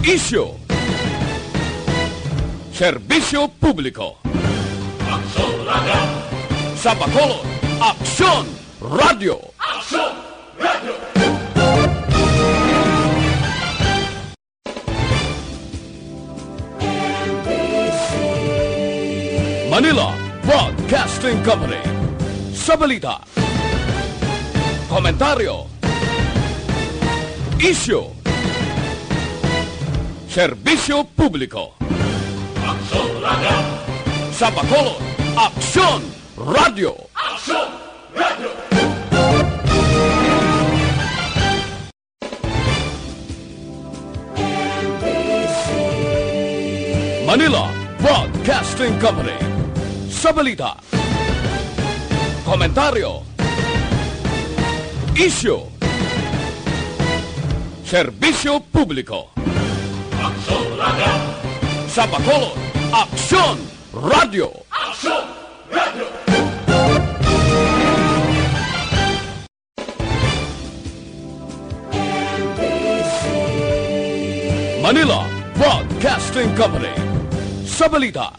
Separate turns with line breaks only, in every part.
Isyu, serbisyo publiko.
Aksyon Radio!
Sa Bacolod, Aksyon Radio.
Aksyon Radio!
Manila Broadcasting Company. Sa balita, komentaryo, isyu, serbisyo publiko.
Aksyon Radio!
Sa Bacolod, Aksyon Radio.
Aksyon Radio!
Manila Broadcasting Company. Sa balita, komentaryo, isyu, serbisyo publiko.
Aksyon Radio!
Sa Bacolod, Aksyon Radio.
Aksyon Radio!
Manila Broadcasting Company. Sa balita,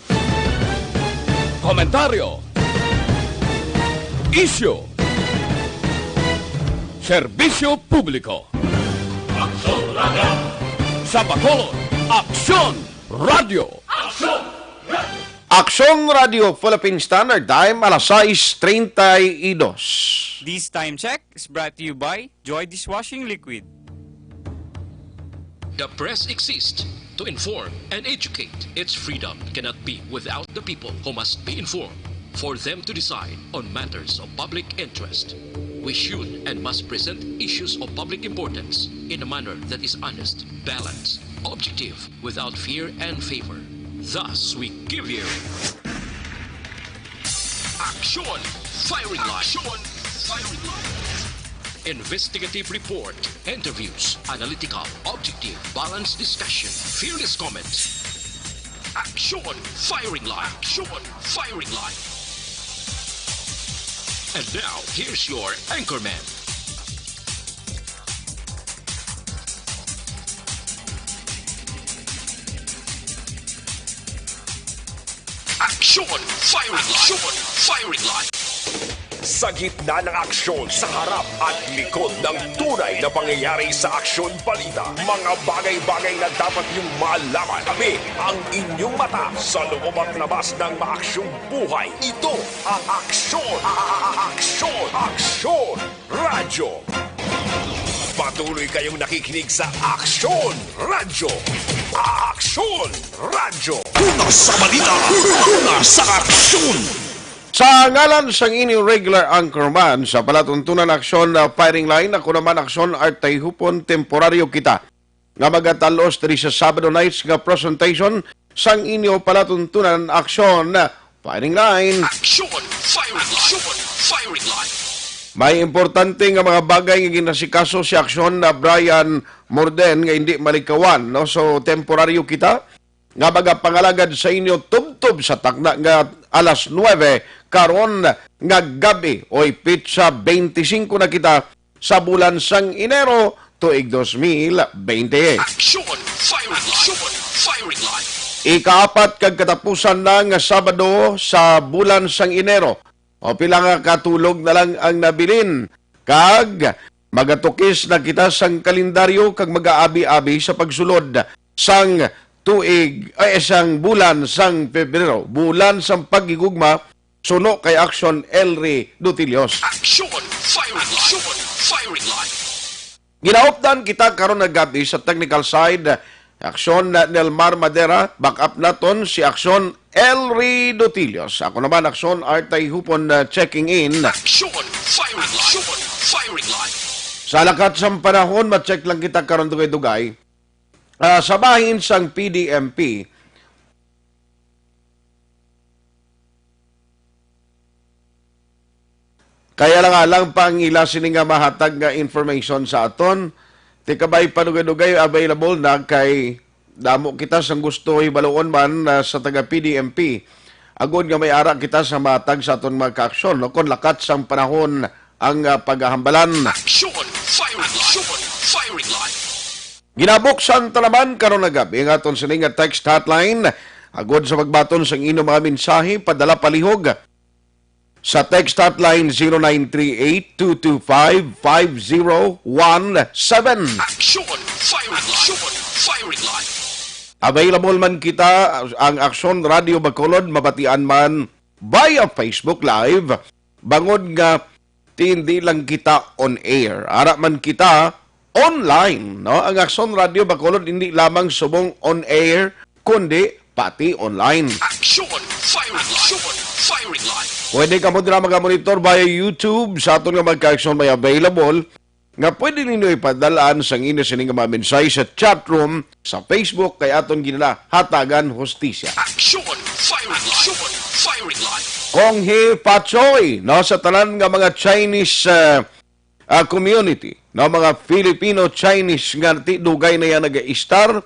komentaryo, isyu, serbisyo publiko.
Aksyon Radio!
Sa Bacolod, Aksyon Radio.
Aksyon Radio!
Aksyon Radio Philippine Standard Time, alas 6:32.
This time check is brought to you by Joy Dishwashing Liquid.
The press exists to inform and educate. Its freedom cannot be without the people who must be informed for them to decide on matters of public interest. We should and must present issues of public importance in a manner that is honest, balanced, objective, without fear and favor. Thus, we give you Action Firing Line. Action Firing Line. Investigative report, interviews, analytical, objective, balanced discussion, fearless comments. Action Firing Line. Action Firing Line. And now, here's your anchorman. Action Firing Line. Action Firing Line.
Sa gitna ng aksyon, sa harap at likod ng tunay na pangyayari sa Aksyon Balita, mga bagay-bagay na dapat niyong malaman. Kami ang inyong mata sa loob at labas ng maaksyong buhay. Ito ang Aksyon! Aksyon! Aksyon! Radyo! Patuloy kayong nakikinig sa Aksyon Radyo! Aksyon Radyo! Una sa balita! Una sa aksyon!
Sa ngalan sang inyong regular anchorman sa palatuntunan aksyon na firing line, ako naman aksyon artay hupon temporaryo kita. Nga magatalos diri sa Sabado nights nga presentation sang inyo palatuntunan aksyon na firing line.
Action Firing Line. Action Firing Line.
May importante nga mga bagay nga ginasikaso si aksyon na Brian Morden nga hindi malikawan. No? So temporaryo kita nga magapangalagad sa inyo tubtob sa takna nga alas 9 karon nga gabi oy pitsa 25 na kita sa bulan sang Enero tuig 2020.
Action Firing Line. Action Firing Line.
Ikaapat kag katapusan na nga Sabado sa bulan sang Enero. O pila nga katulog na lang ang nabilin kag magatukis na kita sang kalendaryo kag mag-aabi-abi sa pagsulod sang tuig ay isang bulan sang Pebrero, bulan sang pagigugma suno kay Action Elry Dutilios.
Action Firing Line. Action Firing Line.
Ginaupdan kita karon nga gabi sa technical side Action Nelmar Madera, backup naton si Action Elry Dutilios. Ako naman Action Artay Hupon checking in.
Action Firing Line. Action Firing Line.
Sa lakat sang panahon, ma-check lang kita karon dugay-dugay. Sa bahin sang PDMP, kaya lang alang pang ila sini nga mahatag nga information sa aton. Tikabay panugay-dugay available na kay damo kita sang gusto ibaluon man sa taga PDMP. Agod nga may ara kita sa mahatag sa aton mga kaaksyon. No? Kung lakat sang panahon ang paghahambalan.
Action Firing Line. Action Firing Line.
Ginabuksan ta naman karon nga gabi ang aton sining nga text hotline agod sa pagbaton sa inyong mga mensahe padala palihog sa text hotline 0938-225-5017.
Action! Firing line!
Available man kita ang Aksyon Radio Bacolod, mabatian man via Facebook Live. Bangod nga hindi lang kita on air. Ara man kita online. No? Ang Aksyon Radio Bacolod hindi lamang subong on air, kundi pati online.
Action! Firing line!
Pwede ka mo din mag-monitor via YouTube sa aton nga magka-aksyon may available nga pwede ninyo ipadalaan sa inyo sining mga mensahe sa chat room sa Facebook kay aton ginala Hatagan Hustisya.
Action! Firing line!
Kong He Pachoy, no, sa tanan nga mga Chinese community, no, mga Filipino-Chinese nga dugay na yan nag-istar,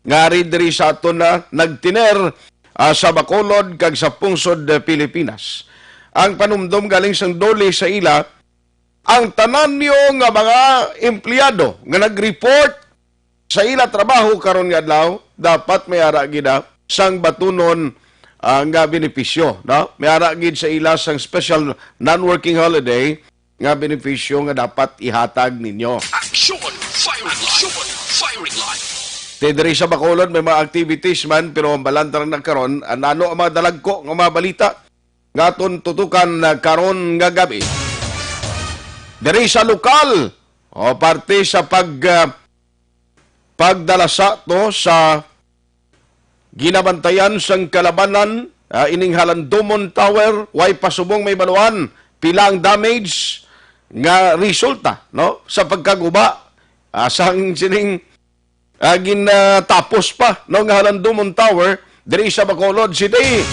nga diri sa aton na nagtiner sa Bacolod kag sa pungsod Pilipinas. Ang panumdom galing sang dole sa ila, ang tanan niyo nga mga empleyado nga nag-report sa ila trabaho karon nga adlaw, dapat may ara gida sang batunon nga benepisyo, no? May ara gid sa ila sang special non-working holiday nga benepisyo nga dapat ihatag ninyo.
Action! Firing line!
Tidiri sa Bacolod may mga activities man pero ang balantarang nagkaroon ano ang mga dalagko nga mga balita nga aton tutukan karon nga gabi. Diri sa lokal o parte sa pagdalasa to sa ginabantayan sang kalabanan ining Halandomon Tower way pasubong may baluan pilang damage nga resulta no sa pagkaguba sang sining ginatapos pa no nga Halandomon Tower diri sa Bacolod City.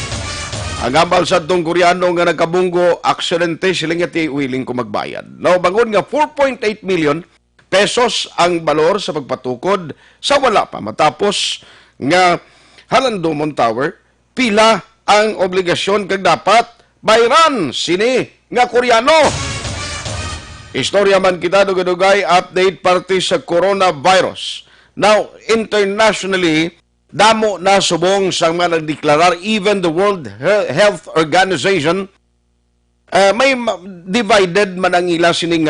Ang ambal sa tong Koreano nga nagkabunggo aksidente sila nga ti willing ko magbayad. No bangon nga 4.8 million pesos ang balor sa pagpatukod sa wala pa matapos nga Halandomon Tower, pila ang obligasyon kag dapat bayran sini nga Koreano. Istorya man kita dugay-dugay update parte sa coronavirus. Now, internationally, damo na subong sa mga nagdeklarar, even the World Health Organization, may divided man ang ila sining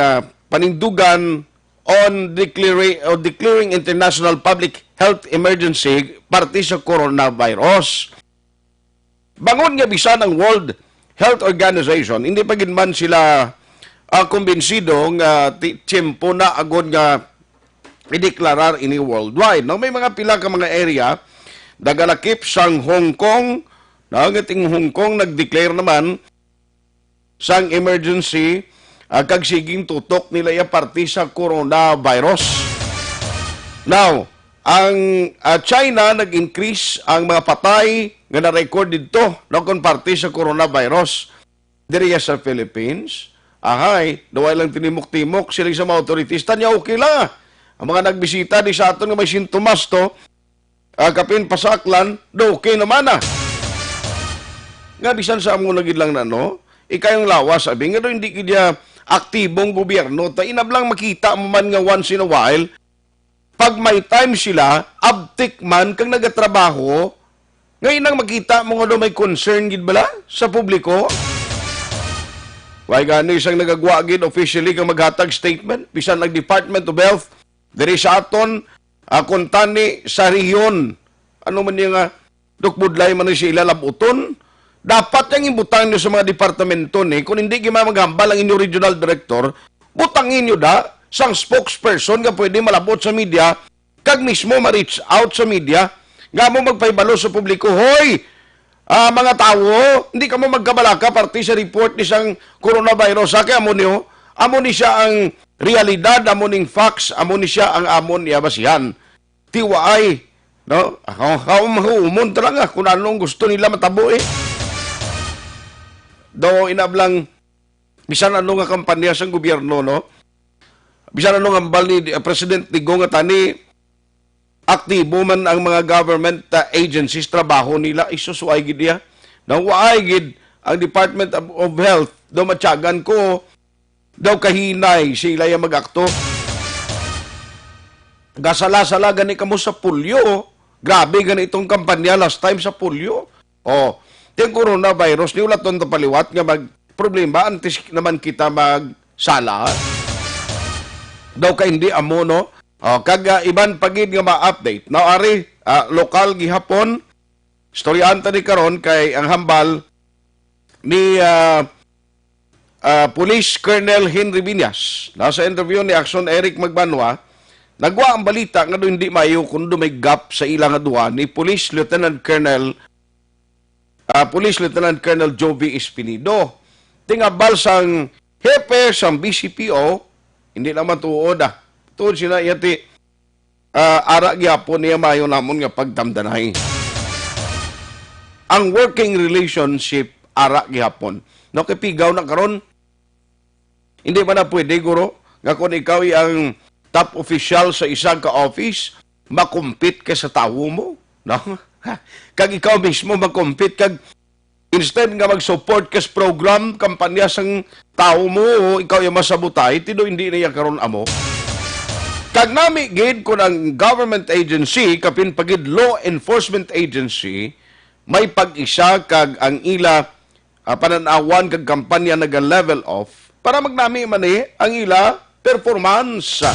panindugan on declaring international public health emergency parte sa coronavirus. Bangon nga bisan ang World Health Organization, hindi pa gid man sila kumbinsido nga tiyempo na agad nga i-deklarar ini worldwide. No, may mga pila ka mga area dagalakip sang Hong Kong, nagating Hong Kong nag-declare naman sang emergency kag siging tutok nila ya parte sa coronavirus. Now, ang China nag-increase ang mga patay nga na-record dito no kon parte sa coronavirus. Diri sa Philippines, daway lang tinimok-timok sila sa mga authorities. Tanya okay lang. Ang mga nagbisita di sa aton nga may sintomas to, kapin pasaklan, okay naman na. Nga bisan sa amo nagid lang na no, ikayong lawas sabi nga do hindi kidya aktibong gobyerno ta inablang makita mo man nga once in a while pag may time sila abtik man kang nagatrabaho ngayon nang makita mo nga do may concern gid bala sa publiko. Why gani isang nagagwa gid officially kang maghatag statement bisan nag Department of Health diri sa aton kuntani sa rehiyon. Ano man yung dukbudlay man siya ilalabuton. Dapat yung ibutang nyo sa mga departamento ni, kung hindi kayo maghambal ang inyong regional director, butangin nyo da sang spokesperson nga pwede malabot sa media, kag mismo ma-reach out sa media, nga mo magpaibalo sa publiko, hoy, mga tao, hindi ka mo magkabalaka parte sa report ni sang coronavirus. Kaya amo ni siya ang realidad, amo ning facts, amo ni siya ang amon niya basihan. Tiwaay, no? Mahuumon talaga kung anong gusto nila matabo Do inablang bisan ano nga kampanya sa gobyerno, no? Bisan ano nga ambal ni President Digong nga tani aktibo man ang mga government agencies trabaho nila isusuay gid ya. Nang waay gid ang Department of Health do matyagan ko daw kahinay sila yung mag-akto. gasala-sala gani kamo sa pulyo. Grabe gani itong kampanya last time sa pulyo. O, yung coronavirus, ni ulat doon paliwat nga mag-problema, antes naman kita magsala. Daw ka hindi amo, no? O, iban pagid nga ma-update. Naari, lokal gihapon, storyanta ni karon kay ang hambal ni Police Colonel Henry Viñas. Nasa interview ni Action Eric Magbanwa, nagwa ang balita nga doon hindi mayo kung may gap sa ilang adwa ni Police Lieutenant Colonel Joby Espinido. Tingabal sang hepe sang BCPO, hindi naman tuod tuod sila yati ara gyapon niya mayo namon nga pagdamdanay. Ang working relationship ara gyapon. No kipigaw na karon. Hindi ba na pwede guro nga kung ikaw ang top official sa isang ka-office, makumpit ka sa tao mo. No? Kag ikaw mismo makumpit, kag instead nga mag-support ka sa program, kampanya sang tao mo, o ikaw yung masabutay, tido hindi na karon amo. Kag nami gid ko ng government agency, kapin pagid law enforcement agency, may pag-isa kag ang ila pananawan kag kampanya naga-level off, para magnami man ang ila performance.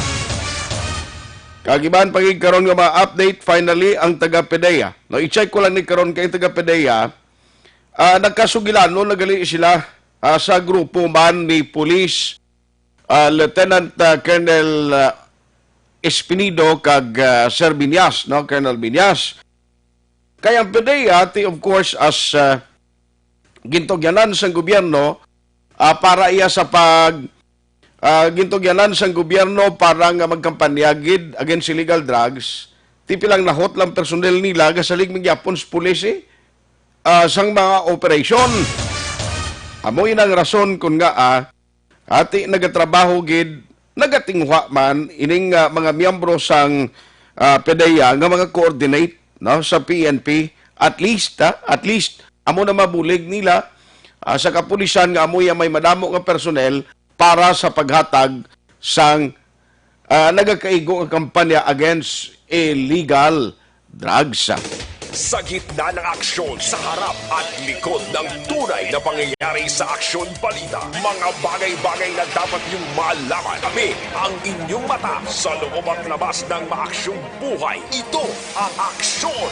Kagiban pagig karon nga ma-update finally ang taga-PDEA. No, i-check ko lang ni karon kay taga-PDEA. Nagkasugilan no nagali sila sa grupo man ni Police Lieutenant Colonel Espinido kag Sir Viñas, no, Colonel Viñas. Kaya ang PDEA, of course, as gintugyanan sa gobyerno para iya sa gintugyanan sa gobyerno para nga magkampanyagid against illegal drugs, tipi lang nahot lang personel nila gasalig magyapon sa polisi sang mga operasyon. Amoy nang rason kung nga ati nagatrabaho gid nagatingwa man ining mga miyembro sang PDEA nga mga coordinate no sa PNP at least amo na mabulig nila sa kapulisan nga amoy may madamo nga personel para sa paghatag sang nagakaigo ang kampanya against illegal drugs.
Sa gitna ng aksyon, sa harap at likod ng tunay na pangyayari sa Aksyon Balita, mga bagay-bagay na dapat niyong malaman. Kami ang inyong mata sa loob at labas ng maaksyong buhay. Ito ang Aksyon!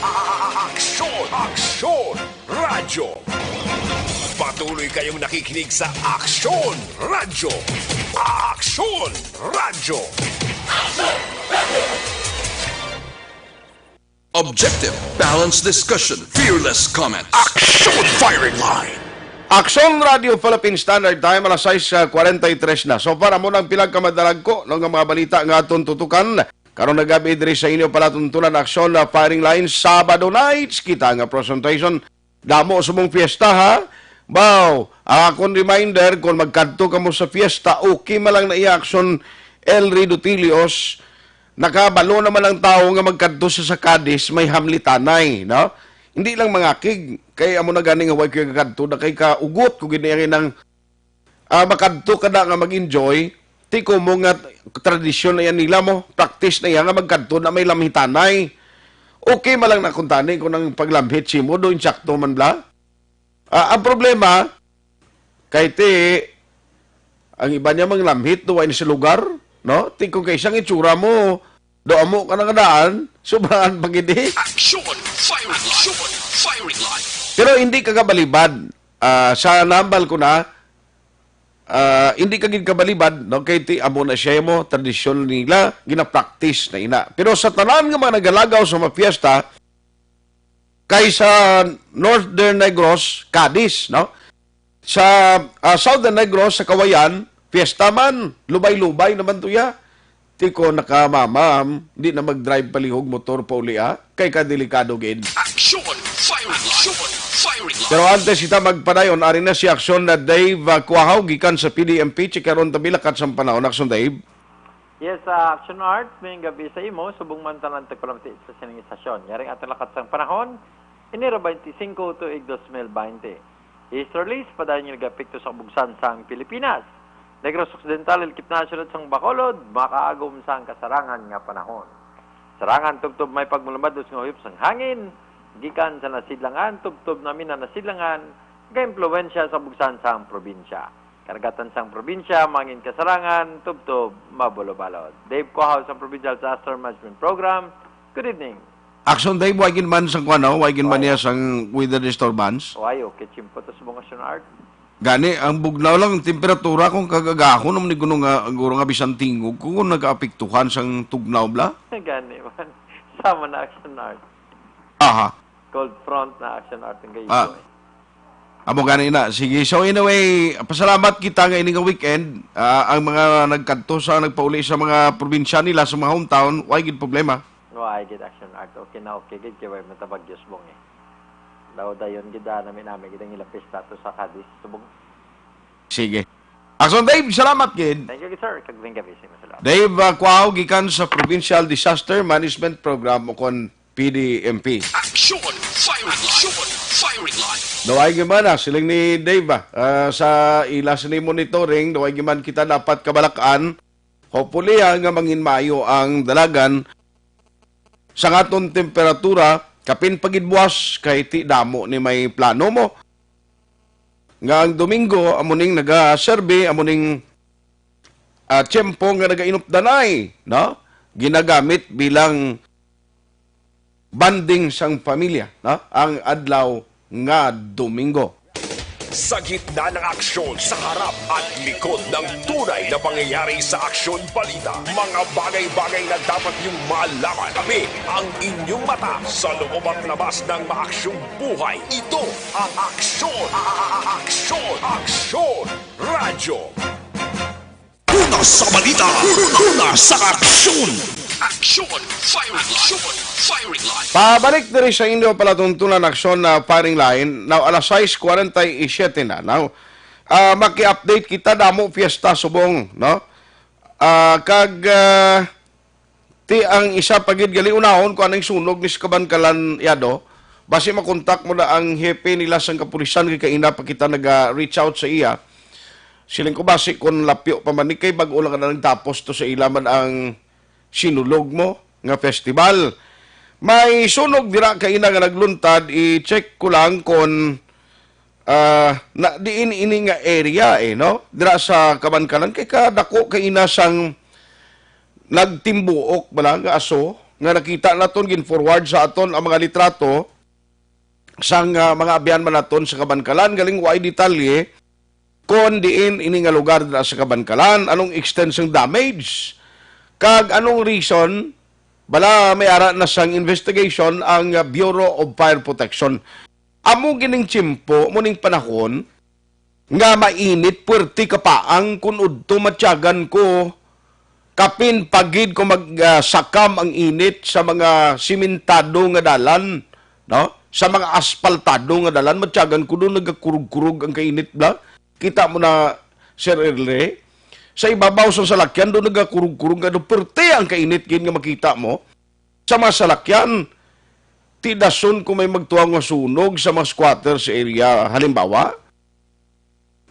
Aksyon Radyo! Patuloy kayong nakikinig sa Aksyon Radyo! Aksyon Radyo!
Objective, balanced discussion, fearless comments.
Aksyon Firing Line!
Aksyon Radio Philippine Standard Time, alas 6:43 na. So para mo nang pinagkamadalag ko ng mga balita nga atong tutukan, karon nagabi diri sa inyo palatuntunan Aksyon na Firing Line Sabado nights kita nga presentation. Damo sa mong fiesta ha. Wow, akong reminder kung magkadto ka mo sa fiesta, okay malang na i-aksyon Elry Dutilios. Nakabalo naman ang tao nga magkadto sa Cadiz, may hamlitanay, no? Hindi lang mga kig, kay amo na gani nga way kay kadto na kay kaugot ko gini nang makadto ka na nga mag-enjoy, ti ko mo nga tradisyon na yan nila mo, practice na yan nga magkadto na may lamhitanay. Okay malang nakuntani ko nang paglamhit si mo doon sakto man bla. Ang problema kay ang iba niya mang lamhit doon sa lugar, no? Ti kung kay isang itsura mo, doon mo ka na daan, sobrang pagindi.
Aksyon Firing Line!
Pero hindi ka kabalibad. Sa nambal ko na, hindi ka kabalibad, no? Kay ti amo na siya mo, tradisyon nila, gina-practice na ina. Pero sa tanan nga mga nagalagaw sa mga fiesta, kay sa Northern Negros, Cadiz, no? Sa Southern Negros, sa Kawayan, fiesta man, lubay-lubay naman to ya. Di ko nakamamam, di na mag-drive palihog motor pa uli kay kadelikado gid.
Aksyon Firing Line!
Pero antes kita magpadayon, ari na si Aksyon na Dave Kuahaw, gikan sa PDMP, chikaron tabilakat sa panahon. Aksyon Dave.
Yes, Action Arts, may gabi sa imo, subong man tanan tagpalamti sa sining istasyon. Yaring ating lakat sang panahon, Enero 25 to 2020. Is release, padayon yung nagapikto sa kabugsan sang Pilipinas. Negros Occidental, Ilkip National sang Bacolod, makaagom sang kasarangan nga panahon. Sarangan tubtob may pagmulabados nga uyop sang hangin, gikan sa nasidlangan, tubtob namin na nasidlangan, ga-impluensya sa bugsan sang probinsya. Karagatan sang probinsya, mangin kasarangan, tubtob, mabulobalod. Dave Cohaw sa Provincial Disaster Management Program. Good evening.
Action Dave, wagin man sang kuano, wagin man niya sang weather disturbance.
Wayo, kitsimpo to sa mga action art.
Gani, ang bugnaw lang, ang temperatura kung kagagahon naman ni guro nga bisan tingog kung nag-apektuhan sang tugnaw bla.
Gani man. Sama na action art.
Aha.
Cold front na action art ng gayon.
Amo gani na. Sige. So anyway, pasalamat kita nga ini nga weekend. Ang mga nagkanto sa nagpauli sa mga probinsya nila sa mga hometown, why gid problema.
No, I get action art. Okay na okay. Gid kaya matabag Diyos bong eh. Daw dayon gida namin gidang ilapis status sa Cadiz. Subong.
Sige. Action Dave, salamat gid.
Thank you, sir. Kagling gabi sa masalamat.
Dave Cuau gikan sa Provincial Disaster Management Program o kon PDMP.
Action! Firing line! Firing line!
Daway gimana siling ni Dave sa ila sa ni monitoring, daway giman kita dapat kabalakan. Hopefully nga mangin maayo ang dalagan sa aton temperatura kapin pagidbuas kay ti damo ni may plano mo. Nga ang Domingo amuning naga-survey amuning tiyempo nga naga-inupdanay, no? Ginagamit bilang banding sang pamilya, no? Ang adlaw nga Domingo.
Sa gitna ng aksyon, sa harap at likod ng tunay na pangyayari sa Aksyon Balita, mga bagay-bagay na dapat niyong malaman. Kami ang inyong mata sa loob at labas ng maaksyong buhay. Ito ang Aksyon! Aksyon! Radyo!
Una sa balita, una sa aksyon.
Action! Firing line! Firing line!
Pabalik diri sa inyo palatuntunan aksyon na firing line. Now, alas 6:47 na. Now, maki-update kita damo fiesta subong, no? Ti ang isa pagid gali unahon ko anong sunog ni Kabankalan Yado. Basi makontak mo na ang hepe nila sang kapulisan kay kaina pa kita naga-reach out sa iya. Siling ko basi kon lapyo pa man ni kay bag-o lang na tapos to sa ilaman ang sinulog mo nga festival. May sunog dira kaina nga nagluntad, i-check ko lang kon na diin ini nga area no? Dira sa Kabankalan kay kadako kaina sang nagtimbuok bala nga aso nga nakita naton gin forward sa aton ang mga litrato sang mga abyan man naton sa Kabankalan galing way detalye kon diin ini nga lugar dira sa Kabankalan, anong extent sang damage, kag anong reason, bala may ara na sang investigation ang Bureau of Fire Protection. Amo gining tiyempo, muning panahon, nga mainit, puwerti kapaang, kun udto matyagan ko, kapin pagid ko magsakam ang init sa mga simentado nga dalan, no? Sa mga asfaltado nga dalan, matyagan ko doon nagakurug-kurug ang kainit bla. Kita mo na, Sir Erle, sa ibabaw sa salakyan, doon nagakurug-kurug nga doon, perte ang kainit kin nga makita mo. Sa mga salakyan, tidason kung may magtuwang masunog sa mga squatters area, halimbawa,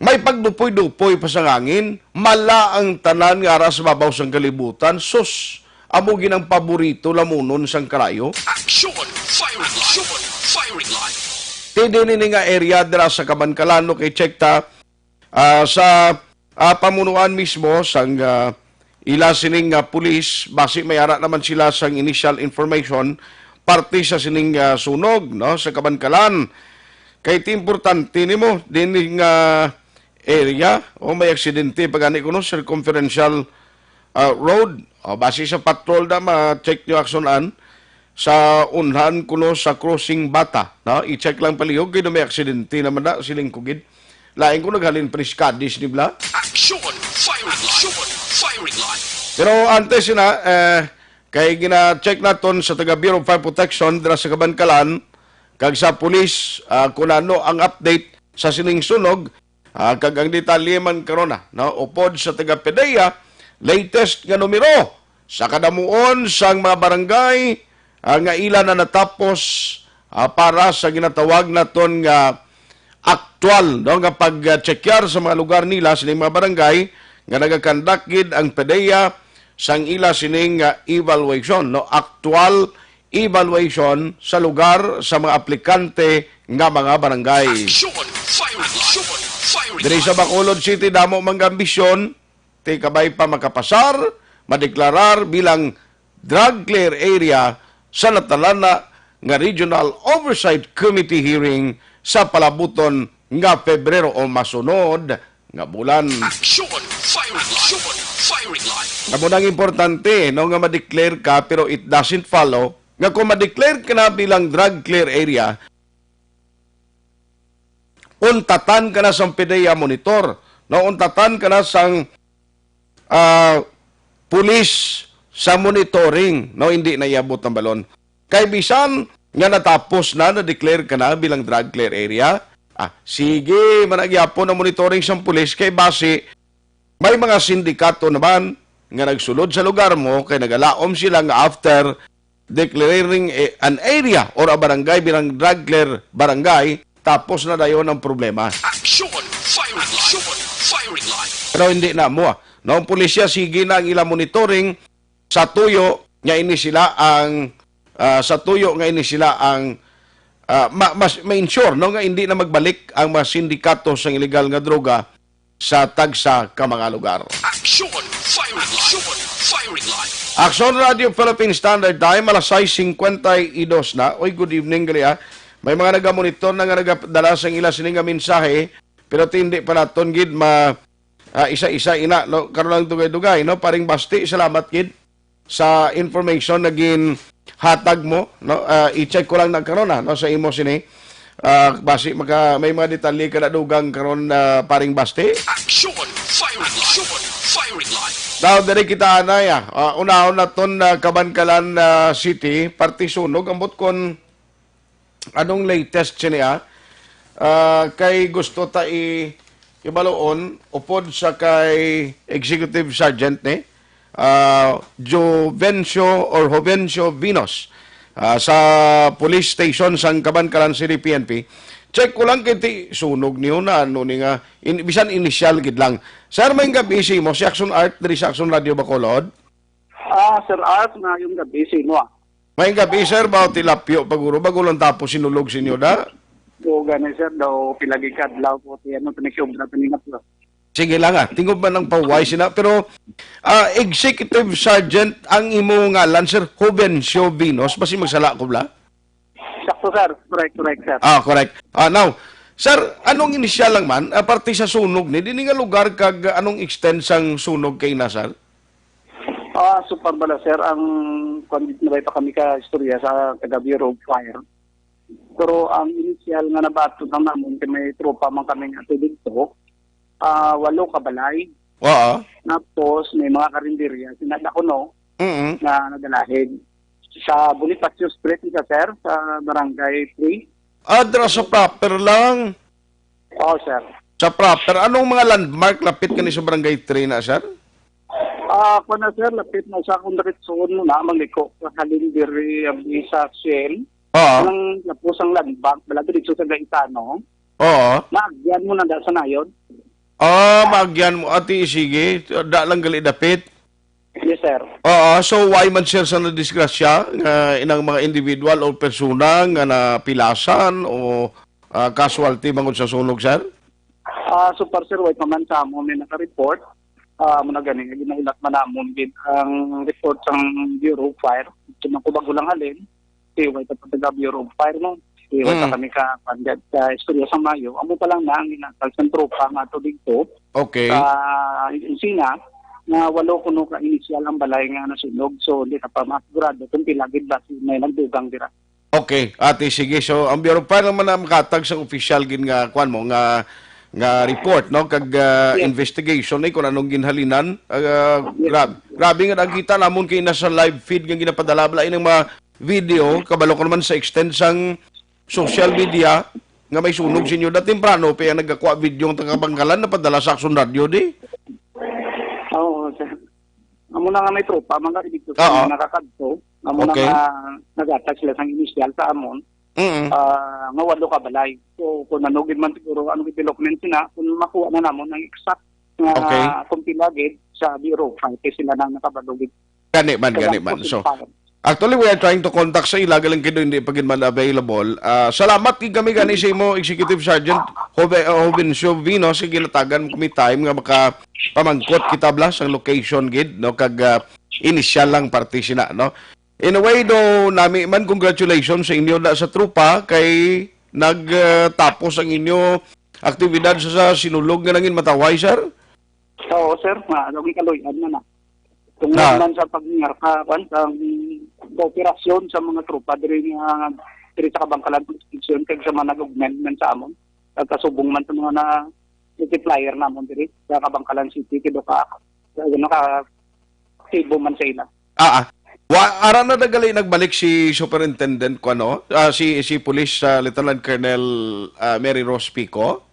may pagdupoy-dupoy pa sa ngangin, mala ang tanan nga aras babaw sang kalibutan, sus, amo ginang paborito lamunon sang karayo.
Action! Firing line! Firing line!
Tidinin nga area dira sa Kabankalan, no, kay check ta, sa pamunuan mismo sang ila sining pulis, base may ara naman sila sang initial information, parte sa sining sunog, no, sa Kabankalan. Kay ti importante nimo dining area o may aksidente pagani kuno circumferential road o base sa patrol da ma-check nyo aksonan sa unhan kuno sa crossing Bata, no, i-check lang palihog kay may aksidente naman na siling kugid. Lain ko naghalin priskadis ni bla.
Action! Firing line! Firing line!
Pero antes na, kay gina-check naton sa taga Bureau of Fire Protection dira sa Kabankalan, kag sa pulis, kung ano ang update sa sining sunog, kag ang detalye man karon na, no? Upod sa taga PDEA, latest nga numero sa kadamuon sang mga barangay nga ila na natapos para sa ginatawag naton nga aktual, no, nga pag-checkar sa mga lugar nila sa mga barangay nga nagakandakid ang PDEA sang ila sining evaluation, no, actual evaluation sa lugar sa mga aplikante nga mga barangay.
Action! Firing line! Firing
Diri sa Bacolod City, damo mga ambisyon, ti kabay pa makapasar, madeklarar bilang drug clear area sa natalana nga Regional Oversight Committee hearing sa palabuton nga Pebrero o masunod nga bulan.
Action! Firing line! Firing line!
Amo nang importante no nga ma-declare ka pero it doesn't follow nga kung ma-declare ka na bilang drug clear area, untatan ka na sa PDEA monitor, no, untatan ka na sang pulis sa monitoring, no, hindi na iabot ang balon. Kay bisan nga natapos na declare ka na bilang drug clear area, sige, managyapon ang monitoring sa pulis kay base may mga sindikato naman nga nagsulod sa lugar mo kay nagalaom sila nga after declaring an area or a barangay bilang drug clear barangay, tapos na dayon ang problema.
Action! Firing line! Firing line!
Pero hindi na mo. No, ang pulisya sige na ang ilang monitoring sa tuyo nga ini sila ang ma-ensure no nga hindi na magbalik ang mga sindikato sa illegal nga droga sa tagsa ka mga lugar.
Action! Firing line! Firing line!
Action Radio Philippine Standard Time, alas 6:52 na. Oy, good evening, gali ha. May mga nagamonitor na nga nagadala sa ila sining nga mensahe, pero hindi pa naton gid isa-isa ina, no? Karon lang dugay-dugay, no? Paring Basti, salamat gid sa information na hatag mo, no? I-check ko lang nagkaroon na, no? Sa imo sini. Basi, may mga detalye ka na dugang karon na paring Basti.
Action! Firing line! Firing line!
Now, dari kita anay, unahon na ton Kabankalan City, parti sunog, ambot kon anong latest siya kay gusto ta ibaloon upod sa kay Executive Sergeant ni Jovencio Vinos sa police station sa Kabankalan City PNP. Check ko lang kiti sunog niyo na ano ni nga bisan initial gid lang. Sir, may gabi si mo si Action Art diri sa Action Radio Bacolod.
Sir Art, na yung gabi sino
May gabi sir, bao tilapyo paguro bago lang tapos sinulog sinyo da.
So gani sir daw pilagikadlaw ko ti ano tanikyog na taninap ko.
Sige lang tingog man ng paway sina pero Executive Sergeant ang imo ngalan sir Jovencio Vinos basi magsala ko bla.
Sakto sir, correct sir.
Correct. Now, sir, anong inisyal lang man, parte sa sunog ni, dini nga lugar kag anong extent sang sunog kay na, sir?
Super bala sir, ang kondit na pa kami ka istorya sa taga Bureau of Fire. Pero ang inisyal nga nabato na namin, may tropa man kami nga dito, 8 kabalay.
Oo.
Tapos may mga karinderya, sinadako no, na nadalahin. Sa Bonifacio Street isa sir, sa Barangay 3.
Dra sa proper lang.
Oo sir.
Sa proper, anong mga landmark lapit ka ni sa Barangay 3 na, sir?
Kung na sir, lapit na sa akong diretsoon mo na, magliko, halindiri ang isa Shell.
Oo.
Anong lapusang landmark, bala diretso sa Gaetano.
Oo.
Maagyan mo na da sa nayon.
Maagyan mo. Ati, sige. Da lang gali dapit.
Yes sir.
So why man sir sa nadisgrasya nga inang mga individual o persona nga napilasan o casualty bangod sa sunog, sir?
Super sir, wait naman sa mo may naka-report. Muna ganing, ginaulat man namon din ang report ng Bureau of Fire. Ito na ko bago lang halin. Wait at taga Bureau of Fire no. Wait kami ka pandad sa istorya sa Mayo. Amo pa lang na ang ginatag sa tropa nga to dito.
Okay.
Insina na 8 kuno ka initial ang balay nga nasunog. So, hindi ka pa masigurado kung pilagid ba may nagdugang dira.
Okay, ate, sige. So, ang Bureau of Fire naman na makatag sa official gin nga, kwan mo, nga report, no? Kag investigation, kung anong ginhalinan. Grabe nga nakita namon kay nasa live feed nga ginapadala bala ng mga video, kabalo ko naman sa extent sang social media, nga may sunog sinyo. Datimprano, pa yung nagkakuha video ng Kabangkalan na padala sa Action Radio, di?
Oo, sir. Amo na nga may tropa, mga ibig ko sa nakakadto. Amo na nga nag-attach sila sang initial sa amon. Nga 8 kabalay. So, kung nanugin man siguro, anong development sila, kung makuha na namon ng exact
Okay.
Kung pilagid sa Bureau of Fire, kaya sila nang nakabalugid.
Gani man. So, actually, we are trying to contact sa ila, galing kido hindi pagin man available. Salamat kay kami gani sa imo, Executive Sergeant Jovencio Vino, sige latagan mo kami time nga maka pamangkot kita bla sa location gid, no, kag initial lang partition na, no. In a way, do, nami man congratulations sa inyo na sa trupa kay nagtapos ang inyo aktibidad sa sinulog nga nangin mataway, sir?
Oo, sir. Lagi kaloyan na na. Kung
Na.
naman sa pagngarkapan, sa operasyon sa mga trupa, diri sa Kabangkalan Constitution, kaya sa mga nag-augment sa amon. At kasubong man sa mga na multiplier namon diri sa Kabangkalan City, kido ka tibo man sa ila.
Ara na nagali nagbalik si Superintendent ko, ano? Si Police Lieutenant Colonel Mary Rose Pico.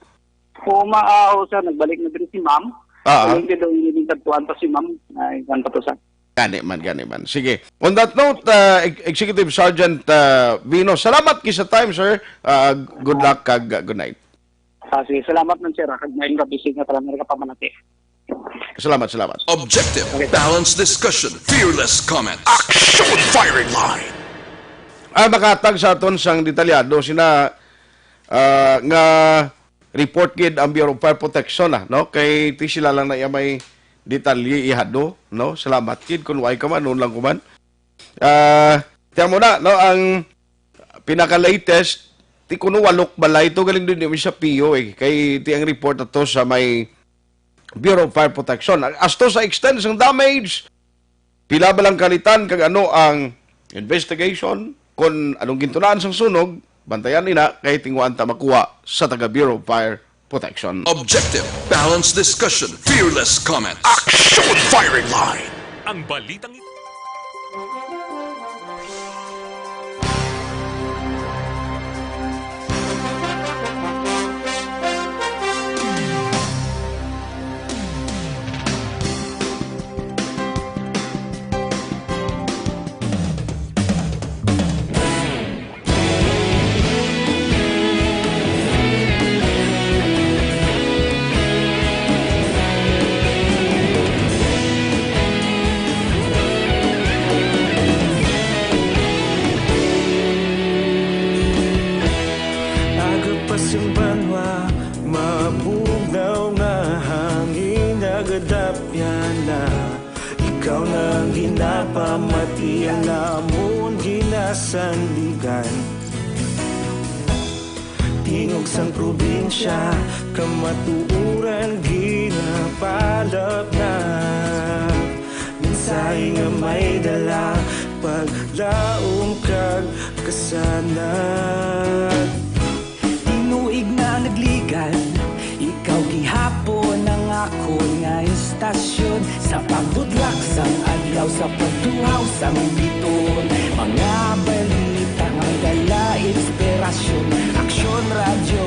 Oo, sir. Nagbalik na diri si ma'am. Ayun din daw yung tagpuan pa si ma'am. Ay, ganito to, sir.
Gani man. Sige. On that note, Executive Sergeant Vino, salamat kisa time, sir. Good luck, kag good night.
Sige, salamat man, sir. Kag ngayon ka busy nga talaga ka pamanati.
Salamat.
Objective, balanced discussion, fearless comment.
Action firing line.
Makatag sa aton sang detalyado sina nga report gid ang Bureau of Fire Protection, no? Kay ti sila lang na may detalye ihado, no? Salamat kid kun way ka man, noon lang ko man. Tiyan mo na, no, ang pinaka-latest, ti kuno walok balay ito, galing din yung sa PO, kay ti ang report na to sa may Bureau of Fire Protection. As to sa extent ng damage, pila ba lang kalitan, kag ano ang investigation, kung anong gintunaan sang sunog, bantayan nila, kay tingwaan ta makuha sa taga Bureau of Fire Protection.
Objective, balanced discussion, fearless comment.
Action firing line.
Ang balitang ito.
Simbanwa, mabugnaw nga hangin nagadapyan na. Ikaw nang ginapamatian namon ginasandigan. Tingog sang probinsya, kamatuuran ginapalap na. Minsay nga may dala, paglaong kag kasanad.
Tinuig na nagligan, ikaw gihapon ang ako nga istasyon. Sa pagbudlak sang adlaw, sa pagtuhaw sang biton. Mga balita nga dala inspirasyon. Aksyon radyo,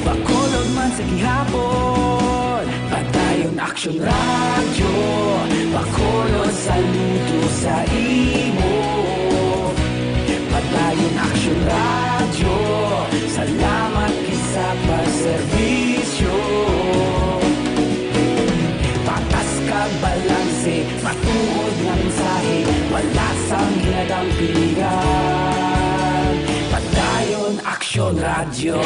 bakolod man sa gihapon. Patayon aksyon radyo, bakolod saludo sa imo. Patayon aksyon radyo, salamat sa pagserbisyo. Patas ka balanse, matuod ng mensahe, wala sang ginadampigan. Patayon aksyon radyo.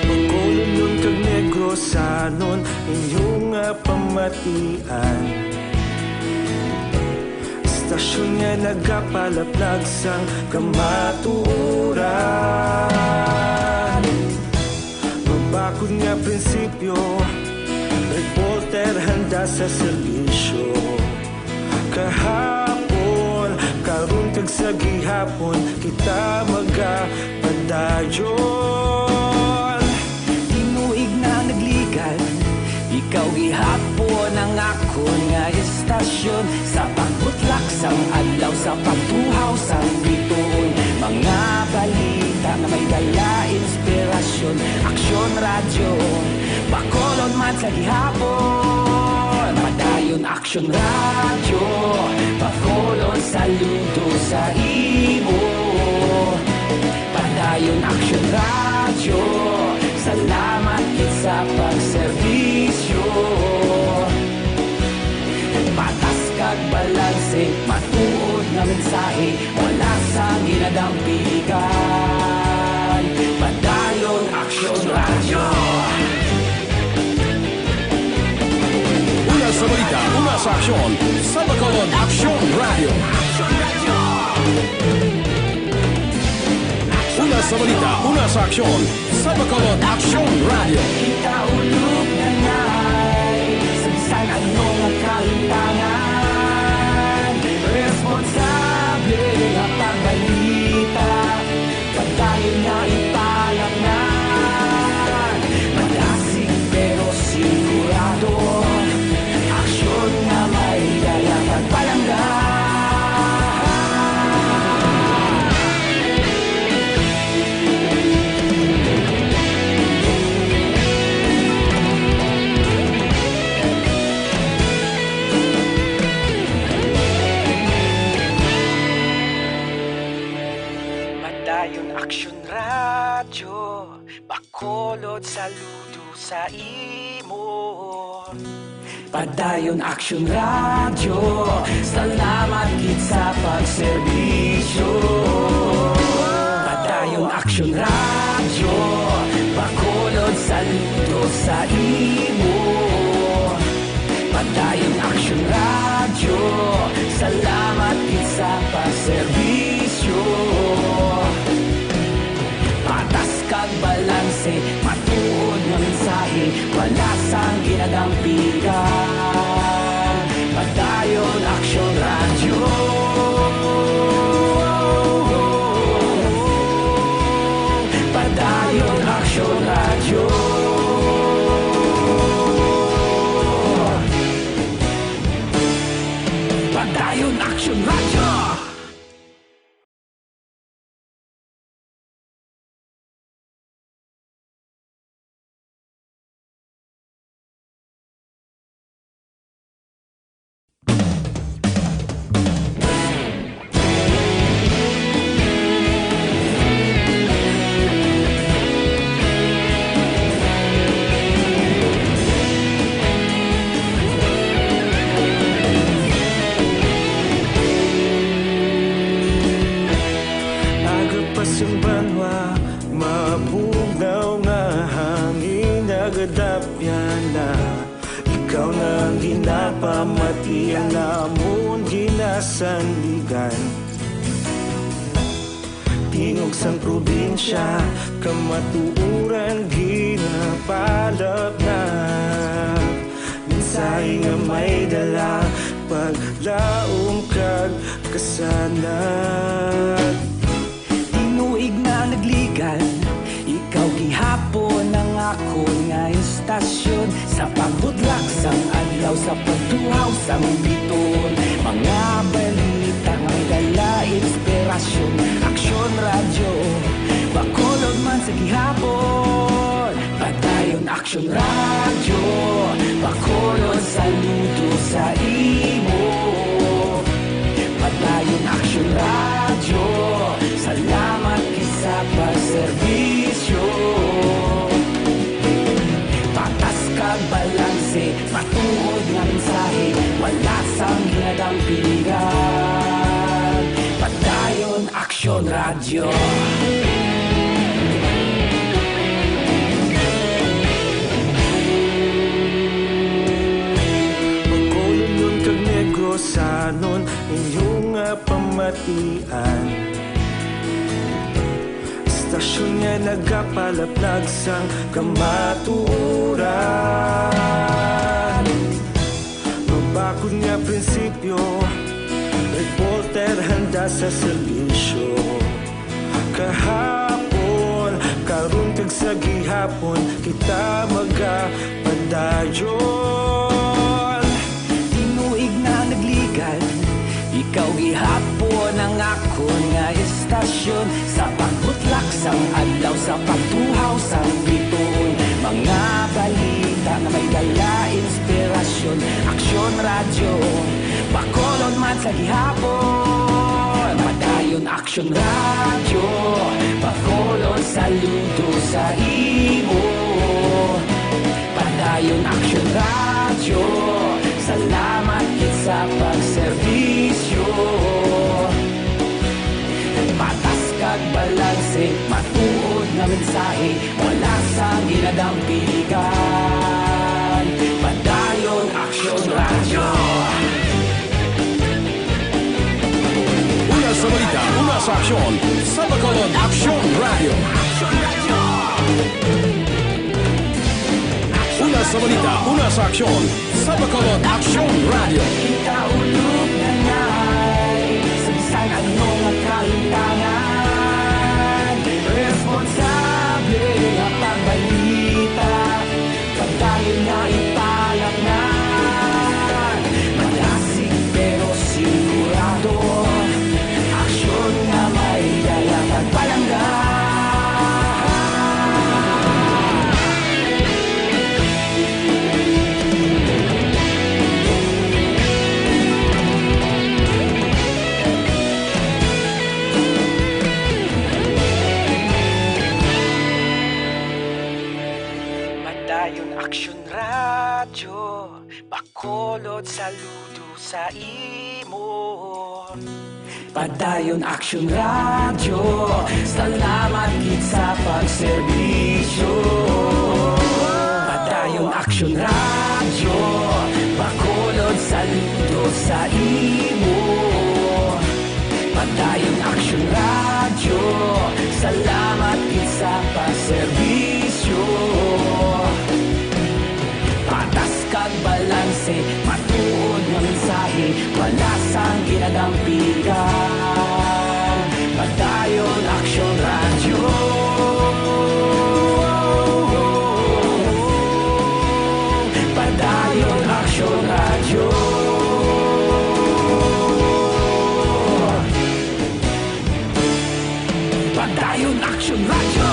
Pagkulong nun kag negro sanon, inyong pamatian. Stasyon nga nagapalaplag sang kamatuuran. Mabakod nga prinsipyo, reporter handa sa serbisyo. Kahapon, karon kag sa gihapon, kita magapadayon.
Tinuig na nagligan, ikaw gihapon ang ako nga istasyon. Sa pagbutlak sang adlaw, sa pagtuhaw sang biton. Mga balita na may dala inspirasyon. Aksyon radyo, bakolod man sa gihapon. Padayon aksyon radyo, bakolod saludo sa imo. Padayon Action Radio, salamat kit sa pagserbisyo. Patas kag balanse, matuod na mensahe, wala sa ginadampigan. Padayon Action Radio.
Una sa balita, una sa aksyon. Sa Bacolod Action Radio. Una sa balita, una sa aksyon. Sa Bacolod Action Radio.
Kita ulog na ngay, sabisan anong kalintangan. Responsable na pagbalita, padayon na ipalaknan. Malasig pero sigurado, aksyon na may dala pagpalanggan. Padayon Action Radio, Bacolod saludo sa imo. Padayon Action Radio, salamat kit sa pagserbisyo. Padayon Action Radio, Bacolod saludo sa imo. Padayon Action Radio, salamat kit sa pagserbisyo. Patas kag balanse, matuod na mensahe, wala sang ginadampigan. Padayon Action Radio. Padayon Action Radio. Padayon Action Radio.
Agapasumbanwa, mapugaw nga hangin agadapyan na. Ikaw na ang ginapamatian namon ginasandigan. Tingog sang probinsya, kamatuuran ginapalap na. Minsay nga may dala, paglaom kag kasanag.
Tinuig na nagligan, ikaw gihapon ang ako nga istasyon. Sa pagbudlak sang adlaw, sa pagtuhaw sang biton. Mga balita nga dala inspirasyon. Action Radio, Bacolod man sa gihapon. Padayon Action Radio, Bacolod saludo sa imo. Padayon Action Radio, salamat kisa pagserbisyo. Patas kag balanse, matuod nga mensahe, wala sang ginadampigan. Padayon Action Radio.
Bacolod nun kag Negrosanon, inyong nga pamatian. Istasyon nga nagapalaplag sang kamatuoran. Mabakod nga prinsipyo, reporter handa sa serbisyo. Kahapon, karon kag sa gihapon, kita magapadayon.
Tinuig na nagligan, ikaw gihapon ang ako nga istasyon. Sa pagbutlak sang adlaw, sa pagtuhaw sang biton. Mga balita na may dala inspirasyon. Action Radio, Bacolod man sa gihapon. Padayon Action Radio, Bacolod saludo sa imo. Padayon Action Radio, salamat kit sa pagserbisyo. Patas kag balanse, matuod na mensahe, wala sa ginadampigan. Padayon Action Radio.
Una sa balita, una sa aksyon, sa Bacolod Action Radio. Una sa balita, una sa aksyon, sa Bacolod Action Radio.
Kaulog na ngay, sabsan anong nakalintangan. Responsable na pagbalita, pagdayon na italak na. Malasig pero sigurado, aksyon na may dala pagpalangga. Padayon Action Radio, Bacolod saludo sa imo. Padayon Action Radio, salamat kit sa pagserbisyo. Padayon Action Radio, Bacolod saludo sa imo. Padayon Action Radio, salamat kit sa pagserbisyo. Patas kag balanse, matuod na mensahe, wala sang ginadampigan. Padayon Action Radio. Padayon Action Radio. Padayon Action Radio.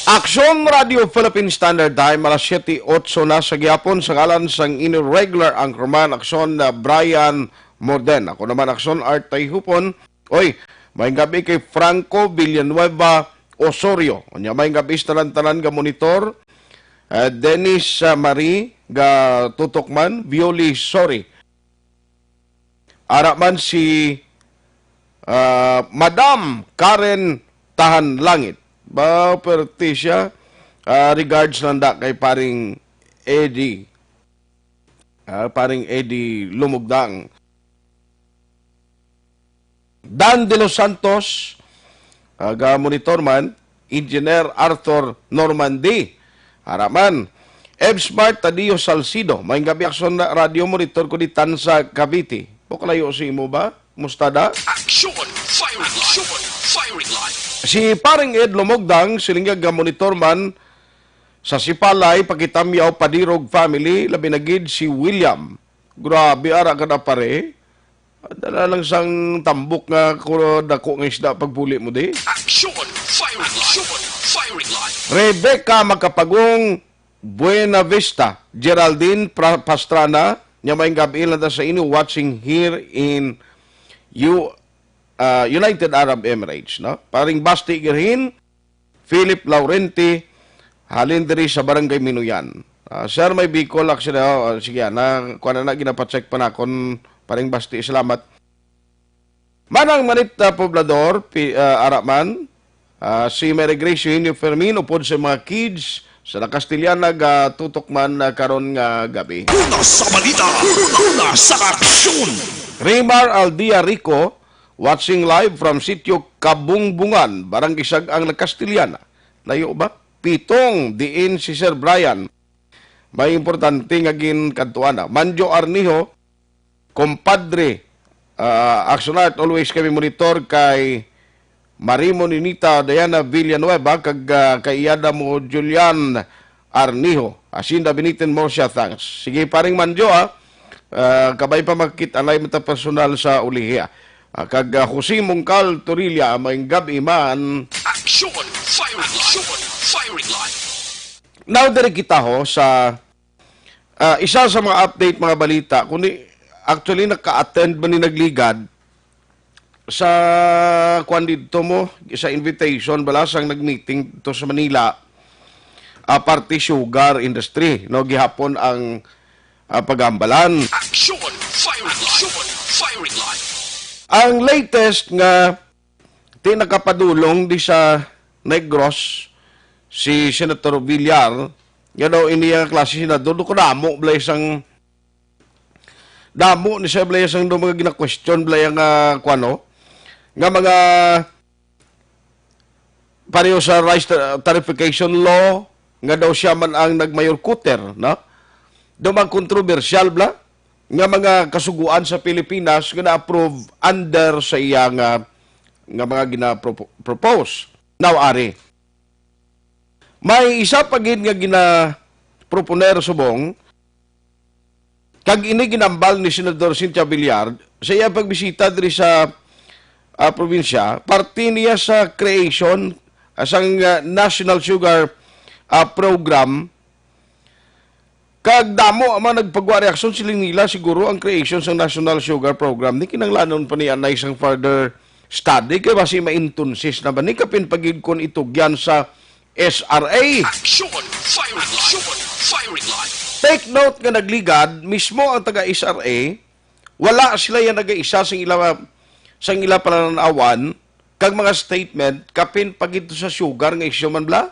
Aksyon Radio Philippine Standard Time, alas 7:08 na sa gihapon sa ngalan sang regular anchorman aksyon na Brian Morden. Ako naman aksyon Art Tayhupon. Oy, may gabi kay Franco Villanueva Osorio. Unya may gabi sa tanan ga monitor. Dennis Marie ga tutokman, Violi Sorry. Ara man si Madam Karen Tahan Langit. Ba perti siya, regards nanda kay paring Eddie. Paring Eddie Lumugdang. Dan de los Santos, ga monitor man, Engineer Arthur Normandy. Haraman, Ebsmart Tadio Salcido, may gabi aksyon na radio monitor ko di Tansa Cavite. Puklayo si mo ba? Mustada?
Action! Firing line! Firing line!
Si paring Ed Lumugdang, silinggag ga monitor man sa Sipalay, Pakitamyaw, Padirog family, labi na gid si William. Grabe, ara ka na pare. Dala lang sang tambok nga dako ng isda pagbuli mo di.
Action! Firing line! Firing line!
Rebecca Makapagong Buena Vista, Geraldine Pastrana, niya may gabi lang sa inyo watching here in United Arab Emirates, no? Paring Basti Girhin, Philip Laurenti, halin diri sa Barangay Minuyan. Sir, may Bicol actually, sige, kuha na ginapacheck pa na kon paring Basti, salamat. Manang manit poblador, Araman, si Mary Grace Eugenio Fermin, upod sa mga kids, sa Castellana, tutok man karon nga gabi.
Una sa balita, una sa aksyon.
Rimar Aldia Rico, watching live from Sitio Kabungbungan, Barangay Sagang na Castellana. Layo ba? Pitong diin si Sir Brian. May importante nga ginkantuana. Manjo Arniho, kompadre, Action Art, always kami monitor kay Marimo Ninita Diana Villanueva kag kay Iyada mo Julian Arnijo. Asinda binitin mo siya, thanks. Sige, paring Manjo, kabay pa makita alay mata personal sa ulihiya. Kag Jose Mongcal Torilla, may gabi man.
Action! Firing line! Action! Firing line!
Now, dari kita ho sa isa sa mga update, mga balita, kundi actually naka-attend ba ni nagligad sa kwan dito mo, sa invitation, balasang nag-meeting to sa Manila, party sugar industry, no, gihapon ang pagambalan.
Action! Firing line! Action! Firing line!
Ang latest nga tinakapadulong di sa Negros, si Senator Villar, nga daw iniya klase senador, doon ko damo, bala isang damo ni siya, bala isang doon mga gina-question, bala yung kwano, nga mga pareho sa rice tarification law, nga daw siya man ang nagmayor cutter, no? Doon mga controversial, bala, nga mga kasuguan sa Pilipinas nga na-approve under sa iya nga mga gina-propose. Now, ari, may isa pa gid nga gina-proponer subong, kag ini ginambal ni Senador Cynthia Villar sa iya pagbisita diri sa probinsya, parte niya sa creation asang National Sugar Program. Kag damo ama nagpagwa reaksyon siling nila siguro ang creation sa National Sugar Program ni kinanglanon pa niya na isang further study kay basi maintunsis na ba ni kapin pagid kon itugyan sa SRA.
Action! Firing line! Action! Firing line!
Take note nga nagligad mismo ang taga SRA, wala sila yan nag-isa sang ila pananawan kag mga statement kapin pagid sa sugar nga isyo man bla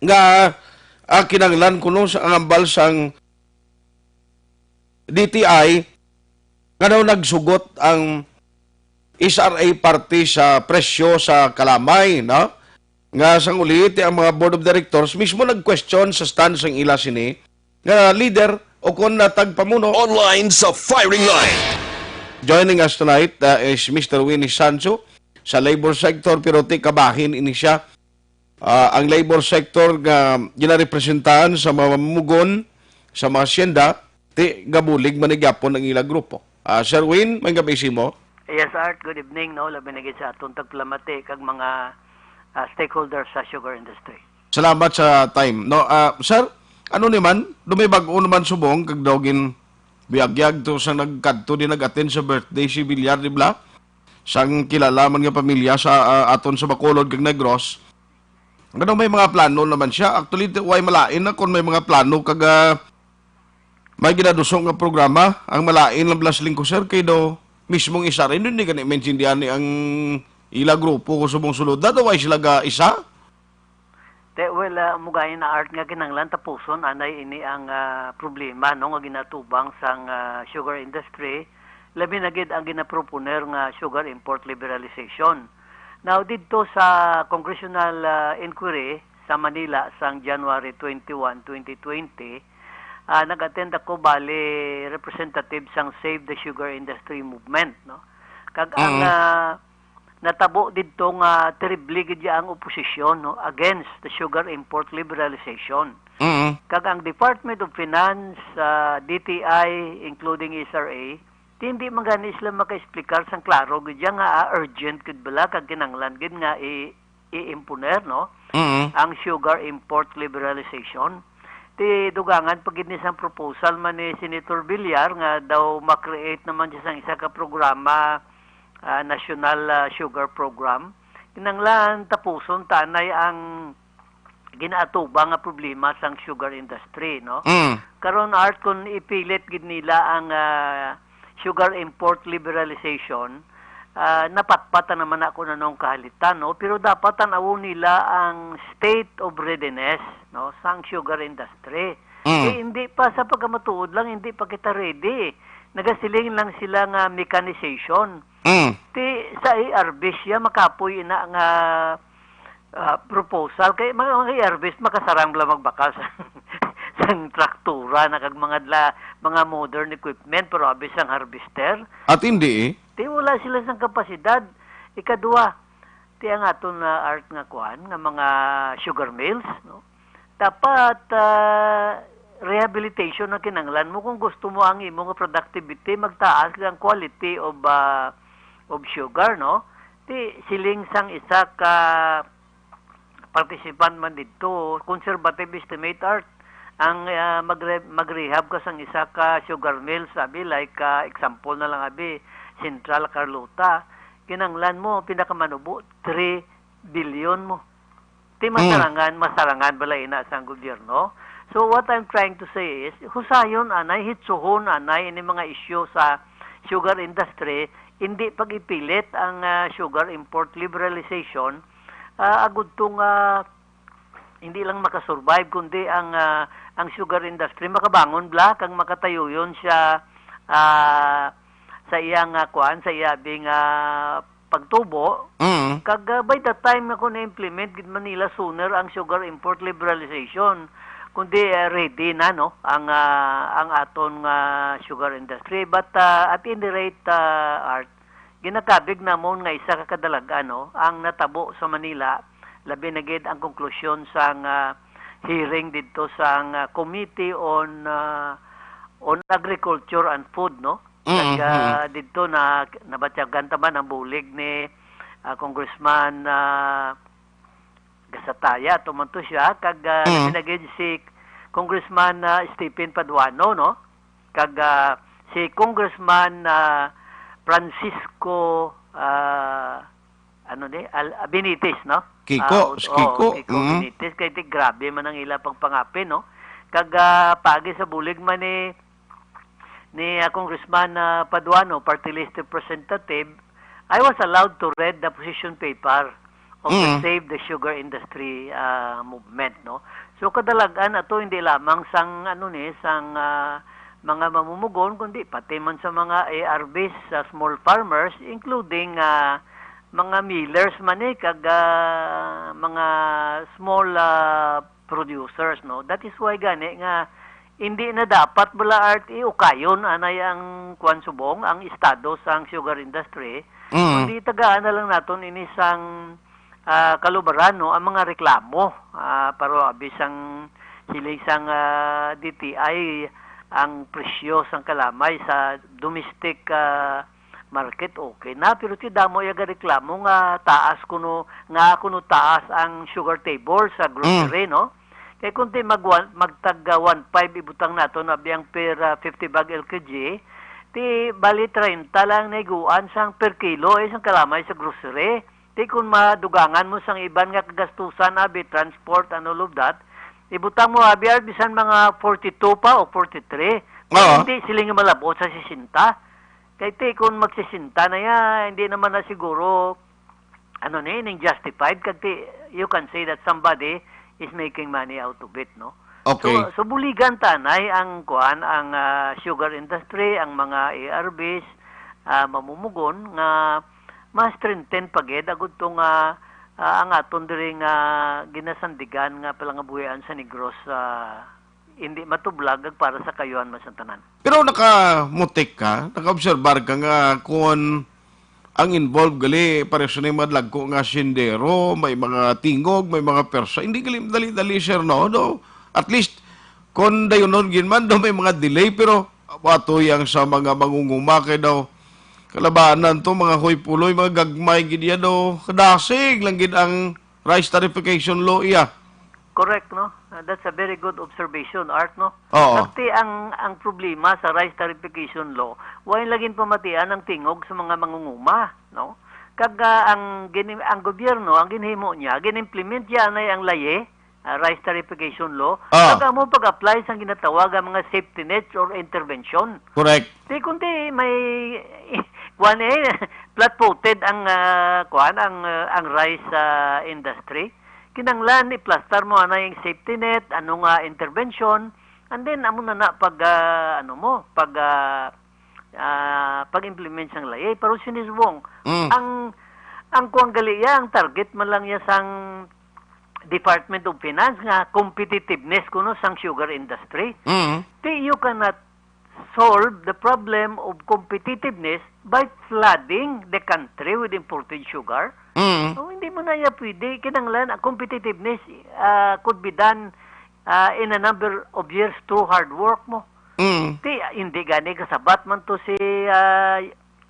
nga kinanglan kuno sa angambal sang DTI nga daw nagsugot ang SRA party sa presyo sa kalamay, no? Nga sang ulit ang mga board of directors mismo nag-question sa stand sang ila sini nga leader o kon natag pamuno.
Online sa firing line.
Joining us tonight is Mr. Winnie Sancho sa labor sector, pero ti kabahin ini siya ang labor sector nga ginarepresentahan sa mga mamugon sa mga asyenda, ti gabulig manigyapon ang ilang grupo. Sir Win, may gabisi mo?
Yes, Art. Good evening. No? Labi na sa atong tagplamate kag mga stakeholders sa sugar industry.
Salamat sa time. No, sir, ano naman, dumibag-o naman subong kag dawgin biyagyag to sa nagkadto din nag-attend sa birthday si Villar di Bla, sang kilala man nga pamilya sa aton sa Bacolod kag Negros. Ganun may mga plano naman siya. Actually, way malain na kung may mga plano kag may ginadusong nga programa. Ang malain lang blas lingko, sir, kay do mismong isa rin. Hindi ka ni-mention diyan ni ang ila grupo ko subong sulod. Dataway sila ga isa?
Well, mugayin na Art nga kinanglan tapuson anay ini ang problema no nga ginatubang sang sugar industry, labi na gid ang ginaproponer nga sugar import liberalization. Now didto sa congressional inquiry sa Manila sang January 21, 2020, nag-attend ako bali representative sang Save the Sugar Industry movement, no. Kag ang natabo didto nga terrible gid ang oposisyon, no, against the sugar import liberalization. Kag ang Department of Finance, DTI including SRA, hindi man gani sila maka-explicar sang klaro gid nga urgent gid bala kag kinanglan gid nga i-imponer, no, ang sugar import liberalization. Ti dugangan pagid ni sang proposal man ni Senator Villar nga daw ma-create naman siya sang isa ka programa, National Sugar Program. Kinanglan tapuson tanay ang ginaatubang nga problema sang sugar industry, no. Karon Art kun ipilit gid nila ang sugar import liberalization, napatpatan naman ako na nung kahalitan, no, pero dapat tanawon nila ang state of readiness, no, sang sugar industry. Hindi pa sa pagkamatuod lang, hindi pa kita ready. Nagasiling lang sila nga mechanization. Ti sa i-harvest siya makapoy ina nga proposal kay mga i-harvest makasarang lang magbakal sang traktura na kag mga modern equipment pero abi sang harvester.
At hindi
Di wala sila sang kapasidad. Ikaduha, ti ang aton na art nga kuan nga mga sugar mills, no? Dapat rehabilitation na kinanglan mo kung gusto mo ang imo nga productivity magtaas ang quality of sugar, no? Ti siling sang isa ka participant man dito, conservative estimate art ang mag-rehab ka sang isa ka sugar mill, sabi like example na lang abi Central Carlota, kinanglan mo pinakamanubo 3 billion mo. Ti masarangan bala ina sang gobyerno. So what I'm trying to say is husayon anay hitsuhon anay ini mga issue sa sugar industry, hindi pagipilit ang sugar import liberalization agud tong hindi lang makasurvive kundi ang sugar industry makabangon bla kang makatayo yon siya sa iyang sa iyabing pagtubo. Kag by the time na ko na-implement gid Manila sooner ang sugar import liberalization kundi ready na no ang aton sugar industry, but at any rate art ginakabig namon nga isa ka kadalaga no ang natabo sa Manila, labi na gid ang konklusyon sang hearing dito sang Committee on Agriculture and Food, no? Dito na nabatyagan taman ang bulig ni Congressman Gasataya, tumanto siya kag pinagid si Congressman Stephen Paduano, no? Kag si Congressman Francisco Benitez, no?
Kiko
Benitez, kay ti grabe man ang ila pagpangapin, no? Kag pagi sa bulig man ni Congressman Paduano, party list representative, I was allowed to read the position paper of the Save the Sugar Industry movement, no? So kadalagan ato hindi lamang sang sang mga mamumugon kundi pati man sa mga ARBs, small farmers, including mga millers man kag mga small producers, no? That is why gani nga hindi na dapat bala art ukayon anay ang kuan subong ang estado sang sugar industry. Kundi tagaan na lang naton ini sang kalubaran, no, ang mga reklamo pero abisang sila sang DTI ang presyo sang kalamay sa domestic market okay na, pero ti damo yaga reklamo nga taas kuno taas ang sugar table sa grocery, no? Kay kunti magtag 1.5 ibutang nato na biyang per 50 bag LKG, ti bali 30 lang neguan sang per kilo sang kalamay sa grocery. Ti kung madugangan mo sang iban nga kagastusan abi transport and all of that, ibutang mo abi bisan mga 42 pa o 43. Hindi sila nga malabot sa 60. Kay ti kung magsisinta na ya, hindi naman na siguro ning justified kag you can say that somebody is making money out of it, no?
Okay.
So buligan tanay ang sugar industry, ang mga ARBs, mamumugon nga ma-strengthen paged agud tong ang aton diri nga ginasandigan nga palangabuhian sa Negros hindi matublag para sa kayuhan masantanan.
Pero nakamutik ka, naka-obserbar ka nga kung ang involved gali pareso na yung madlag ko nga sindero, may mga tingog, may mga persa, hindi gali dali-dali sir, no? At least kung dayon nun ginman daw may mga delay, pero wato yang sa mga mangungumakay daw kalabanan to, mga huy-puloy, mga gagmay gid daw kadasig lang gid ang rice tariffication law iya.
Correct, no? That's a very good observation, Art, no?
Oo.
Kasi ang problema sa rice tariffication law, way laging pamatian ang tingog sa mga mangunguma, no? Kaga ang gobyerno, ang ginhimo niya, ginimplement niya ang laye, rice tariffication law, kaga mo pag-apply sa ginatawag ang mga safety nets or intervention.
Correct.
Kundi may flat-footed ang ang rice industry. Kinanglan iplastar mo yung safety net, intervention, and then amo na pag-implement sang laye. Pero sinisbong, ang kuang gali ang target man lang ya sang Department of Finance nga competitiveness kuno sang sugar industry. You cannot solve the problem of competitiveness by flooding the country with imported sugar. So, hindi mo na pwede. Kinanglan, competitiveness could be done in a number of years through hard work mo. Hindi gani kasabat man to si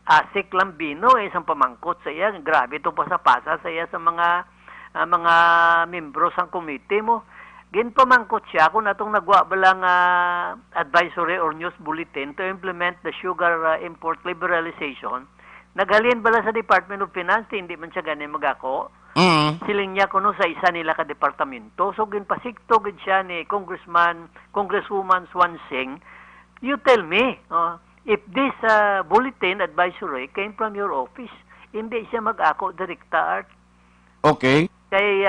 Asik Lambino, isang pamangkot sa iya. Grabe to pa sa pasa sa iya sa mga membro sang committee mo. Ginpamangkot siya kung atong nagwa balang advisory or news bulletin to implement the sugar import liberalization. Naghalin bala sa Department of Finance, hindi man siya ganin magako. Siling niya kuno sa isa nila ka departamento. So ginpasikto gid siya ni Congresswoman Swan Singh. You tell me, if this bulletin advisory came from your office, hindi siya mag-ako direkta, Art.
Okay.
Kay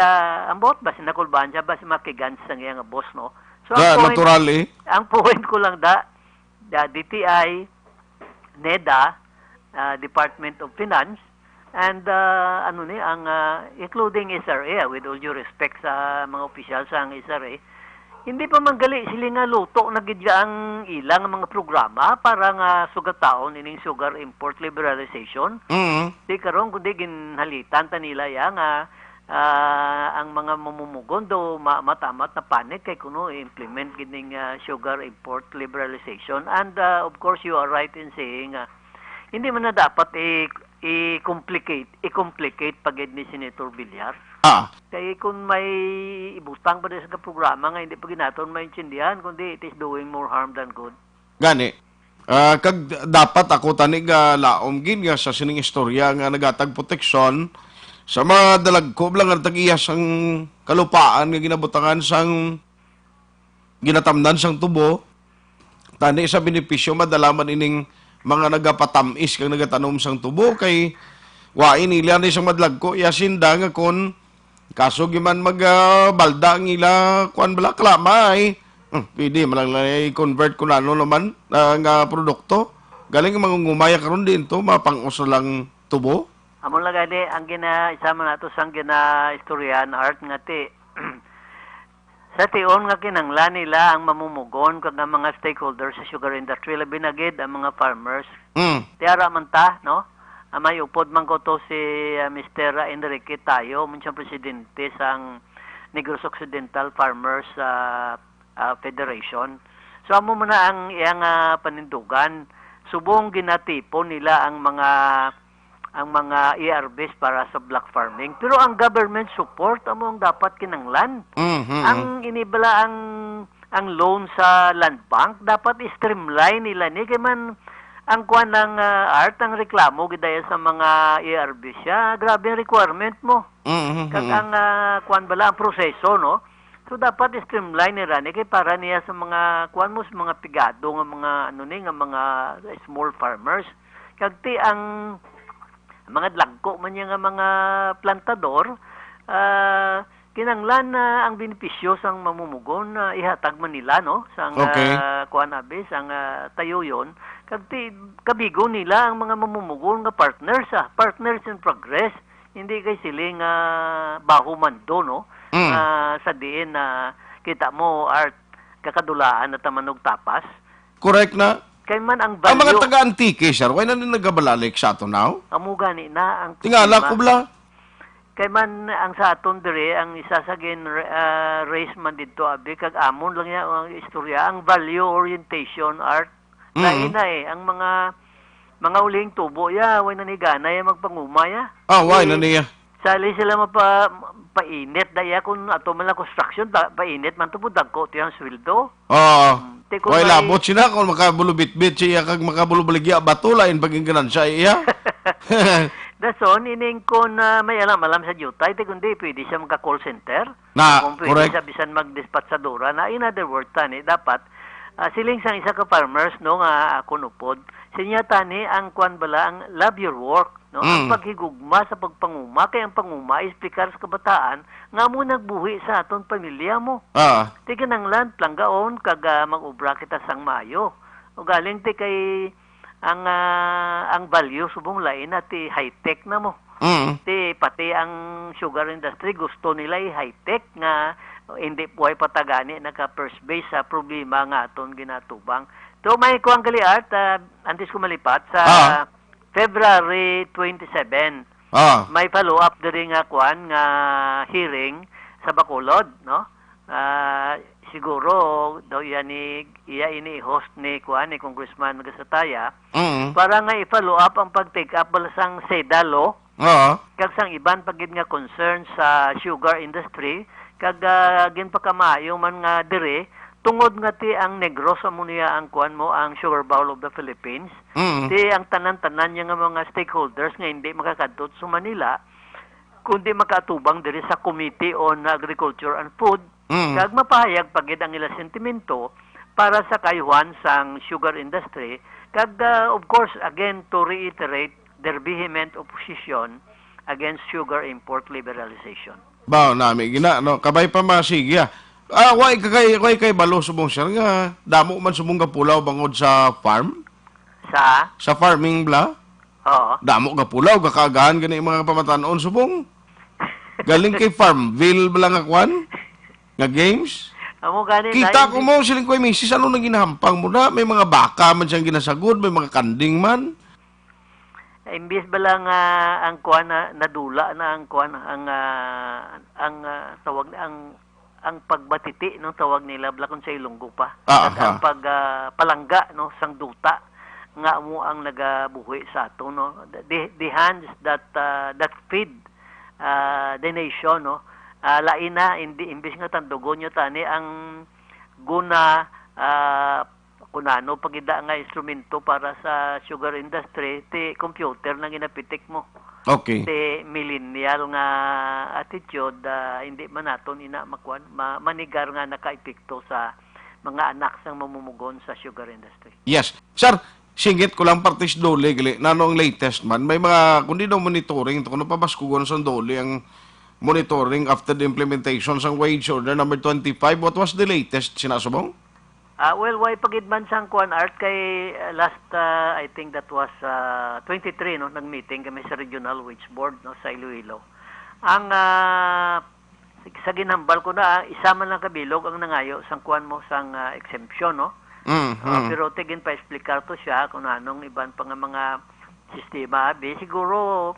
ambot ba sinakulbahan siya ba si makigans sa nga boss, no? So
naturally.
Ang point ko lang DTI, NEDA, Department of Finance, and including SRA, with all due respect sa mga opisyal sa SRA, hindi pa manggali sila nga luto na gidya ang ilang mga programa para nga sugataon ining sugar import liberalization. Di karon kundi ginhalitan ta nila ya nga ang mga mamumugon do matamat na panik kay kuno implement gining sugar import liberalization. And of course you are right in saying hindi man na dapat i-complicate pagid ni Senator Villar. Kaya kung may ibutang pa din sa programa nga hindi pa ginaton maintindihan kundi it is doing more harm than good.
Gani. Kag dapat ako tanig laom gin nga sa sining istorya nga nagatag proteksyon sa mga dalagko lang nga tag-iyas ang kalupaan nga ginabutangan sang ginatamnan sang tubo. Tani sa benepisyo madalaman ining mga nagapatamis kang nagatanom sang tubo kay wain nila ni sang madlagko yasinda nga kon kaso giman magbalda ang ila kuan bala klamay. Pwede malang i-convert ko na naman nga produkto. Galing mangungumaya karon din to mapangos lang tubo.
Amon lang gani ang isama nato sang istoryan Art nga ti sa tion nga kinanglan nila ang mamumugon kag ang mga stakeholders sa sugar industry labi na gid ang mga farmers. Tiara man ta, no? May upod man ko to si Mr. Enrique Tayo, munsang presidente sang Negros Occidental Farmers Federation. So amo man na ang iyang panindugan, subong ginatipon nila ang mga ERBs para sa black farming. Pero ang government support amo ang dapat kinanglan. Ang inibala ang loan sa land bank dapat i-streamline nila ni kay man ang kuan ng Art ang reklamo gidaya sa mga ERB siya. Grabe ang requirement mo. Kag ang kuan bala ang proseso, no? So dapat i-streamline nila ni kay para niya sa mga kuan mo sa mga pigado nga mga mga small farmers. Kag ti ang mga dlagko man nga mga plantador kinanglan na ang benepisyo sang mamumugon ihatag man nila, no? Sang kuan abi sang tayuyon kag kabigo nila ang mga mamumugon nga partners in progress, hindi kay siling baho man do, no? Sa diin na kita mo Art kakadulaan na tamanog tapas.
Correct na.
Kay man ang value.
Ang mga taga-antike, sir, why na nagabalalik sa ato now?
Amo gani na ang
tingala ko bla.
Kay man ang sa aton dire ang isa sa race man dito abi kag amon lang ya ang istorya ang value orientation Art. Lain na ang mga uling tubo ya way na ni ganay magpanguma ya.
Why na niya?
Sali sila painit daya kung ato man lang construction painit man tubo dagko ti ang sweldo.
Why labot siya kung makabulubit-bit siya kag makabulubaligya bato lain paging ganan siya iya.
Dason ining kon may alam sa jutay ti kundi pwede siya magka-call center. Kung pwede
correct.
siya bisan mag-dispatchadora na in other words tani dapat siling sang isa ka farmers no nga kunupod sinya tani ang kuan bala ang love your work, no? Ang paghigugma sa pagpanguma kay ang panguma is pikar sa kabataan nga mo nagbuhi sa aton pamilya mo. Ti kinanglan planggaon kag mag-ubra kita sang maayo. O galing ti kay ang value subong lain na ti high tech na mo. Ti pati ang sugar industry gusto nila high-tech nga hindi buhay patagani naka first base sa problema nga aton ginatubang. So may kuang gali art antes ko malipat sa February 27. May follow up diri nga kuan nga hearing sa Bacolod, no? Siguro daw iya ini host ni kuan ni Congressman Gasataya para nga i-follow up ang pag-take up balasang SEDA law. Kag sang iban pagid nga concern sa sugar industry kag ginpakamayo man nga dire tungod nga ti ang Negros amunia ang kuan mo ang Sugar Bowl of the Philippines. Ti ang tanan-tanan niya nga mga stakeholders nga hindi makakadtot sa Manila kundi makatubang diri sa Committee on Agriculture and Food. Kag mapahayag pagid ang ila sentimento para sa kayuhan sang sugar industry. Kag of course again to reiterate their vehement opposition against sugar import liberalization.
Bao nami gina no kabay pa masige. Way kay balo subong sir nga damo man subong ka pulaw bangod sa farm. Sa farming bla.
Oo.
Damo ka pulaw kakaagahan gani mga pamatanon subong. Galing kay Farmville bala nga kwan. Nga games?
Amo gani
kita ko mo siling koy misis ano nang ginahampang mo na may mga baka man siyang ginasagod, may mga kanding man.
Imbis bala nga ang kuan na nadula na ang kuan ang tawag ang pagbatiti no tawag nila bala kun sa Ilonggo pa. At ang pagpalangga no sang duta nga mo ang nagabuhi sa ato no. The hands that feed the nation no. Lain na hindi imbis nga tandugon nyo tani ang guna kunano pagida nga instrumento para sa sugar industry ti computer na ginapitik mo.
Okay.
Ti millennial nga attitude hindi man naton ina makuan manigar nga nakaepekto sa mga anak sang mamumugon sa sugar industry.
Yes. Sir, singit ko lang partis dole gali nano ang latest man may mga kundi daw monitoring to kuno pa baskugon sa dole ang monitoring after the implementation ng wage order number 25. What was the latest sinasubong?
Well, why pagidman sang kuan art kay last I think that was 23 no nag-meeting kami sa Regional Wage Board no sa Iloilo. Ang sa ginhambal ko na isa man lang kabilog ang nangayo sang kuan mo sang exemption no. Pero tigin pa explicar to siya kung anong iban pa nga mga sistema siguro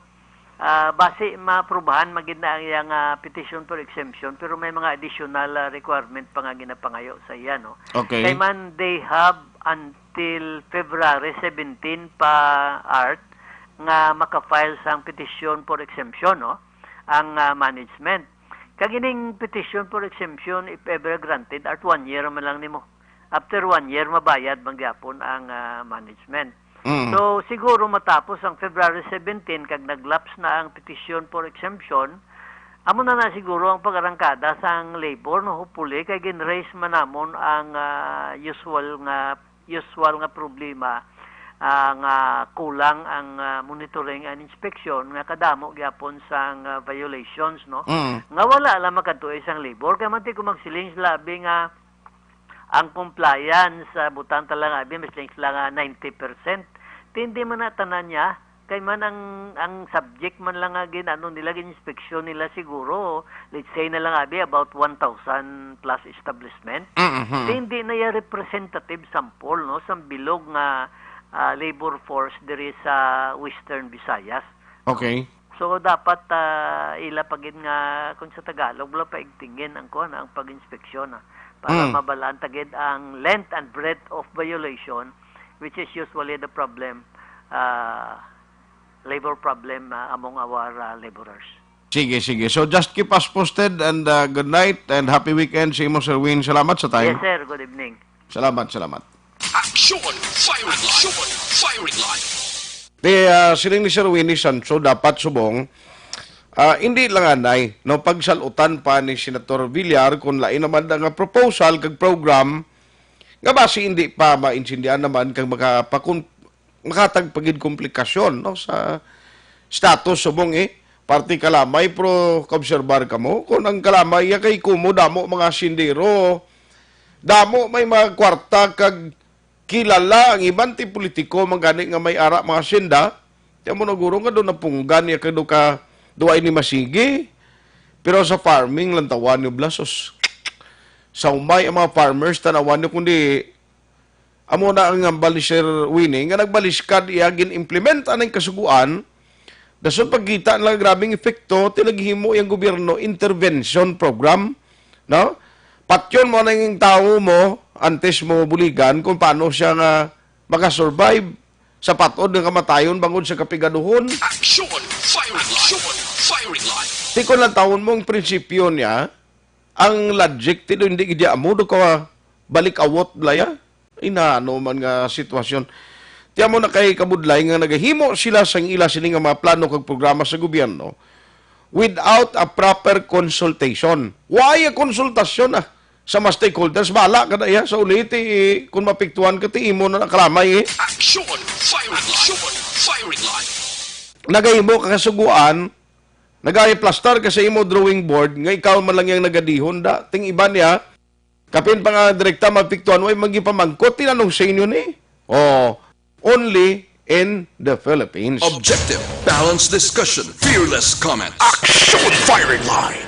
base maaprubahan magid na ang iyang petition for exemption pero may mga additional requirement pa nga ginapangayo sa iya no.
Okay.
Kay man they have until February 17 pa art nga maka-file sang petition for exemption no ang management. Kag ining petition for exemption if ever granted art 1 year man lang nimo. After 1 year mabayad mangyapon ang management. So, siguro matapos ang February 17, kag naglaps na ang petition for exemption, amo na siguro ang pag-arangkada sa labor, no, hopefully, kay gin-raise man namon ang usual nga problema, nga kulang ang monitoring and inspection, nga kadamo gyapon sang violations, no? Nga wala lang makatuoy sang labor, kaya man ko magsiling labi nga ang compliance sa butang talaga abi mas lang 90%. Hindi man natanan niya kay man ang subject man lang agin ano nila inspection nila siguro let's say na lang abi about 1,000 plus establishment. Hindi na ya representative sample no sa bilog nga labor force diri sa Western Visayas.
Okay.
So dapat ila pagin nga kung sa Tagalog wala paigtingin ang kuan ang pag-inspeksyon para mabalaan tagid ang length and breadth of violation which is usually the problem labor problem among our laborers.
Sige. So just keep us posted and good night and happy weekend sa imo Sir Win. Salamat sa time.
Yes sir, good evening.
Salamat.
Action! Firing line!
Siling ni Sir Winnie Sancho dapat subong hindi lang anay no pagsalutan pa ni Senator Villar kung lain naman nga proposal kag program nga base hindi pa maintindihan naman kag makatagpagid komplikasyon no sa status subong party kalamay pro obserbar kamo kung ang kalamay kay kumo damo mga sindero damo may mga kwarta kag kilala ang iban ti politiko magani nga may ara mga sinda Tiyan mo na guro nga doon na punggan niya ka duway ni masigi. Pero sa farming, lantawan niyo blasos. Sa umay, ang mga farmers, tanawan niyo kundi amo na ang balisher winning, nga nagbaliskad iyagin implement anang kasuguan, dason pagkita lang grabing epekto, tinaghimo yung gobyerno intervention program, no? Patyon mo na yung tao mo, antes mo buligan, kung paano siya nga makasurvive sa patod ng kamatayon bangod sa kapigaduhon.
Action! Firing line! Firing line!
Tikon lang taon mong prinsipyo niya, ang logic, tino hindi gidya mo, do ka balik awot laya. Inaano man nga sitwasyon. Tiyan mo na kay kabudlay nga nagahimo sila sang ila sini nga mga plano kag programa sa gobyerno without a proper consultation. Why a consultasyon sa mga stakeholders? Bala ka na sa uliti kung mapiktuan ka ti imo na nakalamay
Action! Firing line! Firing line!
Nagahimo ka kasuguan, nagahiplastar ka sa imo drawing board nga ikaw man lang yung nagadihon da. Ting iba niya kapin pa nga direkta mapiktuan, way magipamangkot, tinanong sa inyo ni. Only in the Philippines.
Objective, balanced discussion, fearless comment.
Action firing line.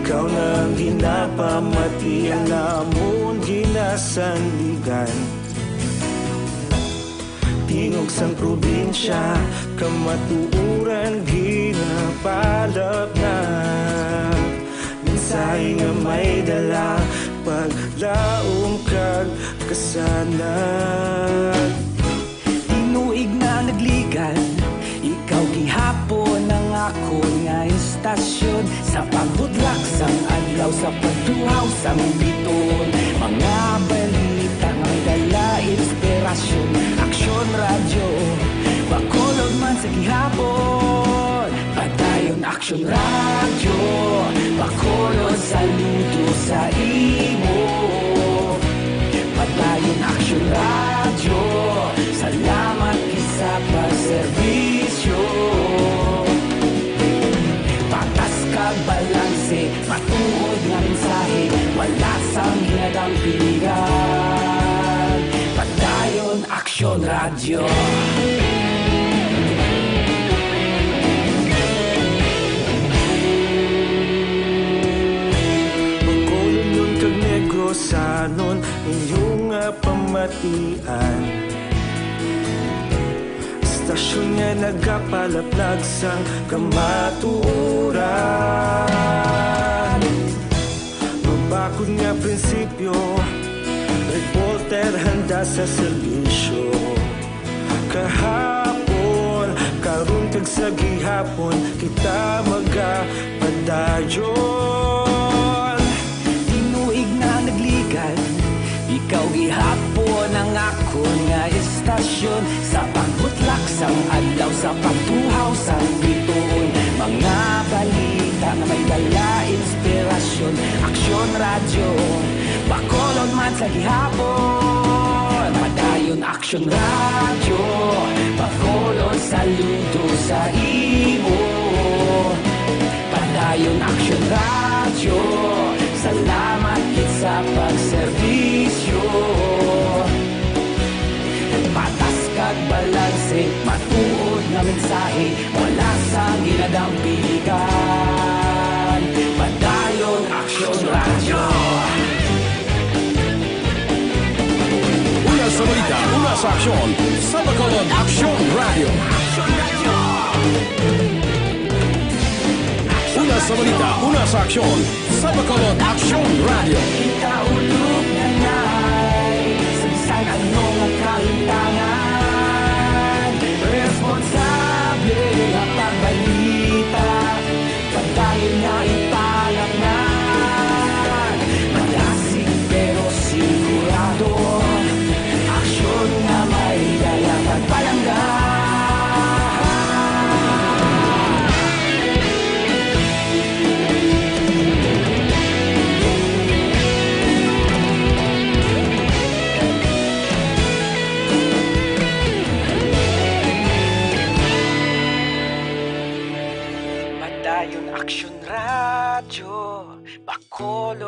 Ikaw nang ginapamati ang namon ginasandigan. Tingog sang probinsya, kamatuuran ginapalap na. Minsay nga may dala, paglaom kag kasanag.
Tinuig na nagligan, ikaw gihapon ang ako nga istasyon. Sa pagbudlak sang adlaw, sa pagtuhaw sang biton. Mga balita nga dala inspirasyon. Aksyon radyo, bakolog man sa gihapon. Padayon aksyon radyo, bakolog saludo sa imo. Padayon aksyon radyo, salamat isa pagserbisyo. Patas kag balanse, matuod nga mensahe, wala sang hinagang piligan. Padayon aksyon radyo.
Bakolog nun kag negosanon, inyong pamatian. Stasyon nga nagapalaplag sang kamatuuran. Mabakod nga prinsipyo, reporter handa sa serbisyo. Kahapon, karon kag sa gihapon, kita magapadayon.
Tinuig na nagligan, ikaw gihapon ang ako nga istasyon. Sa pagbutlak sang adlaw, sa pagtuhaw sang bituon. Mga balita na may dala inspirasyon. Aksyon radyo, bakolod man sa gihapon. Padayon aksyon radyo, bakolod saludo sa imo. Padayon aksyon radyo, salamat kit sa pagserbisyo. Patas kag balanse, matuod nga mensahe, wala sang ginagang piligan. Padayon aksyon radyo.
Una sa balita, una sa aksyon, sa Bacolod Aksyon Radio. Una sa balita, una sa aksyon, sa Bacolod Aksyon Radio.
Ikaulog na ngay, sa ano nga kahintangan. Responsable nga pagbalik.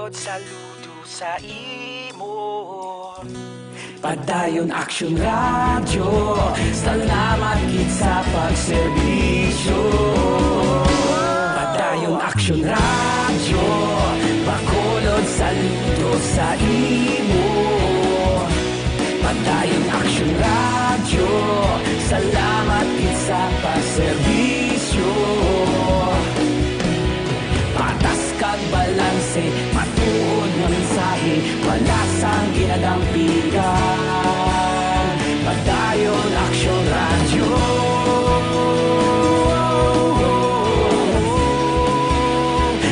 Bacolod, saludo sa imo. Padayon Action Radio, salamat gid sa pagserbisyo. Padayon Action Radio, Bacolod, saludo sa imo. Padayon Action Radio, salamat gid sa pagserbisyo. Patas kag balanse, matuod nga mensahe, wala sang ginadampigan. Padayon Action Radio.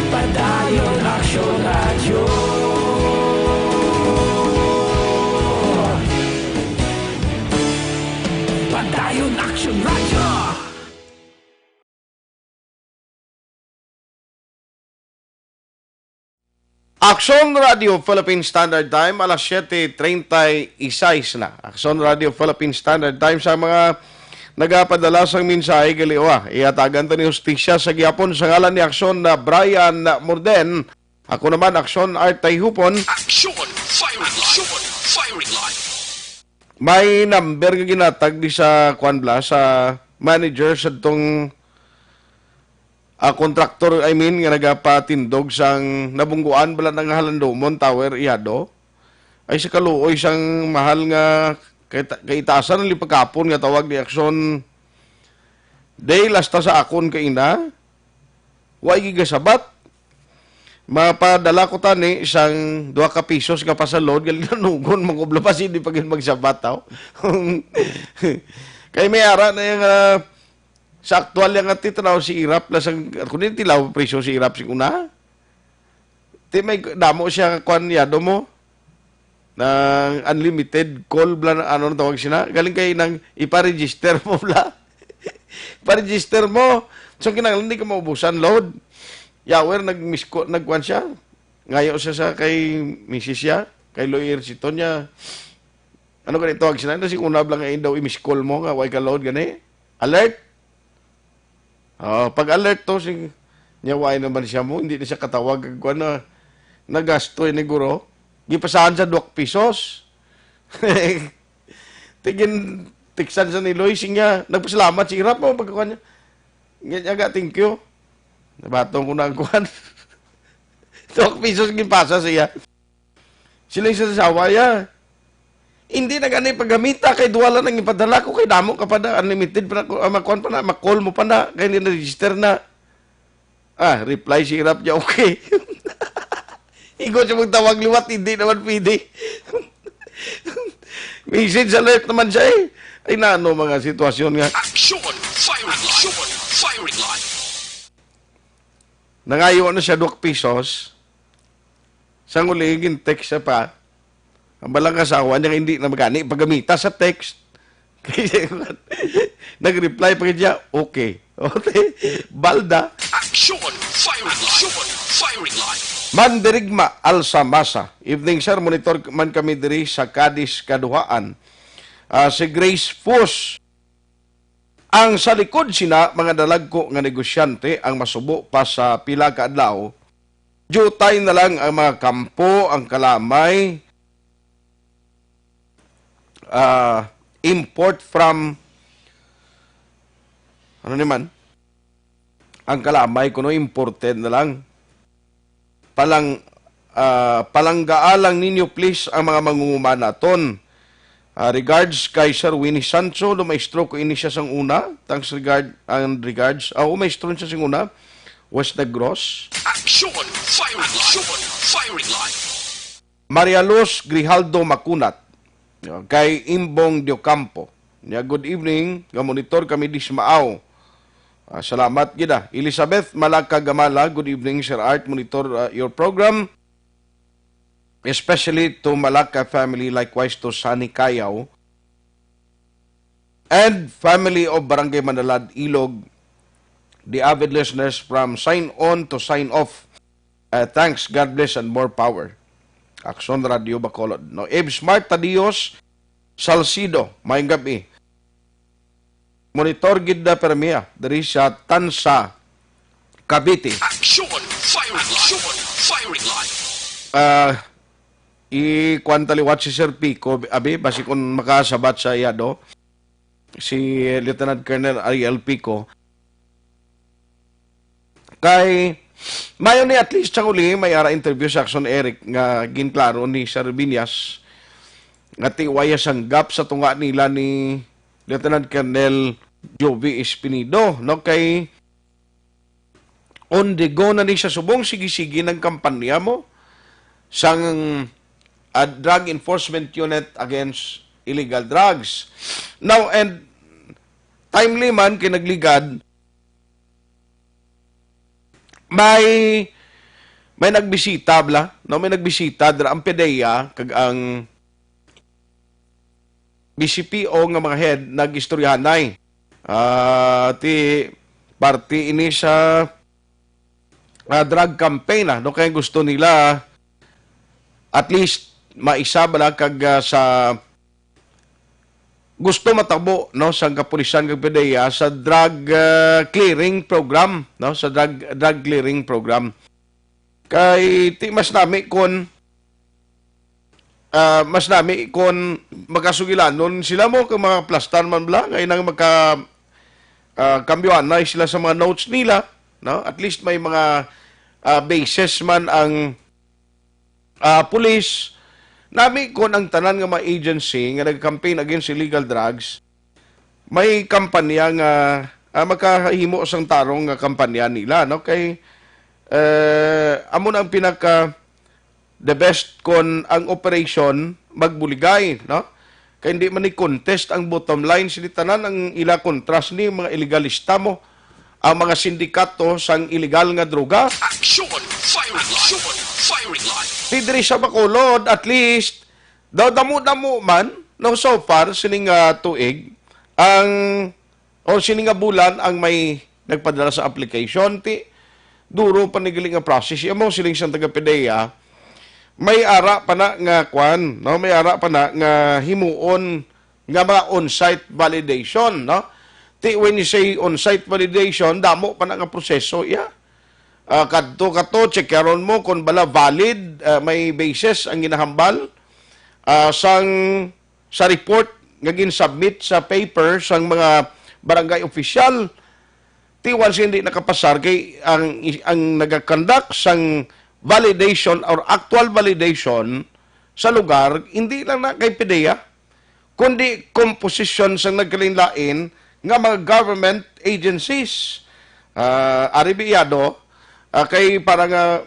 Padayon Action Radio. Padayon Action Radio.
Action Radio Philippine Standard Time, alas 7:36 na. Action Radio Philippine Standard Time sa mga nagapadala sang mensahe galiwa. Iatagan to ni Justisya sa gihapon sa ngalan ni Action na Brian Morden. Ako naman, Action Art Tayhupon.
Action! Firing line! Firing line!
May number nga ginatag di sa Kwanbla, sa manager sa itong kontraktor, nga nagapatindog sang nabungguan bala ng Halandomon Tower, Iado. Ay sa kaluoy sang mahal nga kaitasan ng lipagkapon nga tawag ni Action day lasta sa akon kaina. Huwag gigasabat. Mapadala ko tani isang 2 ka pisos nga pasalod, galing nanugon, mangubla pa hindi pagin magsabat tao. Kaya may ara na yung sa aktual yung titanaw si Irap, kung hindi tilaw presyo si Irap si una, may damo siya kwanyado mo, ng unlimited call, bla, ano na tawag siya, galing kayo nang iparegister mo, bla. Iparegister mo, so kinanglan, hindi ka maubusan load. Yawer, nagkwan siya. Ngayon siya sa kay Mrs. siya, kay lawyer si Tonya. Ano ganito tawag siya? Si una blang ngayon daw i-miss call mo, nga, why ka load, gani? Alert! Pag alert to, nyaway naman siya mo, hindi na siya katawag, kung na, nagasto ni Guro, gipasahan sa 2 pesos. Tiksan sa ni Lois, niya, nagpasalamat si Irap mo, pagkakuha niya. Ganyan nga, thank you. Nabatong ko na ang kuhan. 2 pesos gipasa siya. Sila yung sasawa ya. Hindi na gani paggamita kay duwala nang ipadala ko kay damo ka pa na unlimited pa na makuan pa na makall mo pa na kay hindi na register na. Reply si Irap niya okay. Igo siya magtawag liwat hindi naman pwede. Message alert naman siya eh. Ay naano mga sitwasyon nga.
Action! Firing line! Firing line!
Nangayo na siya 2 pesos. Sang uligin text siya pa. Ang balang asawa niya hindi na magani paggamita sa text. Nag-reply pa niya, okay. Okay. Balda.
Action! Firing line! Firing line!
Mandirigma Alsamasa. Evening sir, monitor man kami diri sa Cadiz Kaduhaan. Si Grace Fus. Ang sa likod sina, mga dalagko nga negosyante, ang masubo pa sa pila ka adlaw, jutay na lang ang mga kampo, ang kalamay, import from, ano naman, ang kalamay, kuno imported na lang. Palanggaalang ninyo please ang mga mangunguma naton. Regards kay Sir Winnie Sancho, lumaistro ko ini siya sang una. Thanks regards. Umaistro siya sang una. Was the gross.
Action! Firing line! Firing line!
Maria Luz Grijaldo Macunat. Kay Imbong Diocampo. Good evening. Monitor kami di Simaaw. Salamat gida. Elizabeth Malaka Gamala. Good evening, Sir Art. Monitor your program. Especially to Malacca family, likewise to Sani Kayaw, and family of Barangay Manalad, Ilog, the avid listeners from sign on to sign off. Thanks, God bless, and more power. Action Radio Bacolod. No, Abe Smart Tadios Salcido, maayong gabi. Monitor gidda permia dari sa Tansa, Cavite.
Action! Firing line! Firing line!
i-kwantaliwat si Sir Pico, abi, basi kung makasabat sa iyado, si Lieutenant Colonel Ariel Pico, kay mayo ni at least sa uli may ara interview sa Action Eric nga ginklaro ni Sir Binyas nga tiwaya sang gap sa tunga nila ni Lieutenant Colonel Jovi Espinido, no, kay on the go na ni sa subong sige-sige ng kampanya mo sang Drug Enforcement Unit Against Illegal Drugs. Now, and timely man kinagligad, may nagbisita bla, no, may nagbisita dra ang PDEA kag ang BCPO nga mga head nagistoryahanay. Ti party ini sa drug campaign no, kaya gusto nila at least maisa bala kag sa gusto matabo no sa kapulisan kag PDEA sa drug clearing program, no, sa drug clearing program. Kay ti mas nami kon makasugilanon sila mo kung mga plastar man bla ngay nang magka kambyuan na sila sa mga notes nila, no, at least may mga bases man ang police. Nami kon ang tanan nga mga agency nga nag-campaign against illegal drugs, may kampanya nga makahimo sang tarong nga kampanya nila, no, kay amo na ang pinaka the best kon ang operation magbuligay, no, kay hindi man ni contest ang bottom line sila tanan ang ila kontras ni mga illegalista mo, ang mga sindikato sang illegal nga droga.
Action! Firing line! Firing line!
Tidri sa Bacolod, at least, daw damo-damo man, no, so far, sining tuig, sining bulan, ang may nagpadala sa application, duro pa nigiling nga process, yung mo siling siyang taga-PDEA, may ara pa na nga kwan, no, may ara pa na nga himuon, nga mga on-site validation, no, when you say on-site validation, damo pa na nga proseso, kadto check karon mo kung bala valid, may basis ang ginahambal sa report nga gin-submit sa paper sang mga barangay official. Once hindi nakapasar kay ang nagakonduct sang validation or actual validation sa lugar, hindi lang na kay PDEA, kundi composition sang nagkalain-lain nga mga government agencies. Aribiyado, kay parang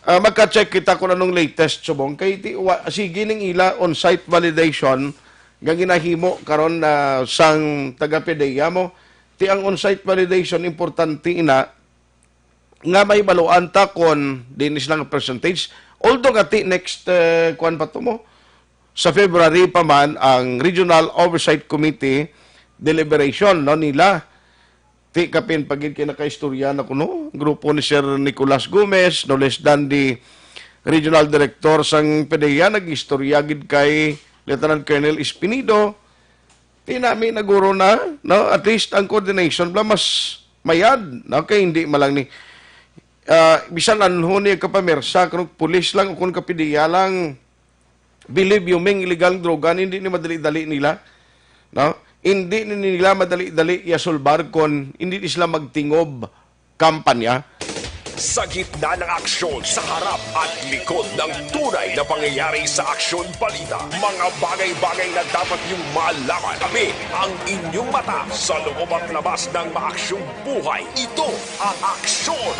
magka-check kita kung anong latest subong. Kay sige ning ila on-site validation nga ginahimo karon sang taga-PDEA mo. Ti ang on-site validation importante ina nga may baluan ta kon dinis lang percentage. Although ati next kuan pa to mo sa February pa man ang Regional Oversight Committee deliberation, no, nila. Ti kapin pagid kinakaistorya na kuno grupo ni Sir Nicolas Gomez, no less than the Regional Director sang PDEA, nag-istorya gid kay Lieutenant Colonel Espinido. Ti nami naguro na, no, at least ang coordination bla mas mayad, no, kay hindi malang ni bisan anhon ni kapamersa kung pulis lang o kung PDEA lang believe yung ming illegal droga, hindi ni madali-dali nila, no. Hindi nila madali-dali yasulbar kon hindi sila magtingob kampanya.
Sa gitna ng aksyon, sa harap at likod ng tunay na pangyayari sa Aksyon Balita, mga bagay-bagay na dapat niyong malaman. Kami ang inyong mata sa loob at labas ng maaksyong buhay. Ito ang Aksyon!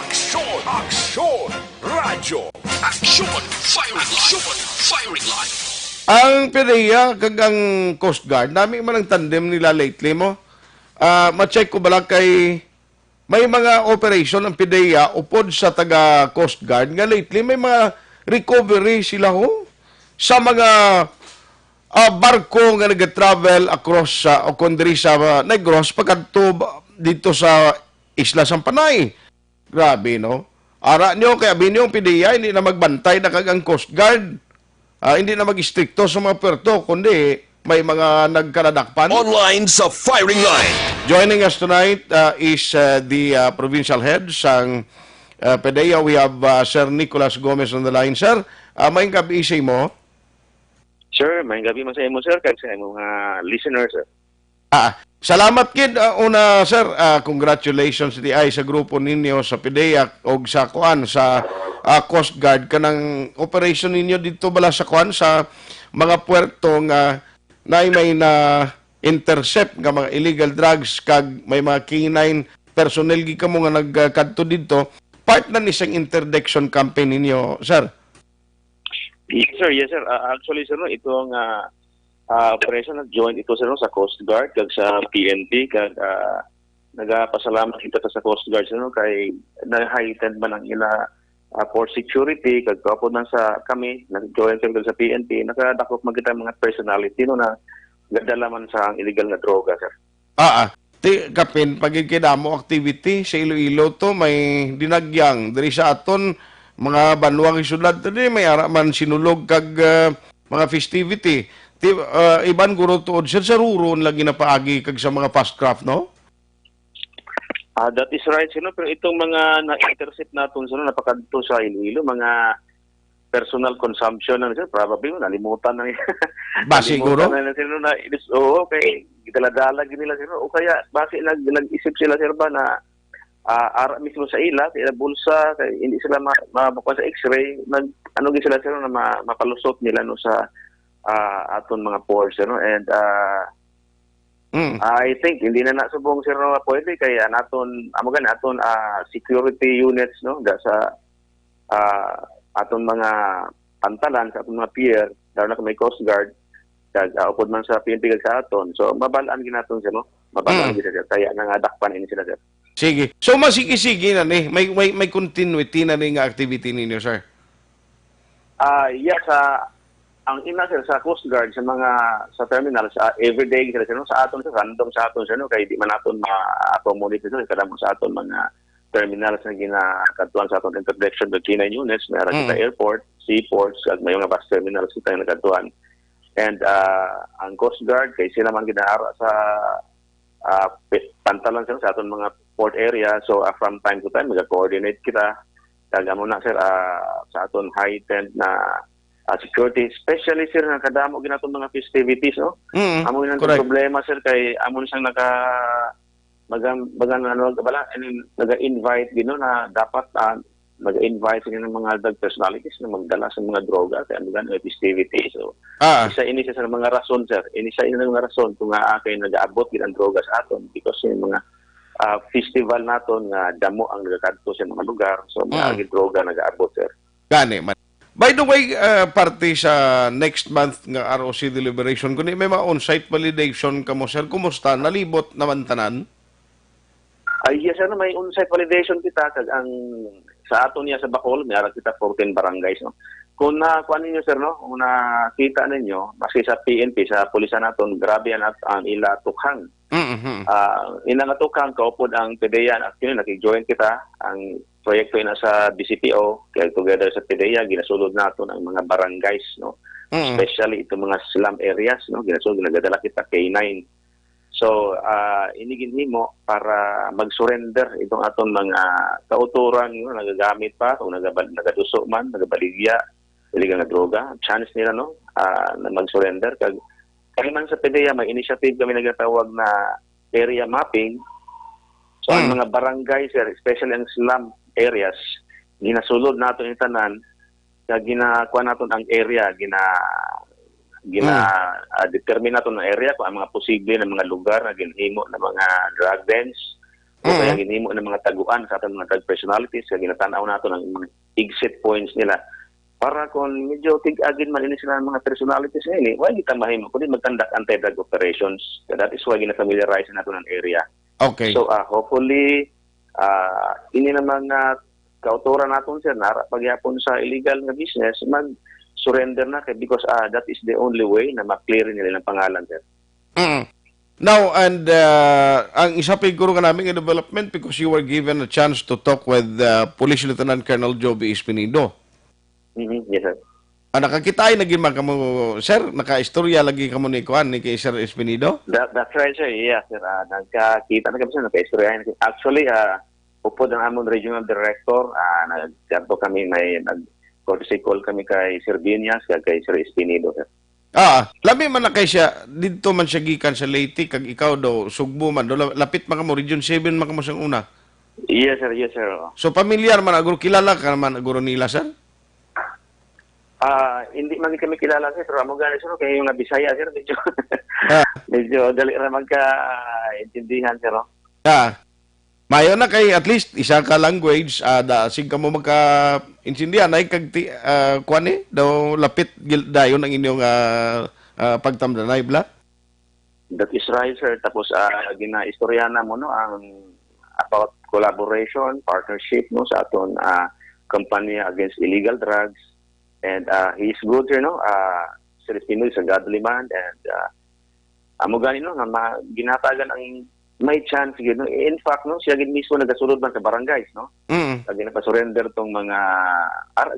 Aksyon! Aksyon! Radyo!
Action! Firing line! Action! Firing line!
Ang PDEA kag ang Coast Guard, nami man ang tandem nila lately mo. Ma-check ko bala kay may mga operation ng PDEA upod sa taga Coast Guard nga lately may mga recovery sila sa mga barko nga nag-travel across o kundri sa Negros pagkadto dito sa Isla Sampanay. Grabe, no? Ara nyo, kaya binyo ang PDEA, hindi na magbantay na kag ang Coast Guard. Hindi na mag-istrikto sa mga puerto, kundi may mga nagkaradakpan.
Online sa Firing Line.
Joining us tonight is the provincial head sang PDEA. We have Sir Nicolas Gomez on the line. Sir, may gabi isay mo?
Sir, may gabi mo sa imo, sir, kag sa imong listener, sir.
Salamat kid una sir, congratulations di ay sa grupo ninyo sa PDEA o sa kuan sa Coast Guard kanang operation ninyo dito bala sa kuan sa mga puerto nga may na intercept nga mga illegal drugs kag may mga K9 personnel gi kamo nga nagkadto dito, part na ni sang interdiction campaign ninyo, sir.
Yes, sir. Actually, sir, no, itong operation na joint ito, sir, no, sa Coast Guard kag sa PNP kag nagapasalamat kita sa Coast Guard, sir, no, kay na-heightened man ang ila port security kag kapod man sa kami nag-joint kag sa PNP nakadakop magita mga personality no na gadala man sa illegal na droga, sir.
Ti kapin pagkikidamo activity sa Iloilo to may dinagyang diri sa aton mga banwang syudad tadi may ara man sinulog kag mga festivity. Ti iban guro tuod sa ruron lagi na paagi kag sa mga fast craft, no?
That is right, sir, no? Pero itong mga na-intercept natin, sir, napakadto sa Iloilo, mga personal consumption na, sir, probably nalimutan na nila.
Siguro?
Na, sir, no, okay, gitala-dalag nila, sir, o kaya bakit nag-isip sila, sir, ba na ara mismo sa ila, kaya bulsa, kaya hindi sila mabakuan sa x-ray, ano sila, sir, na mapalusot nila no, sa aton mga ports, no? And I think hindi na nasubong, sir, no, pwede kaya naton aton security units, no, sa aton mga pantalan sa aton mga pier, lalo na may Coast Guard kag upod man sa PNP kag sa aton. So mabalaan ginaton, sir, no? Mabalaan gid sir, kaya nangadakpan ini sila, sir.
Sige. So masigi-sige na ni may continuity na ni nga activity ninyo, sir.
Yes, ang ina, sir, sa Coast Guard sa mga sa terminals everyday sila, sir, no? Sa aton, sir, random sa aton, sir, no? Kay di man naton ma-accommodate, sir, kada mo sa aton mga terminals na ginakatuan sa aton interdiction with K9 units, may ara kita airport, seaports, at may mga bus terminals kita yung nakatuan. And ang Coast Guard kay sila man ginaara sa pantalan, sir, sa aton mga port area. So from time to time mag-coordinate kita kaya mo na, sir, sa aton heightened na security, especially, sir, na kadamo ginaton mga festivities, no? Amo yun ang problema, sir, kay amo siyang nag-invite gino na dapat mag-invite sila ng mga drug personalities na magdala sa mga droga kaya mga festivity. So isa ini sa mga rason, sir, isa ini mga rason kung kay nag-aabot gid ang droga sa aton because yung mga festival naton nga damo ang nagakadto sa mga lugar, so mga droga nag-aabot, sir.
Gani man. By the way, parte sa next month nga ROC deliberation kundi may mga on-site validation kamo, sir, kumusta nalibot naman tanan?
Yes, sir, may on-site validation kita kag ang sa aton niya sa Bacol, may ara kita 14 barangays, no. Kung kuan ninyo, sir, no, kung nakita ninyo, maski sa PNP, sa pulisan naton, grabe ang ila tukhang. Inangatukhang kaupod ang PDEA at yun, nakig-join kita, ang proyekto na sa BCPO, kaya together sa PDEA, ginasulod naton ang mga barangays, no. Especially itong mga slum areas, no, ginasulod, nagadala kita K9. So, iniginhimo para mag-surrender itong aton mga kauturan, no, nagagamit pa, kung nagaduso man, nagabaligya, iligang na droga, chance nila, no, na mag-surrender. Kaya man sa PDEA, may initiative kami nagatawag na area mapping. So, ang mga barangay, sir, especially ang slum areas, ginasulod natin yung tanan, ginakuha natin ang area, determine natin ang area kung ang mga posible na mga lugar na ginhimo na mga drug dens o kaya ginhimo na mga taguan sa ating mga drug personalities, kaya ginatanaw natin ang mga exit points nila para kung medyo tig-agin man ini sila ng mga personalities na ini, why kita mahimo kundi magkandak anti-drug operations. So that is why gina-familiarize natin ang area.
Okay.
So hopefully ini naman kauturan natin, sir, na pagyapon sa illegal na business surrender na kay because that is the only way na ma-clear nila ng pangalan, sir.
Now, and ang isa pa siguro ka namin in development because you were given a chance to talk with Police Lieutenant Colonel Joby Espinido.
Yes, sir.
Nakakitay naging kamo, sir, naka-istorya lagi kamo ni Kuan ni kay Sir Espinido?
That's right, sir. Yeah, sir. Nagkakita na kami, sir, naka-istorya. Actually, upod ang among regional director, nagtiadto kami may courtesy call kami kay Sir Binyas kag kay Sir Espinido, sir.
Labi man na kay siya, dito man siya gikan sa Leyte, kag ikaw daw, Sugbo man, do lapit man ka mo, Region 7 man ka mo siyang una.
Yes, sir. Yes, sir.
So, pamilyar man, aguro kilala ka naman, aguro nila, sir?
Hindi man kami kilala, sir. Pero amo gani, sir, kaya yung Bisaya, sir, medyo, medyo dali ra magka-intindihan, sir.
Mayo na kay at least isa ka language, sig ka mo magka-intindihan, ay kag kuan daw lapit dayon ang inyong pagtamdanay, bla?
That is right, sir. Tapos, gina-istoryana mo, no, ang about collaboration, partnership, no, sa aton kampanya against illegal drugs. And he's good, you know, Sir Espino is a godly man, and amo gani, no, ginatagan ang may chance, you know. In fact, no, siya gid mismo nagasulod man sa barangays, no? Pag ginapasurrender tong mga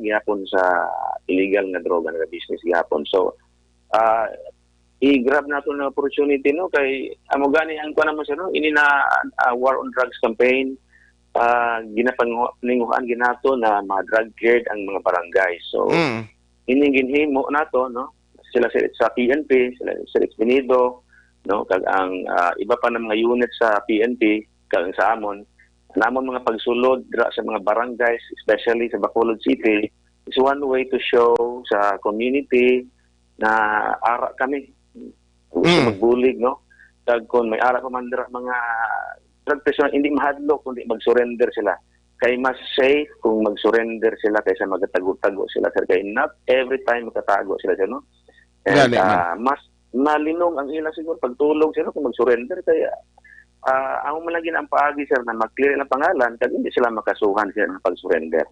gihapon sa illegal nga droga nga business gihapon. So, i-grab nato na opportunity, no, kay amo gani ang kuan naman siya, no, ini na war on drugs campaign, ginapanguhan ginato na mga drug cleared ang mga barangay. So, ini ginhimo nato, no, sila sa PNP, sila sa Espinido, no, kag ang iba pa ng mga unit sa PNP kag sa amon mga pagsulod dira sa mga barangays, especially sa Bacolod City, is one way to show sa community na ara kami gusto magbulig, no, kag kung may ara pa man dira mga drug person, hindi mahadlok kundi mag-surrender sila. Kay mas safe kung mag-surrender sila kaysa magtago-tago sila, sir, kay not every time magtatago sila, sir, no. And mas malinong ang ilang siguro pagtulong sila kung mag-surrender, kaya ang malagi ang paagi, sir, na mag-clear ng pangalan kag hindi sila makasuhan sila ng pag-surrender.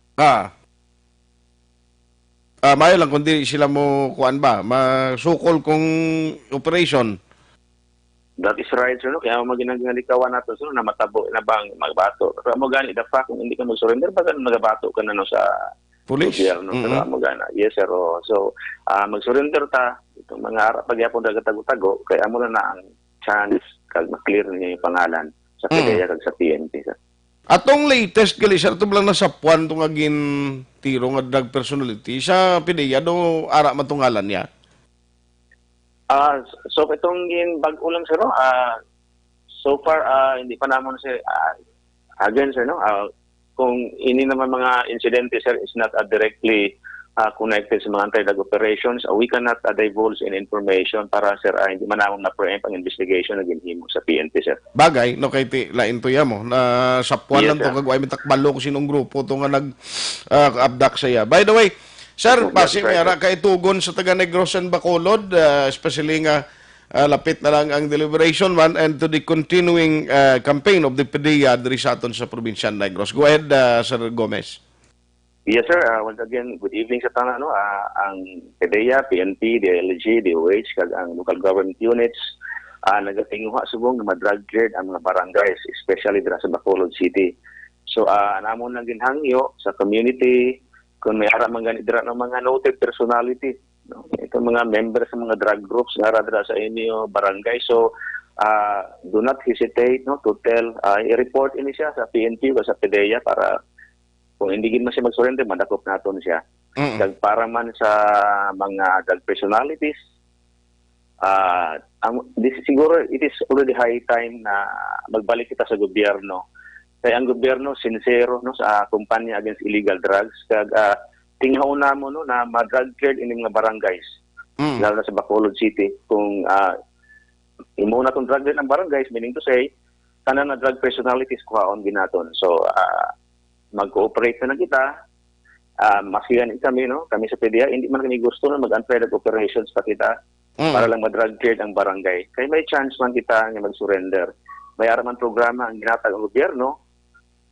Mayo lang kundi sila mo kuan ba, masukol kung operation.
That is right, sir, no? Kaya maginalikawan nato, sir, na matabo na bang magbato. Pero mo gani, the fact kung hindi ka mag-surrender, baga magabato ka na, no, sa
police.
No? Pero mo gana. Yes, sir. So, mag-surrender ta, itong mga arap pagyapon tago-tago, kaya mo na ang chance kag ma-clear niya yung pangalan sa PDEA kag sa PNP, sir.
Atong latest gali, sir, ito lang nasa puwan itong aging tiro nga drug personality, sa PDEA, do ara matungalan niya?
So, itong bag-o lang, sir, no? So far, hindi pa naman, sir, again, sir, no? Kung ini naman mga incidente, sir, is not directly connected sa mga anti-drug operations, we cannot divulge in information para, sir, hindi man naman na-preempt ang investigation na ginhimo sa PNP, sir.
Bagay, no, kay lain to ya mo, na sa puwan lang to, kagway mitakbalo ko sinong grupo to nga nag-abduct saya. By the way, sir, base may ara kay tugon sa taga Negros and Bacolod, especially nga lapit na lang ang deliberation man and to the continuing campaign of the PDEA diri sa aton sa probinsya ng Negros. Go ahead, Sir Gomez.
Yes, sir. Once again, good evening sa tanan, no? Ang PDEA, PNP, DLG, DOH, kag ang local government units, nagatinguha subong na ma-drug cleared ang mga barangays, especially dira sa Bacolod City. So, namon lang ginhangyo sa community, kung may ara man ganit dira ng mga noted personality, no? Ito mga members sa mga drug groups nga dira sa inyo barangay. So, do not hesitate, no, to tell, i-report ini siya sa PNP o sa PDEA para kung hindi gid man siya mag-surrender, madakop naton siya. Kag para man sa mga drug personalities, siguro it is already high time na magbalik kita sa gobyerno. Kaya ang gobyerno sincero, no, sa kumpanya against illegal drugs, kag tinghaw na mo, no, na ma-drug cleared ini mga barangays, lalo na sa Bacolod City. Kung imo na tong drug cleared ng barangays, meaning to say tanan na drug personalities kuhaon ginaton. So mag-cooperate na kita, masigan kami, no, kami sa PDEA, hindi man kami gusto na mag-unfair operations pa kita para lang ma-drug cleared ang barangay. Kaya may chance man kita nga mag-surrender. May araman programa ang ginatag ang gobyerno,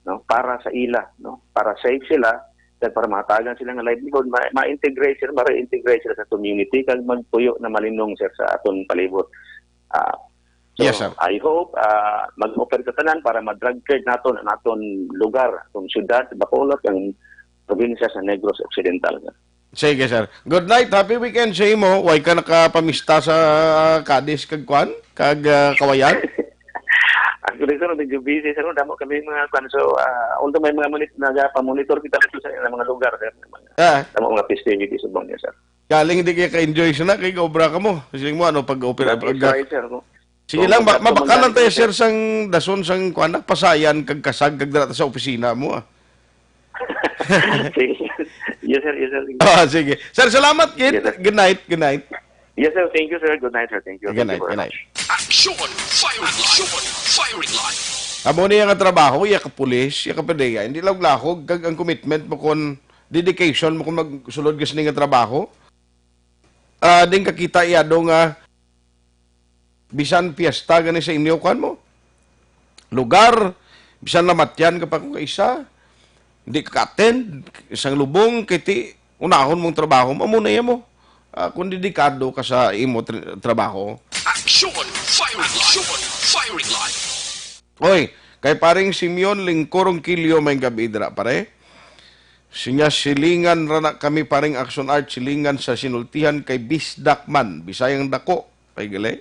no, para sa ila, no, para safe sila, at para matagan sila ng livelihood, ma-integrate sila, ma-reintegrate sila sa community, kag magpuyo na malinong, sir, sa aton palibot. So,
yes, sir.
I hope mag-open ka tanan para ma-drug cleared naton ang aton lugar, atong syudad, Bacolod, ang probinsya sa Negros Occidental.
Sige, sir. Good night. Happy weekend sa imo. Way ka nakapamista sa Cadiz kag kwan? Kag Kawayan?
Actually, sir, medyo busy, sir. Damo kami mga kwan. So, although may mga nagpa-monitor kita sa mga lugar, sir. Damo mga festivities sa niya, sir.
Galing hindi kaya ka-enjoy siya na, kay obra ka mo. Sige mo, ano, pag-opera.
Right, sir.
Sige lang, mabakalan tayo, sir, sang dason, sang kuanak, pasayan, kagkasag, kagdara sa opisina mo,
Yes, sir. Yes, sir.
Sige. Sir, salamat, Kit.
Yes, sir.
Good night. Good night.
Yes, sir. Thank you, sir. Good night, sir. Thank you.
Good night. Good night.
Action! Firing line! Action! Firing line!
Amo niya nga trabaho, iya ka pulis, iya ka padeya. Hindi lang lahog, kag ang commitment mo kon dedication mo kung magsulod ka sa nga trabaho. Din kakita iyado nga bisan piyesta gani sa inyo kan mo. Lugar, bisan namatyan ka pa kung kaisa. Hindi ka attend isang lubong kiti unahon mong trabaho mo muna mo. Kung dedikado ka sa imo trabaho.
Action! Firing line! Action! Firing line!
Oy, kay paring Simeon Lingkorong Kilyo may gabi dira pare. Sinya silingan rana kami paring Action Art silingan sa sinultihan kay Bisdakman, Bisayang dako. Kay gali.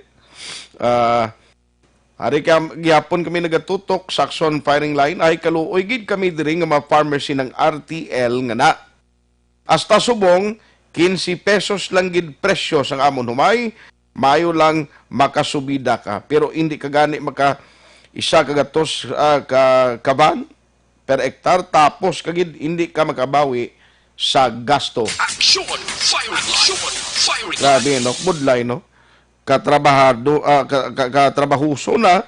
Hari gihapon kami nagatutok sa Action Firing Line ay kaluoy gid kami diri nga mga pharmacy ng RTL nga na. Hasta subong 15 pesos lang gid presyo sang amon humay, mayo lang makasubida ka. Pero hindi ka gani maka isa kagatos kaban per hektar tapos kagid hindi ka makabawi sa gasto.
Action! Firing line! Action! Firing line!
Grabe no, budlay no. Katrabahado katrabahuso na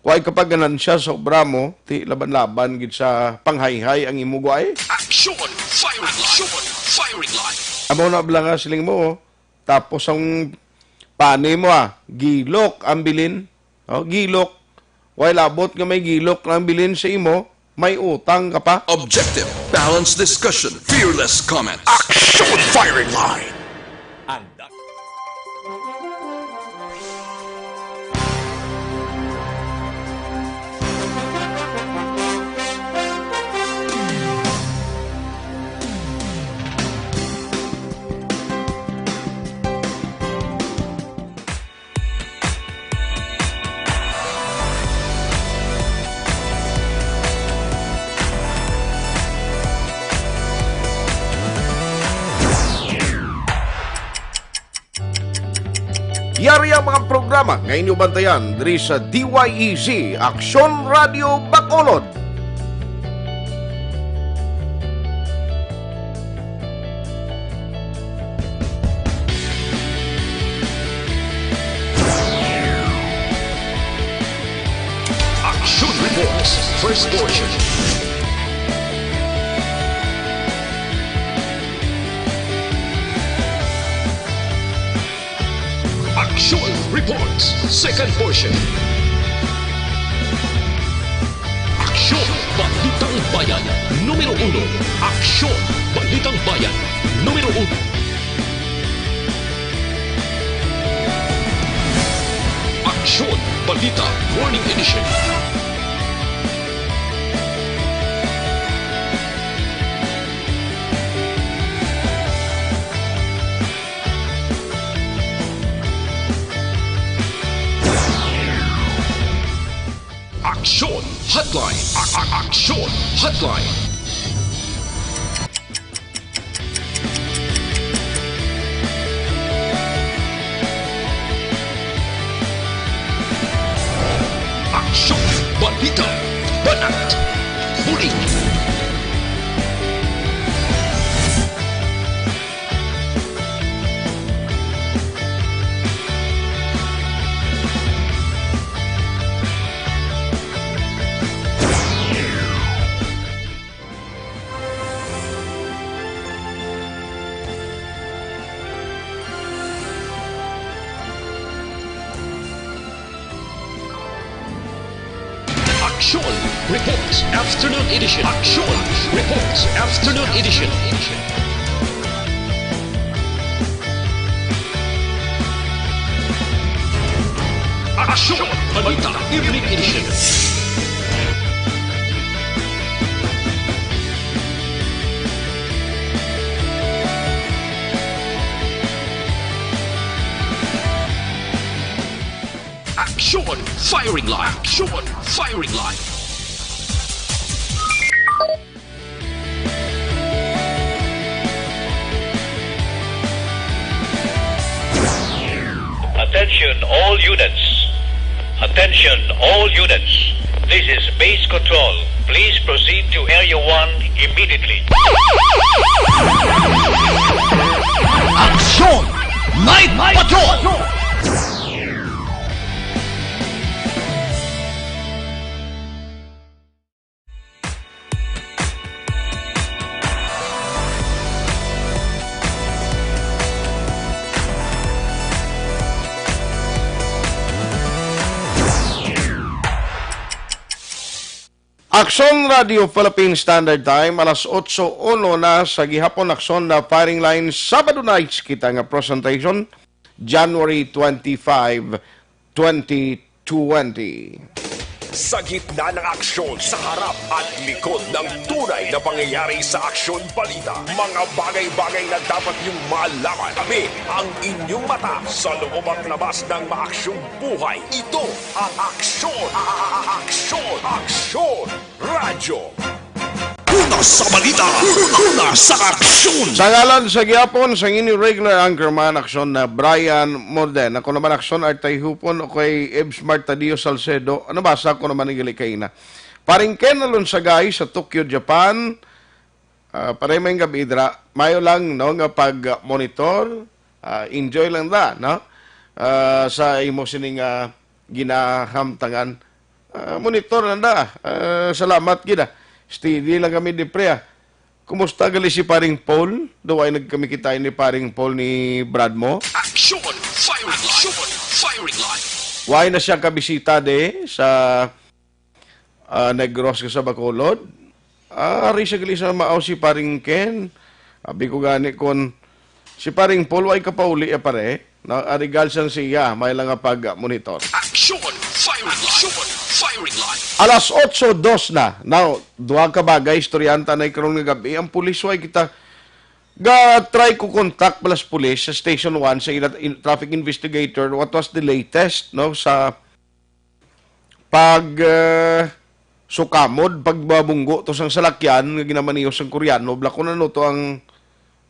kuay kapag ganansya sa obra mo ti laban-laban gid sa panghayhay ang imugway.
Action! Firing line! Action! Firing line!
Amo na blanga siling mo tapos ang pani mo gilok ang bilin. Gilok. Way labot nga may gilok ang bilin sa imo, may utang ka pa.
Objective, balanced discussion, fearless comments.
Action Firing Line.
Yari ang mga programa nga inyo bantayan diri sa DYEZ Aksyon Radio Bacolod.
Action reports. First portion. Action reports. Second portion. Action Balitang Bayan. Numero 1. Action Balitang Bayan. Numero 1. Action Balita Morning Edition. Action Hotline. Action Hotline. Action Balita Banat Huling. Action Reports Afternoon Edition. Action Reports Afternoon Edition. Action Balita Evening Edition. Action Action! Firing line! Action! Firing line!
Attention all units. Attention all units. This is base control. Please proceed to Area 1 immediately.
Action! Night Patrol!
Action Radio Philippine Standard Time, alas 8:01 na sa gihapon. Action na firing line Sabado nights kita nga presentation, January 25, 2020.
Sa gitna ng aksyon, sa harap at likod ng tunay na pangyayari sa Aksyon Balita. Mga bagay-bagay na dapat niyong malaman. Kami ang inyong mata sa loob at labas ng maaksyong buhay. Ito ang Aksyon! Aksyon! Aksyon! Radyo!
Una sa balita, una sa aksyon.
Sa ngalan sa gihapon, sa inyong regular anchorman, aksyon na Brian Morden. Ako naman aksyon ay tayhupon o kay Ebs Marta Dio Salcedo. Ano ba? Sa ako naman ng Gilikayna. Paring Kenalon sa guys sa Tokyo, Japan. Paray may gabi, Idra. Mayo lang, no, nga pag-monitor. Enjoy lang da, no? Sa imo sining ginahamtangan. Monitor lang da. Salamat, gina. Steady lang kami di pre. Kumusta gali si paring Paul? Daw ay nagkamikita ni paring Paul ni Brad mo?
Action! Firing line! Action! Firing line!
Why na siya kabisita de sa Negros sa Bacolod? Ari siya gali sa maaw si paring Ken. Abi ko gani kon si paring Paul ay kapauli pare. Na arigal san siya, may lang nga pag-monitor.
Action! Firing line! Action! Firing line!
Alas 8:02 na. Now, duha ka bagay, istoryanta na ikarong nga gabi. Ang pulis way kita try ko contact plus pulis sa Station 1 sa traffic investigator. What was the latest, no, sa pag sukamod, pagbabunggo to sang salakyan nga ginamaniyo sang Koreano. Blako na no to ang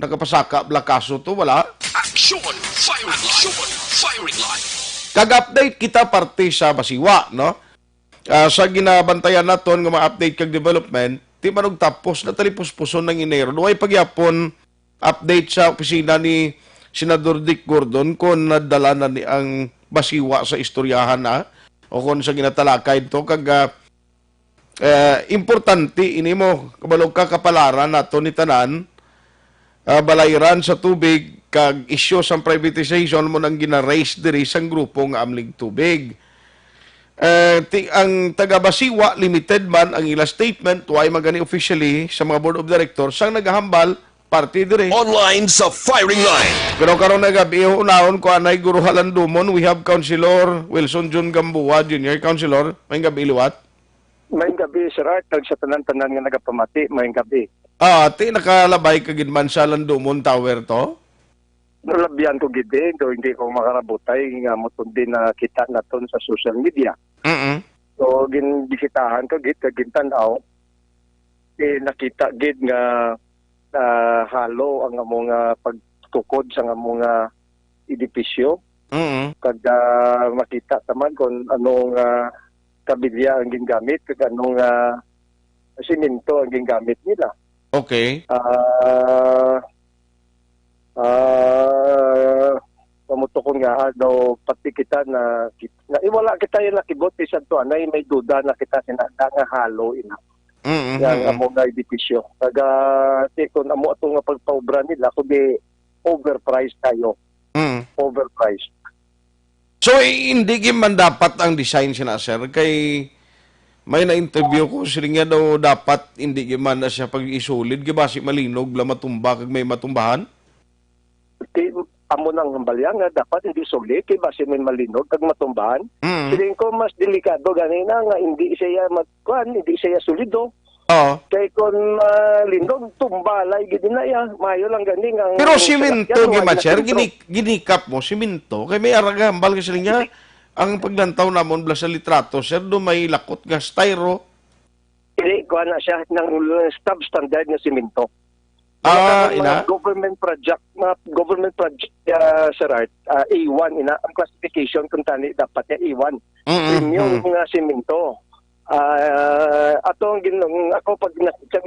nakapasaka, blakaso to, wala.
Action! Firing line! Action! Firing line!
Kag-update kita parte sa Basiwa, no? Sa ginabantayan naton nga ma-update kag development, di manog tapos na talipos-puson ng Enero. Duay pagyapon update sa opisina ni Senador Dick Gordon kung nadala na ni ang Basiwa sa istoryahan na o kung sa ginatalakay ito kag importante ini mo kabalog ka kapalaran nato ni tanan balayran sa tubig kag isyo sa privatization mo nang gina-raise diri sang grupo nga amlig tubig. Ang taga-Basiwa Limited man ang ila statement why magani officially sa mga board of directors sang nagahambal party dire
Online sa firing line.
pero karon na gabi unahon ko anay Guru Halandumon. We have Councilor Wilson John Gamboa Jr. Councilor, may gabi liwat.
May gabi, Sir Art. Sa tanan-tanan nga nagapamati, may gabi.
Ti nakalabay kagid man sa Landumon Tower to.
Nalabihan ko gid do hindi ko makarabutay nga mutundi na kita naton sa social media. So ginbisitahan ko gid kag gintan-aw nakita gid nga halo ang mga pagtukod sa mga edipisyo. Kag makita taman kung anong kabilya ang gingamit kag anong simento ang gingamit nila.
Okay.
Pamutukon nga pati kita na iwala kita yung nakibot bisan to anay may duda na kita sinada nga halo ina yang amo nga edipisyo kaga tikon amo ato nga pagpaubra nila kundi overpriced tayo. Overpriced.
So hindi man dapat ang design sina sir kay may na-interview ko sila nga daw dapat hindi man na siya pag-isolid gibasi malinog la matumba kag may matumbahan.
Amo nang hambalya nga dapat hindi solid kay base may malinog kag matumbahan. Siling ko mas delikado ganina nga hindi siya hindi siya solido. Kay kon linog tumbalay gid na ya mayo lang gani nga.
Pero simento gi man sir ginikap mo simento kay may araga hambal ka sila nga ang paglantaw namon bla sa litrato, sir, do may lakot nga styro.
Hindi, kuha na siya ng substandard na simento.
Ina?
Government project, Sir Art, A1, ang classification kung tani dapat niya A1. Premium nga simento. Ako pag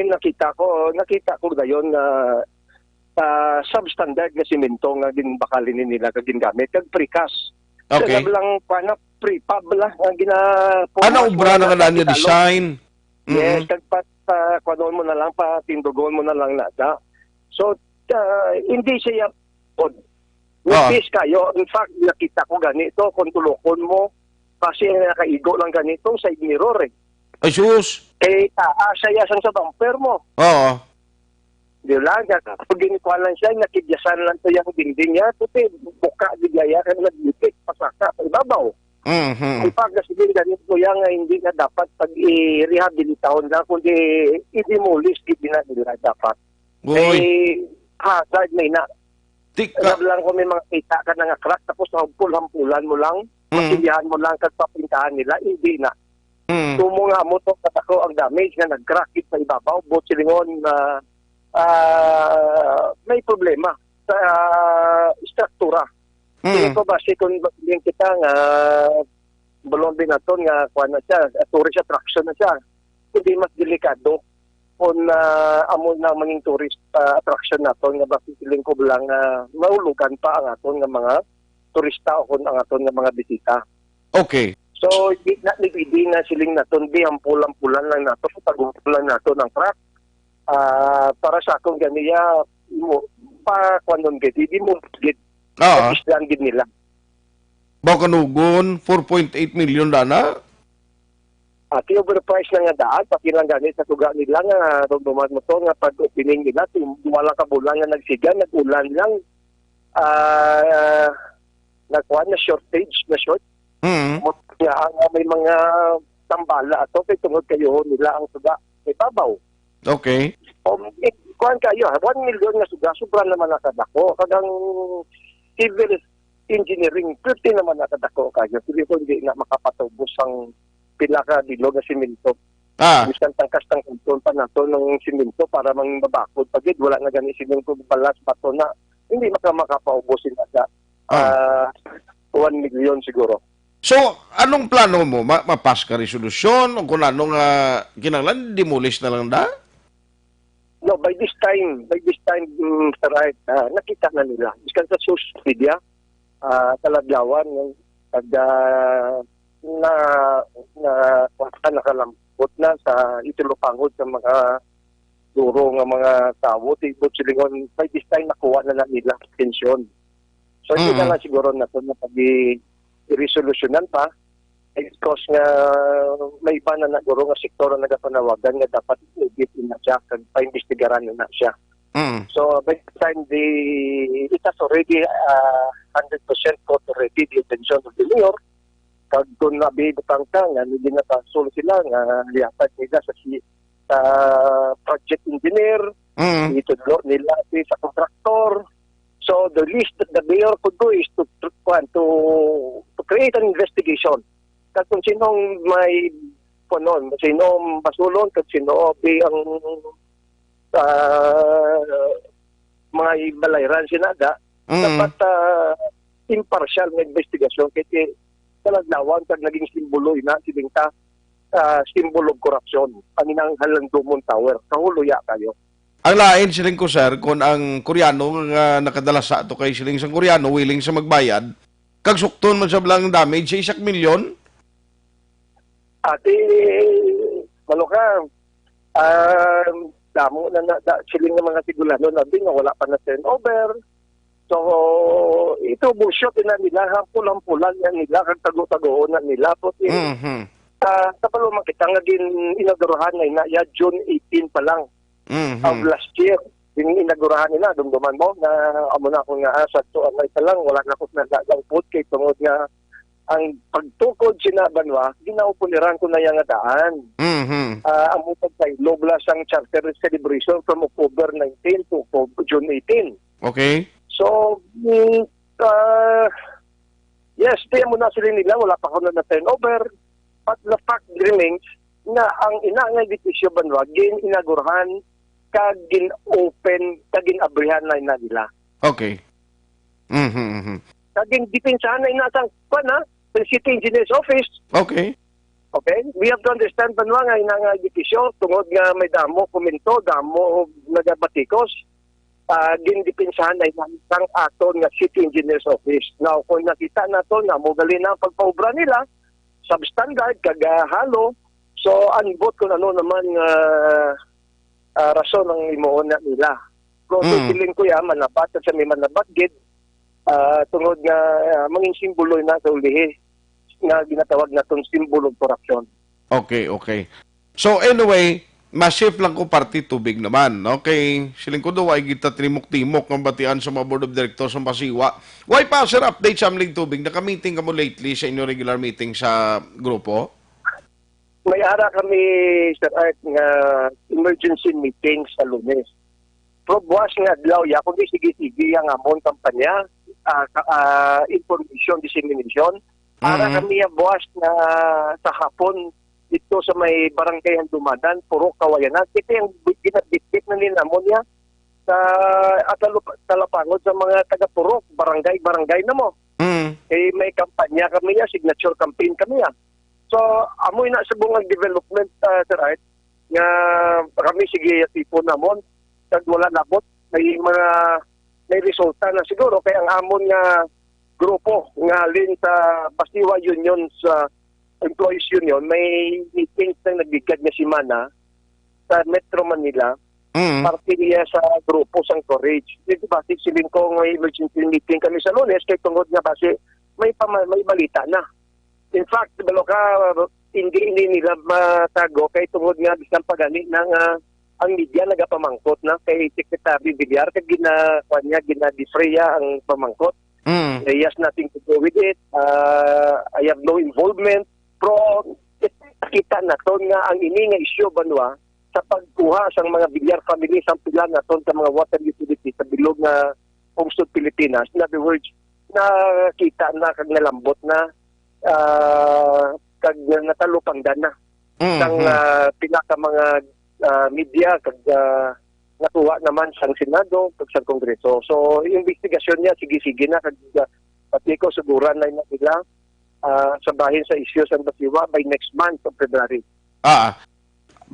nakita ko dayon na substandard nga simento nga ginbakalin nila kag gingamit kag precast.
Okay.
Sa lang pana prefab la nga
Ano ubra na nga niya design?
Yes, kag kwanon mo na lang, patindugon mo na lang nada. So, hindi siya pod. Nipis kayo. In fact, nakita ko ganito, kung tulokon mo, kasi nakaigo lang ganito sa mirror eh.
Ay, sus!
Eh, siya sa bumper mo.
Oo.
Di lang, kapag ginikuha lang siya, nakidyasan lang sa yung dingding niya, puti, buka, digaya, ka nagdikit, pasaka, ibabaw. In fact, kasi ganito ko yan, hindi na dapat pag i-rehabilitahon lang, kundi i-demolish, hindi na nila dapat. Eh, hazard na ina. Alam lang kung may mga kita ka na nga crack, tapos hampul-hampulan mo lang, masilihan mo lang, kapapintahan nila, hindi na. Tumo nga mo to, katako ang damage na nag-crack sa ibabaw, buot silingon na may problema sa struktura. Hindi ko ba kung yung kita nga balon din nato nga kuha na siya, tourist attraction na siya. Hindi mas delikado kung amo na maging tourist attraction nato nga bakit siling ko lang maulugan pa ang aton nga mga turista o kung ang aton nga mga bisita.
Okay.
So, hindi na siling naton di hampulan-pulan lang nato, tagulan nato ng crack. Para sa akong ganiya pa kwanon gid di mo gid islang gid nila
baka nugon 4.8 million dana
ati overpriced na nga daan pakilang ganit sa tuga nila nga rumduman mo to nga pag-opening nila wala ka bulan nga nagsiga nag-ulan lang nagkuhan na shortage na short may mga tambala ato kay tungod kayo nila ang tuga may babaw.
Okay.
Kuhan kayo, 1 million na sobra naman nakadako. Kadang civil engineering, 50 naman nakadako kayo. Hindi ko hindi na makapatubos ang pilaka bilog na simento. Bisang tangkas-tang kontrol pa nato ng simento para mangbabakod. Pagid, wala na ganit simento balas, bato na. Hindi makapaubusin na 1 million siguro.
So, anong plano mo? Mapas ka resolusyon? O kung anong kinanglan, demolish na lang da?
No, by this time, Mr. Wright, nakita na nila. Iskan sa social media, talaglawan, nakalambot na sa itulupangod sa mga duro ng mga tao. Tibot silingon, by this time, nakuha na nila atensyon. So, hindi na lang siguro na ito na pag-i-resolusyonan pa. Because nga may iba na naguro nga sektor na nagapanawagan nga dapat i-give na siya kag pa-investigaran na siya. So by the time it has already 100% caught already the attention of the mayor kag kung nabibutang ka nga hindi na tasul sila nga lihatag nila sa project engineer ito nila sa contractor. So the least that the mayor could do is to create an investigation. Kung sinong may punon, sinong basulon, kung sino ang mga balayran sinada, dapat impartial na investigasyon kasi talaglawan kag naging simbolo na silingta simbolo of corruption. Paninang Halandumon Tower. Kahuluya kayo.
Ang lain siling ko, sir, kung ang Koreano nga nakadala sa ato kay siling sa Koreano willing sa magbayad, kag sukton man sa blang damage sa 1 million?
Ate, malo ka, damo na siling ng mga sigulano na din, wala pa na turnover. So, ito bullshit na nila, hampulan-pulan na nila, kag tago-tagoon na nila. Sa palumang kita nga inagurahan na June 18 pa lang of last year. Inagurahan nila, dumduman mo, na amo na akong nga asat. So, ano ito lang, wala na akong nagdagang food kay tungod nga ang pagtukod sinabanwa, ginaupuliran ko na yung daan. Ang mutag sa Lobla sang charter celebration from October 19 to June 18.
Okay.
So, Yes, tiyan mo na sila nila, wala pa ko na turnover. But the fact remains na ang inaangay dipisyo banwa, inagurahan, kagin open, kagin abrihan na nila.
Okay.
Kagin depensahan na inasang, sa City Engineer's Office.
Okay.
Okay? We have to understand banwa nga inaangay dipisyo, tungod nga may damo, komento, damo, nagabatikos. Gindepensahan na isang aton nga City Engineer's Office. Now, kung nakita na to na mugali na ang pagpaubra nila, substandard, kagahalo, so anbot kung ano naman rason ng imuon na nila. Pero feeling ko yan, manabat at sa may manabat gid, tungod nga manging simbolo na sa ulihi nga ginatawag na itong simbolo ng korupsyon.
Okay, okay. So anyway, masif lang ko party tubig naman. Okay, siling ko daw ay kita trimok-timok ng batian sa mga board of directors ng Basiwa. Why pa, sir, update sa amling tubig? Naka-meeting ka mo lately sa inyo regular meeting sa grupo?
May ara kami, Sir Art, nga emergency meeting sa Lunes. Pero buwas nga adlaw, ya, kung di sige-sige ang amon kampanya, information dissemination, para kami buwas na sa hapon, dito sa may barangay ang dumadan, puro kawayanan. Ito yung ginabitbit na nila mo niya sa talapangod sa mga taga-purok, barangay na mo. Eh, may kampanya kami ya, signature campaign kami ya. So, amoy na sa bungag development, Sir Art, nga kami sige tipo namon, kag wala labot, may resulta na siguro, kaya ang amon nga grupo nga lin sa Basiwa Union sa Employees Union, may meetings na nagbigad na si Mana sa Metro Manila, parte niya sa grupo sang Courage. Dito ba, silin ko may emergency meeting kami sa Lunes, kay tungod nga kasi may balita na. In fact, balo ka, hindi nila matago, kay tungod nga bisang pagani ng ang media nagapamangkot na kay Secretary Villar, kay gina-defraya ang pamangkot. He has nothing to do with it. I have no involvement. Pero kita na to nga ang ini nga isyu banwa sa pagkuha sang mga Villar family sa pila na to sa mga water utility sa bilog na Pungsod Pilipinas. In other words, nakita na kag nalambot na kag natalupang dana sang pinaka mga media kag nakuha naman sang Senado kag sang Kongreso. So yung investigasyon niya sige-sige na kag pati ko siguran na nila sabahin sa issues ang Basiwa by next month of February.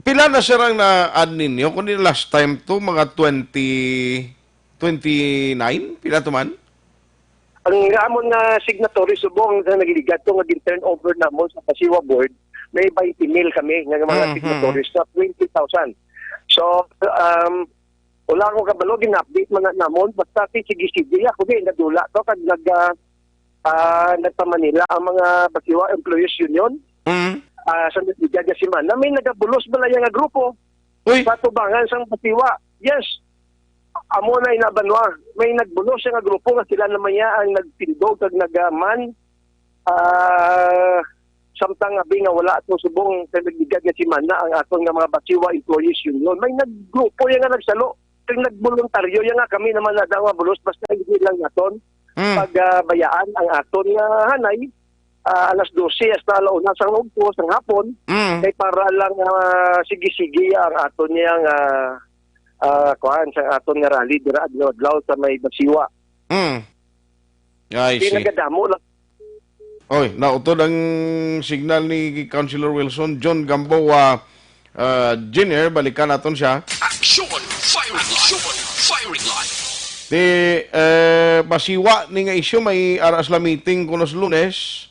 Pila na sirang na-add ninyo? Kung last time to, mga 29? Pila to man?
Ang amon na signatory subong na nagligat to nga turnover na mo sa Basiwa board, may 20,000 kami nga mga signatories na 20,000. So, wala akong kabalo, gin-update man na namon, basta sige-sige ako din, nadula to, kag nagpamanila ang mga Basiwa Employees Union sa nagbigan niya si Mana. May nagabulos ba na yung grupo? Sa tubangan sang Basiwa. Yes. Amo na inabanwa. May nagbulos yung grupo nga sila naman niya ang nagtindog kag nagaman samtang abi nga wala atong subong sa nagbigan niya si Mana ang atong nga mga Basiwa Employees Union. May naggrupo yung nga nagsalo. Kag nagboluntaryo yung nga kami naman na daw nga bulos basta hindi lang naton. Pagbayaan ang aton nga hanay alas 12 hasta alauna sang ugto sang hapon kay para lang sige-sige ang aton niya nga kuan sa aton nga rally dira adlaw sa may Basiwa.
I see.
Nagadamo lang.
Oy, nautod ang signal ni Councilor Wilson John Gamboa Jr. Balikan naton siya.
Action! Firing line!
Di Basiwa ni nga isyu may aras la meeting kuno sa Lunes.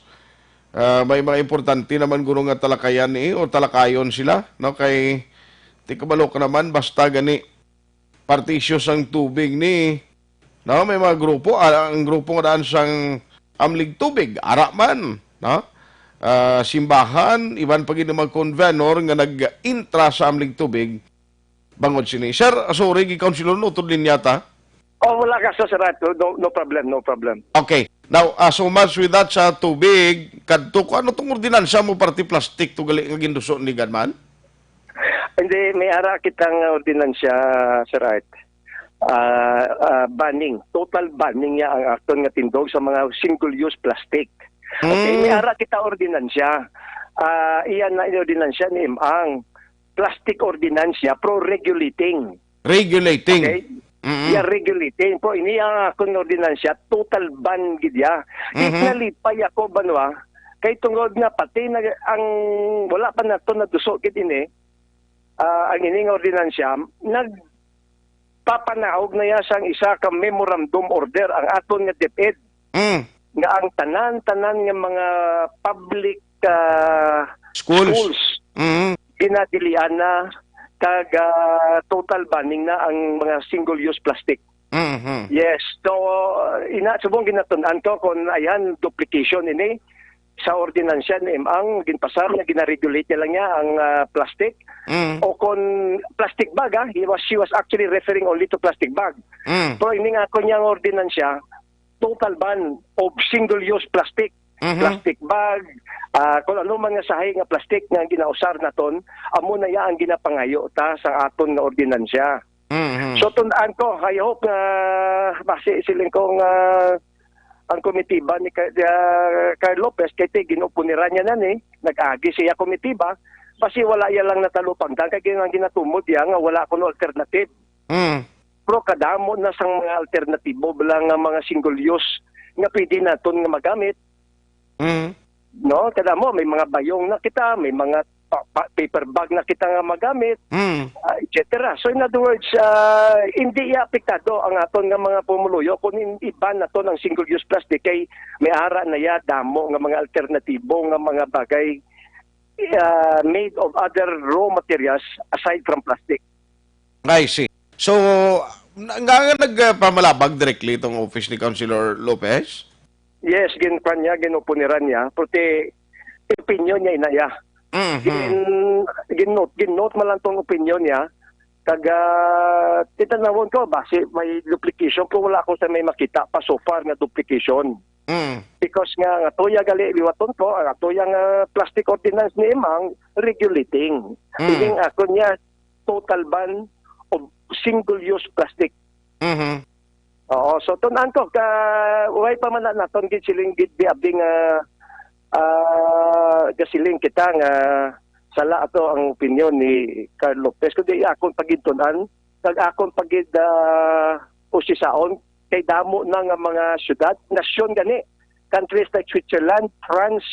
May mga importante naman kuno nga talakayan ni o talakayon sila no kay ti kabalo ka naman basta gani party issues ang tubig ni no may mga grupo ang grupo nga daan sang amlig tubig ara man no simbahan iban pagid mga convenor nga nag-intra sa amlig tubig bangod sini. Sir, sorry gi councilor no tudlin yata.
Wala ka sa Serato. No problem, no problem.
Okay. Now, so much with that sa tubig, kadto ko, ano itong ordinansya mo party plastic to gali nga ginduso ni Ganman?
Hindi, may ara kitang ordinansya, Sir Art. banning, total banning niya ang aton nga tindog sa mga single-use plastic. Okay, may ara kita ordinansya. Iyan na ordinansya ni Imang. Plastic ordinansya pro-regulating.
Regulating.
Okay? Yeah, regulating. Pro ini ang akong ordinansya, total ban gidya. Nalipay ako banwa, kay tungod nga pati na, ang wala pa na ito naduso gid ini, ang ining ordinansya, nagpapanaog na ya sang isa ka memorandum order ang aton nga DepEd. Nga ang tanan-tanan nga mga public schools ginadilian na kag total banning na ang mga single-use plastic. Yes. So, subong ginatunan ko kung ayan, duplication ini sa ordinansya ni Imang, ginpasar na ginaregulate lang niya ang plastic. O kung plastic bag, she was actually referring only to plastic bag. Pero ini nga ko niyang ordinansya, total ban of single-use plastic. Plastic bag, kung ano man nga sahay nga plastic nga ginausar naton, amo na ya ang ginapangayo ta sa aton nga ordinansya. So tundaan ko, I hope nga base siling kong ang komitiba ni Carl Lopez kay ginupuniran niya na ni, nag-agi siya komitiba, kasi wala ya lang natalupang kay ginatumod ya nga wala kuno alternative. Pero kadamo na sang mga alternatibo bilang mga single use nga pwede naton nga magamit. No, kada mo may mga bayong na kita, may mga paper bag na kita nga magamit, etc. So in other words, hindi apektado ang aton nga mga pumuluyo kung iba na to ng single-use plastic kay may ara na ya damo nga mga alternatibo nga mga bagay made of other raw materials aside from plastic.
I see. So, nga nagpamalabag directly itong office ni Councilor Lopez?
Yes, ginupuniran niya, pati opinion niya inaya. Ginote man lang tong opinion niya, kaga titanawon ko, base may duplication, kung wala ko sa may makita pa so far na duplication. Because nga atoya gali liwaton ko, ang atoya nga plastic ordinance ni Imang, regulating. Ining ako niya, total ban of single-use plastic. Oo, so tunan ko way pa man naton gid siling gid biabing gasiling kita nga sala ato ang opinion ni Carl Lopez kundi akong pagitunan kag akong pagid usisaon kay damo na nga mga syudad, nasyon gani, countries like Switzerland, France,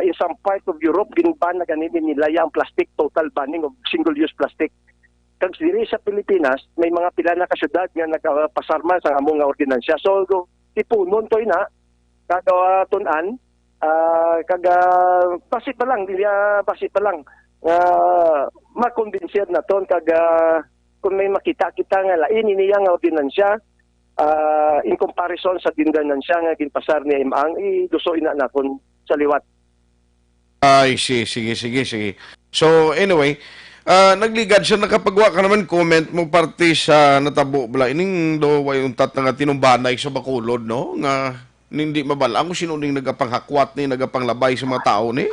in some part of Europe ginban na ganito nila ang plastic, total banning of single-use plastic. Kag diri sa Pilipinas, may mga pila na kasyudad nga nagpasarman sa among nga ordinansya. So, ipunon to ina, kada tunan, pasit pa lang, makonbinsir na ton, kung may makita kita nga lain iniya nga ordinansya, in comparison sa dindanansya nga ginpasar ni Imang, iduso ina naton sa liwat.
Ay, sige. So, anyway, nagligad siya nakapagwa ka naman comment mo parte sa natabo bala ining do way untat nga tinumbanay sa Bacolod no nga hindi mabalang kung sino ning nagapanghakwat ni nagapanglabay sa mga tao ni.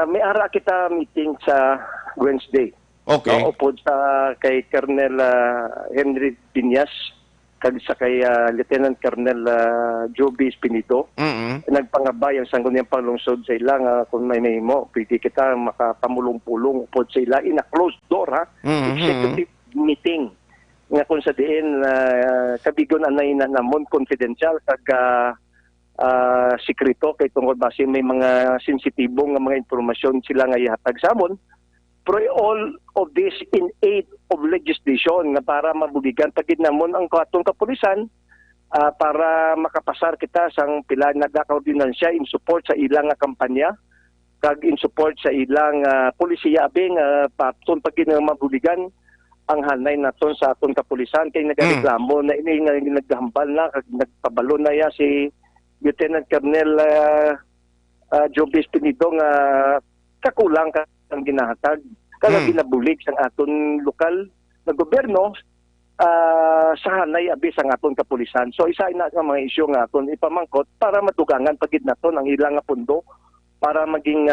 May ara kita meeting sa Wednesday.
Okay.
No, upod sa kay Colonel Henry Piñas kag sa kay Lieutenant Colonel Joby Espinito. Nagpangabay ang sangguniang panglungsod sa ila kung may mo, pwede kita makapamulong-pulong upod sa ila in a closed door executive meeting nga kung sa diin kabigon anay na namon confidential kag sikreto kay tungod base may mga sensitibong nga mga impormasyon sila nga ihatag sa amon. Pero all of this in aid of legislation nga para mabuligan pagid namon ang katong kapulisan para makapasar kita sang pila na ordinansya in support sa ilang kampanya kag in support sa ilang polisiya abing patun pagid nga mabuligan ang hanay naton sa aton kapulisan kay nagareklamo na ini nga naghambal na kag nagpabalo na ya si Lieutenant Colonel Joby Espinito nga kakulang ka ang ginahatag kaya ginabulig sa aton lokal na gobyerno sa hanay abi sa aton kapulisan. So isa ina nga mga isyu nga aton ipamangkot para madugangan pagid naton ang ilang nga pundo para maging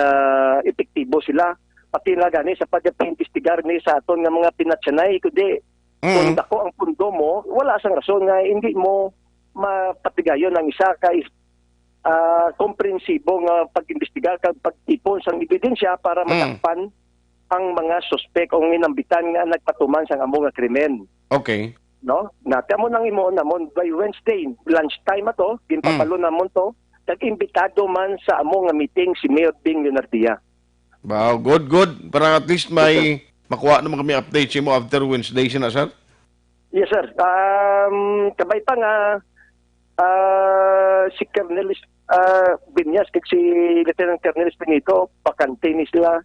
epektibo sila pati na gani sa pag-imbestigar ni sa aton nga mga pinatsanay kundi kung dako ang pundo mo, wala sang rason nga hindi mo mapatigayon ang isa ka komprensibo nga pag-imbestigar kag pagtipon sang ebidensya para matakpan ang mga suspek o inambitan nga nagpatuman sang amo nga krimen.
Okay.
No? Nata mo nang imo namon by Wednesday, lunchtime ato, ginpapalo namon to, nag-imbitado man sa amo nga meeting si Mayor Bing Leonardia.
Wow, good. Para at least may makuha naman kami update mo after Wednesday na, sir?
Yes, sir. Kabay pa nga si Colonel Binyas kag si Lieutenant Colonel Espinito, pakante ni sila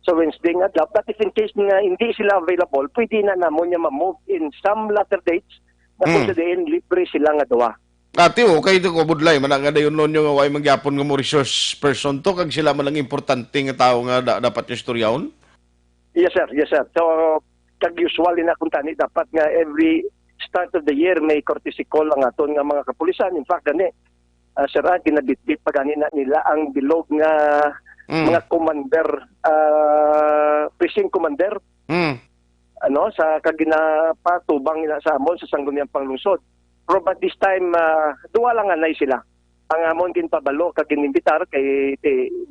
sa Wednesday nga. But if in case nga hindi sila available, pwede na namon niya ma-move in some latter dates na kung sa diin libre sila nga duwa.
Ate, okay ito ko budlay. Manang nga dayon nun yung way magyapon nga mo resource person to, kag sila man lang importante nga tao nga dapat yung istoryahon?
Yes, sir. Yes, sir. So, kag usually na kung tani, dapat nga every start of the year may courtesy call ang aton nga mga kapulisan. In fact, gani, sir, ginabitbit pa gani na nila ang bilog nga mga commander, precinct commander, sa kaginapatubang nila sa amon sa Sangguniang Panglungsod. Pero but this time, duwa lang anay sila. Ang amon ginpabalo kag inimbitar kay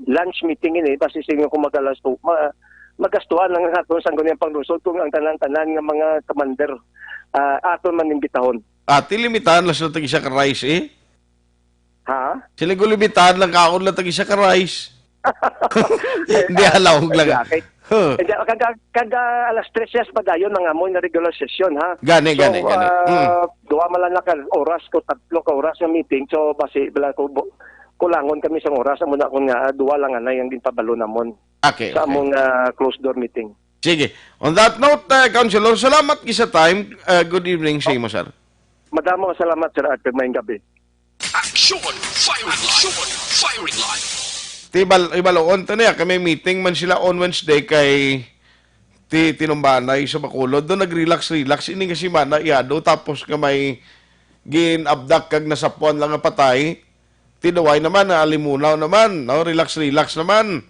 lunch meeting ini basi singo kung magastuhan lang aton sa Sangguniang Panglungsod kung ang tanan-tanan nga mga commander aton man imbitahon.
Ate, limitahan lang sila tag-isa ka rice
Ha?
Sila limitahan lang kaon lang tag-isa ka rice. Hindi alawag lang.
Kag alas 3 pa dayon ang amon nga regular session, ha?
Gani.
Duwa man lang ka oras ko, 3 ka oras nga meeting. So, basi, kulangon kami sa oras. Amo na kung nga, duwa lang anay ang ginpabalo namon.
Okay.
Sa among closed door meeting.
Sige. On that note, Councilor, salamat kisa time. Good evening sa imo, sir.
Madamo salamat, Sir Arthur. Mayang gabi.
Action! Firing line!
Ibaloon to niya. Kami meeting man sila on Wednesday kay Tinumbanay sa Bacolod. Doon nag-relax. Ini kasi man na iado. Tapos nga may gin-abdak kag nasapuan lang nga patay. Tinuway naman, alimunaw naman. No? Relax naman.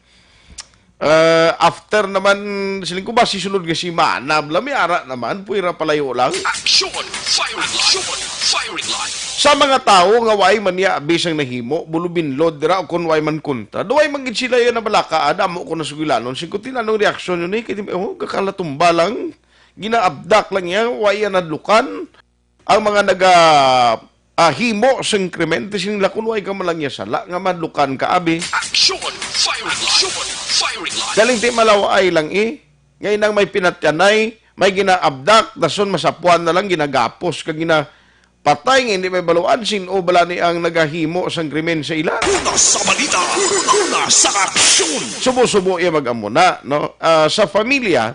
After naman, siling ko ba sisunod nga si Manab? Lamiara naman. Puwira palayo lang.
Action! Firing line!
Sa mga tao nga way man niya bisang nahimo, bulubinlod dira o kun way man kunta. Duway man gid sila yan na balaka, damo ko na sugilanon. Singkutin anong reaksyon yun kay kakalatumba lang. Ginaabdak lang niya, way yan nadlukan. Ang mga himo sang krimen, tising lakon way ka man lang niya sala, nga madlukan ka abi.
Action! Firing line!
Galing ti malaway lang Ngayon ang may pinatyanay, may ginaabdak, dason masapuan na lang, ginagapos, kag patay nga hindi may baluan sino bala ni ang nagahimo sang krimen sa ilan.
Sa balita, sa aksyon.
Subo-subo iya mag-amuna, no? Sa pamilya,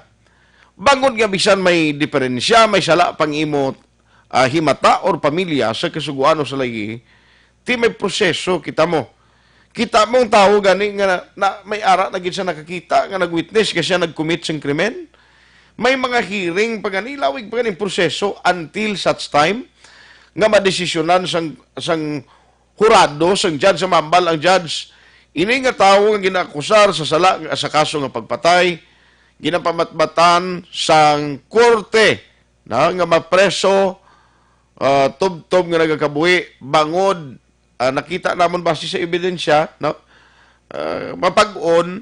bangod nga bisan may diferensya, may sala pang imo himata or pamilya sa kasuguan o sa lagi, ti may proseso kita mo ang tao gani nga na may ara na gid siya nakakita nga nag-witness kasi siya nag-commit sang krimen. May mga hearing pa gani lawig pa ganing proseso until such time nga madesisyonan sang hurado, sang judge, sa mambal ang judge. Ini nga tao nga ginakusar sa kaso nga pagpatay, ginapamatbatan sang korte na nga mapreso, tub-tub nga nagakabuhi, bangod, nakita namon base sa ebidensya, no? Mapag-on,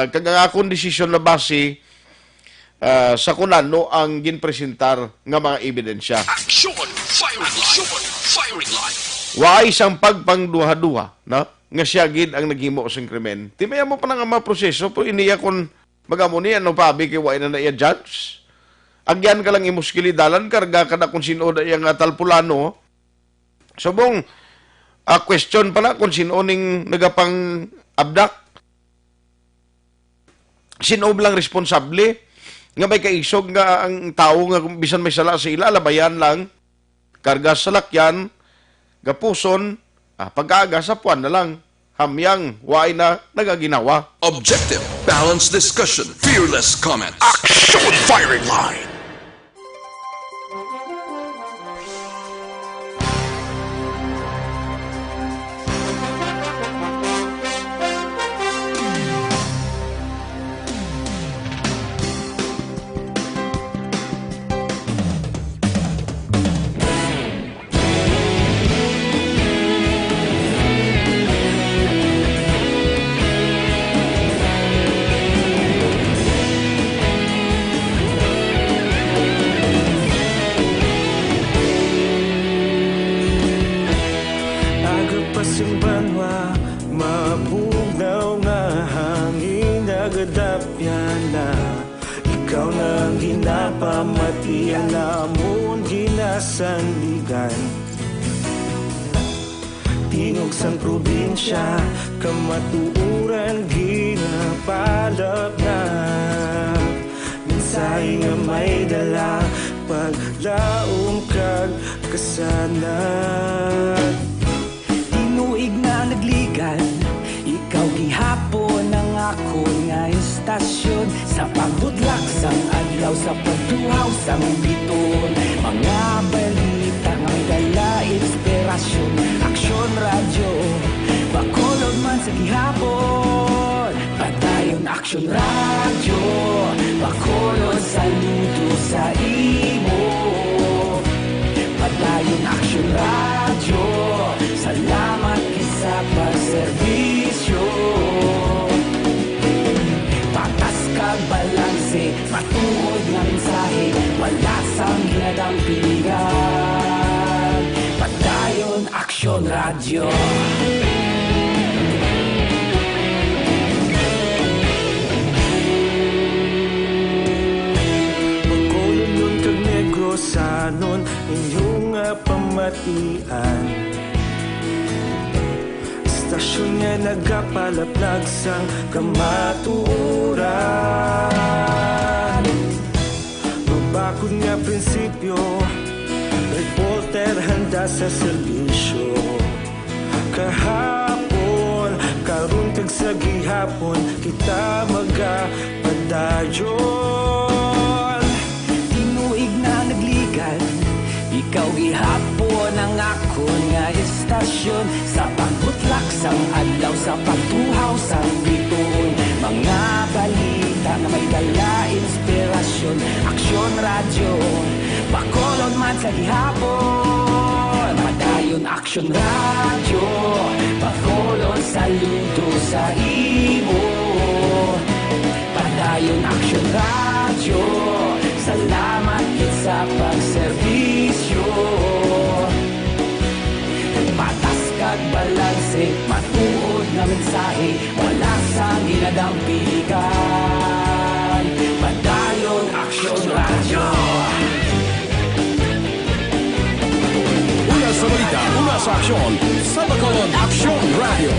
kag ang akong desisyon na base sa kunano ang ginpresentar nga mga ebidensya.
Action! Firing line!
Waay isang pagpangduha-duha, no? Nga siya gid ang naghimo sa krimen. Timaya mo pa nga mga proseso, pero iniya kung magamuni, ano pabi kay waay na iya judge? Agyan ka lang imuskilidalan, karga ka na kung sino na iyang talpulano. Subong, question pala kung sino ning nagapang abdak. Sino lang responsable? Nga may kaisog nga ang tao nga bisan may sala sa ila, labayan lang, karga sa lakyan, gapuson, pag-aaga sa puwan na lang, hamyang, waay na nagaginawa.
Objective, balanced discussion, fearless comments.
Action! Firing line!
amon ginasandigan. Tingog sang probinsya, kamatuuran ginapalap na. Minsay nga may dala, paglaom kag kasanat.
Tinuig na nagligan, ikaw gihapon ang ako nga istasyon. Sa pagbutlak sang adlaw, sa pagtuhaw sang biton. Mga balita nga may dala inspirasyon. Aksyon radyo, bakolod man sa gihapon. Padayon aksyon radyo, bakolod saludo sa imo. Padayon aksyon radyo, salamat isa pagserbisyo. Patas kag balanse, matuod nga mensahe, wala sang ginadampingan. Padayon aksyon radyo.
Bacolod nun kag Negrosanon, inyong pamatian. Istasyon nga nagapalaplag sang kamaturan. Mabakod nga prinsipyo, reporter handa sa serbisyo. Kahapon, karon kag sa gihapon, kita magapadayon.
Tinuig na nagligan, ikaw gihapon ang ako nga istasyon. Sa pagbutlak sang adlaw, sa pagtuhaw sang biton. Mga balita na may dala inspirasyon. Aksyon radyo, bakolod man sa gihapon. Padayon aksyon radyo, bakolod saludo sa imo. Padayon aksyon radyo, salamat kit sa pagserbisyo. Patas kag balanse, matuod nga mensahe, wala sang ginadampigan. Padayon aksyon radyo.
Una sa balita, una sa aksyon, sa Bacolod Aksyon Radio.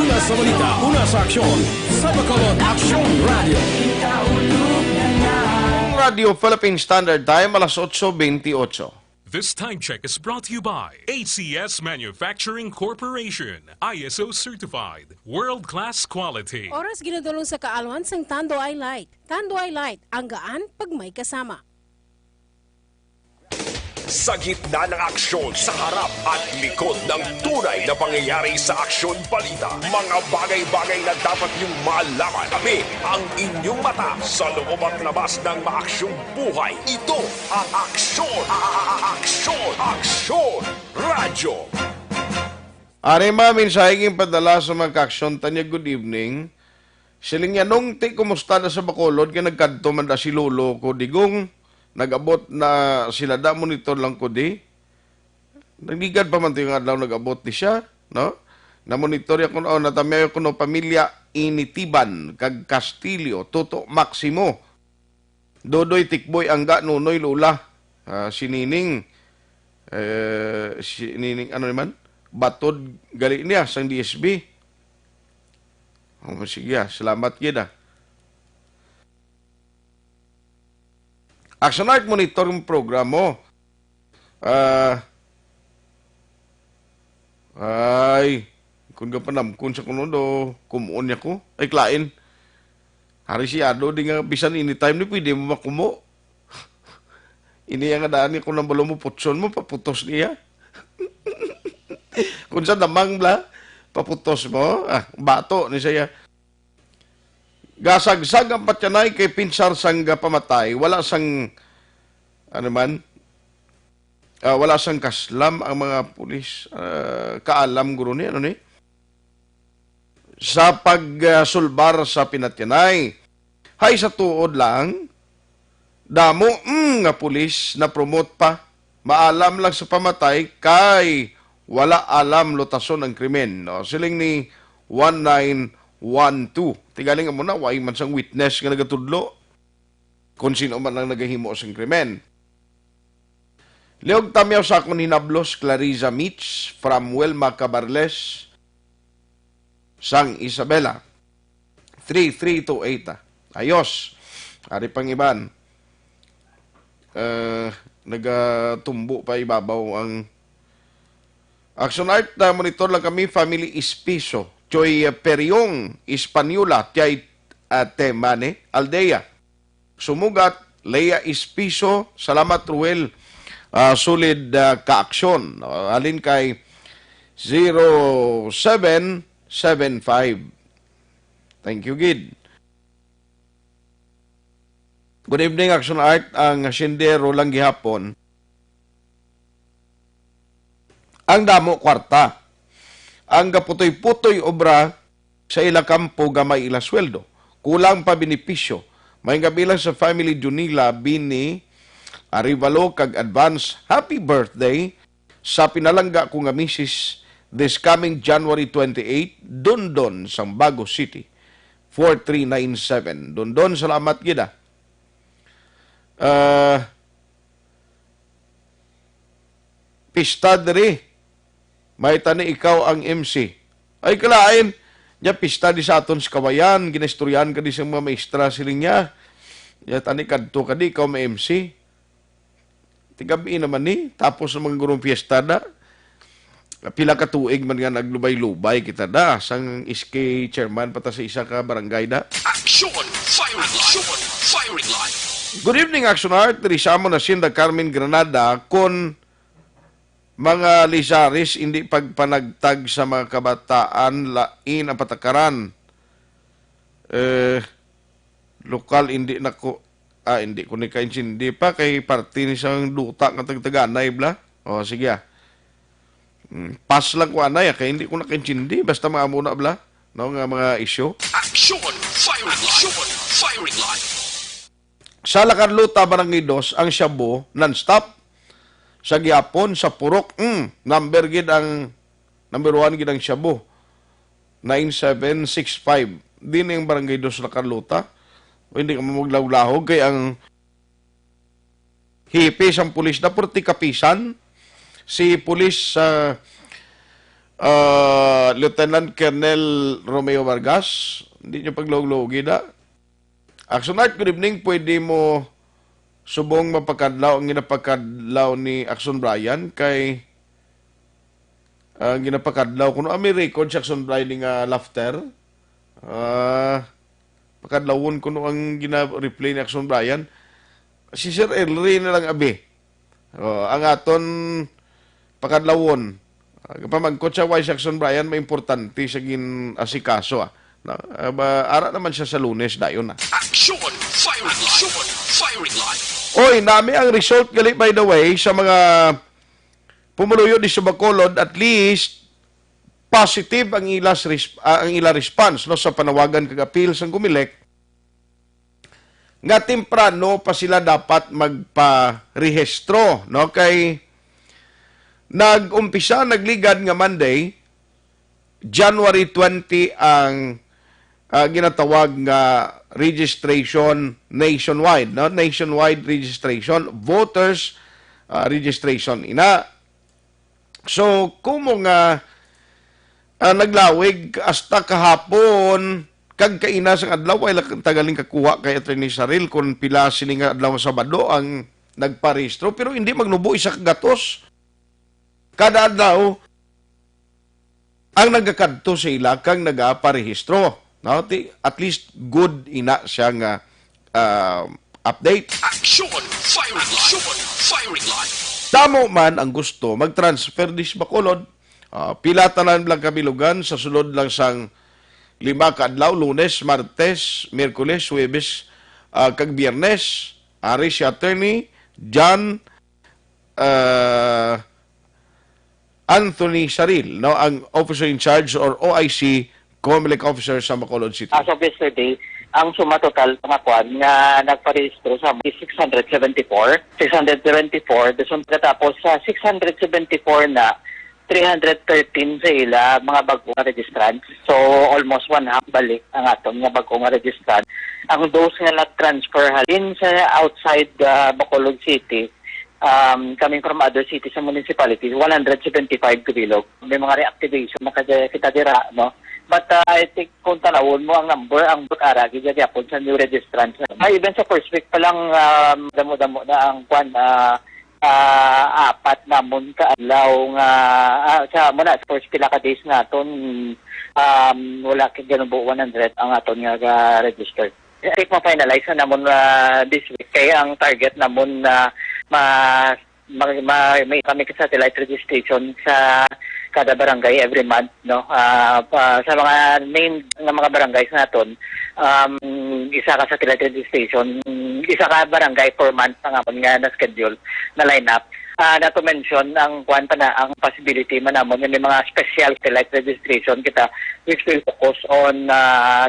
Una sa balita, una sa aksyon, sa Bacolod Aksyon Radio.
Radio Philippine Standard Time, alas 8:28.
This time check is brought to you by ACS Manufacturing Corporation, ISO certified, world-class quality.
Oras ginadulong sa kaalwan sang Tanduay Light. Tanduay Light, ang gaan pag may kasama.
Sa gitna ng aksyon, sa harap at likod ng tunay na pangyayari sa Aksyon Balita. Mga bagay-bagay na dapat niyong malaman. Kami ang inyong mata sa loob at labas ng maaksyong buhay. Ito ang Aksyon! Aksyon! Aksyon! Radyo!
Arima, minsahing padala sa mga kaaksyon. Tanya, good evening. Siling yanong ti, kumusta na sa Bacolod? Kaya nagkanto man na si Lolo ko, digong nag-abot na sila da monitor lang ko di. Nagligad pa man ito yung adlaw nag-abot ni siya, no? Na-monitor ko na, natamiyo ko no pamilya Initiban, kag Castillo, Toto Maximo, Dodoy Tikboy, Angga, Nunoy, Lula, si Nining, ano naman? Batod gali niya sang DSB. Sige, salamat yun. Action Art monitoring program mo. Ay, kung ka panamkon sa kuno kumuon niya ko. Ay, klain. Hari siyado, di nga bisan anytime ni pwede mo makumo. Ini nga daan ko nang balo mo putson mo, paputos niya. Kung sa damang bla, paputos mo. Bato ni siya. Gasagsag ang patyanay kay pinsar sang pamatay. Wala sang, ano man, wala sang kaslam ang mga pulis. Kaalam guro ni, ano ni? Sa pagsulbar sa pinatyanay. Hay sa tuod lang, damo nga pulis na promote pa. Maalam lang sa pamatay kay wala alam lutason ang krimen. No? Siling ni 1912. Tigaling mo na, why man sang witness nga nagatudlo. kung sino man ang nagahimo sa krimen. Liog tamyaw sa akong hinablos, Clariza Mitch from Wilma Cabarles, Sang Isabela. 3328. Ayos. Ari pang iban. Nagatumbo pa ibabaw ang Action Art. Monitor lang kami, Family Espiso. Choy Periong, Hispaniola, Tiyay Temane, Aldea. Sumugat, Leia Espiso, Salamat Ruel, Solid Kaaksyon. Alin kay 0775. Thank you, Gid. Good evening, Action Art. Ang sindero lang gihapon. Ang damo kwarta. Ang kaputoy-putoy obra sa ila kampo gamay ila sweldo. Kulang pa benepisyo. May kabilang sa family Junila Bini Arivalo kag advance happy birthday sa pinalangga ko nga misis this coming January 28 Dondon sang Bago City 4397. Dondon, salamat gida. Pista diri. May tani ikaw ang MC. Ay kalain, niya pista di sa aton sa kawayan, ginestoryan ka di sa mga maestra siling niya. Ya tani kadto ka di, ikaw may MC. Tigabi naman ni, tapos ng mga gurong fiesta na. Pila ka tuig man nga naglubay-lubay kita da. Sang SK chairman pata sa isa ka barangay da.
Action! Firing line! Firing line!
Good evening, Action Art. Risamo na Sinda Carmen Granada kon mga lisaris hindi pagpanagtag sa mga kabataan lain ang patakaran. Lokal hindi na ko hindi ko ni kaintindi pa kay party ni sang duta nga tagtaganay bla. O sige. Pas lang ko anay kay hindi ko nakaintindi basta mga muna bla no nga mga isyu.
Action! Firing line! Firing line!
Sa Lacarluta Barangay 2 ang Shabu non-stop sa gihapon sa Purok. Number 1 gid ang Shabu. 9765. Din ang Barangay 2 Lacarluta. O hindi ka maglawlahog kay ang hipis ang pulis na purti kapisan. Si pulis Lieutenant Colonel Romeo Vargas. Hindi niyo paglawlawgi na. Action Art, good evening. Pwede mo subong mapakadlaw ang ginapakadlaw ni Action Brian kay ang ginapakadlaw kuno ami record si Action Brian nga laughter. Pakadlawon kuno ang gina-replay ni Action Brian. Si Sir Elry na lang abi. Ang aton pakadlawon. Pamagkot sa why si Action Brian may importante sa gin-asikaso. Ara naman siya sa Lunes dayon na.
Action! Firing line! Firing line!
Oy, nami ang result gali by the way sa mga pumuluyo di sa Bacolod, at least positive ang ila response no sa panawagan kag appeal sang Comelec nga temprano pa sila dapat magpa-rehistro no kay nagligad nga Monday January 20 ang ginatawag nga registration nationwide, no? Nationwide registration, voters registration ina. So, kung nga naglawig hasta kahapon kag kaina sa adlaw ay tagaling kakuha kay Attorney Saril kung pila sini nga adlaw Sabado ang nagparehistro pero hindi magnubo isa ka gatos. Kada adlaw ang nagakadto sa ila kang nagaparehistro. No, at least good ina siya nga update.
Action! Firing line! Firing line!
Damo man ang gusto mag-transfer dis Bacolod. Pila tanan lang kabilugan sa sulod lang sang 5 ka adlaw, Lunes, Martes, Miyerkules, Huwebes, kag Biyernes. Ari si Attorney John Anthony Saril, no, ang officer in charge or OIC Comelec officer sa Bacolod City.
As of yesterday, ang suma total mga kwan nga nagparehistro sa 674. Doon katapos sa 674 na 313 sa ila mga bagong registrant. So almost one half balik ang atong nga bagong registrant. Ang those nga nag-transfer halin sa outside Bacolod City, coming from other cities and municipalities, 175 kabilog. May mga reactivation na kita dira, no? But I think kung tanawon mo ang number, ang aragi dyan yapon sa new registrants. Even sa first week pa lang, damo-damo na ang kwan, apat namon kaadlaw nga sa muna sa first pila ka days naton wala kay ganun po 100 ang aton nga registered. If ma-finalize na namon this week kay ang target namon na may kami sa satellite registration sa kada barangay every month, no? Sa mga named ng mga barangays naton, isa ka satellite registration, isa ka barangay per month ang amon nga na schedule na lineup. Not to mention ang kuan pa na ang possibility man namon may mga special satellite registration kita which will focus on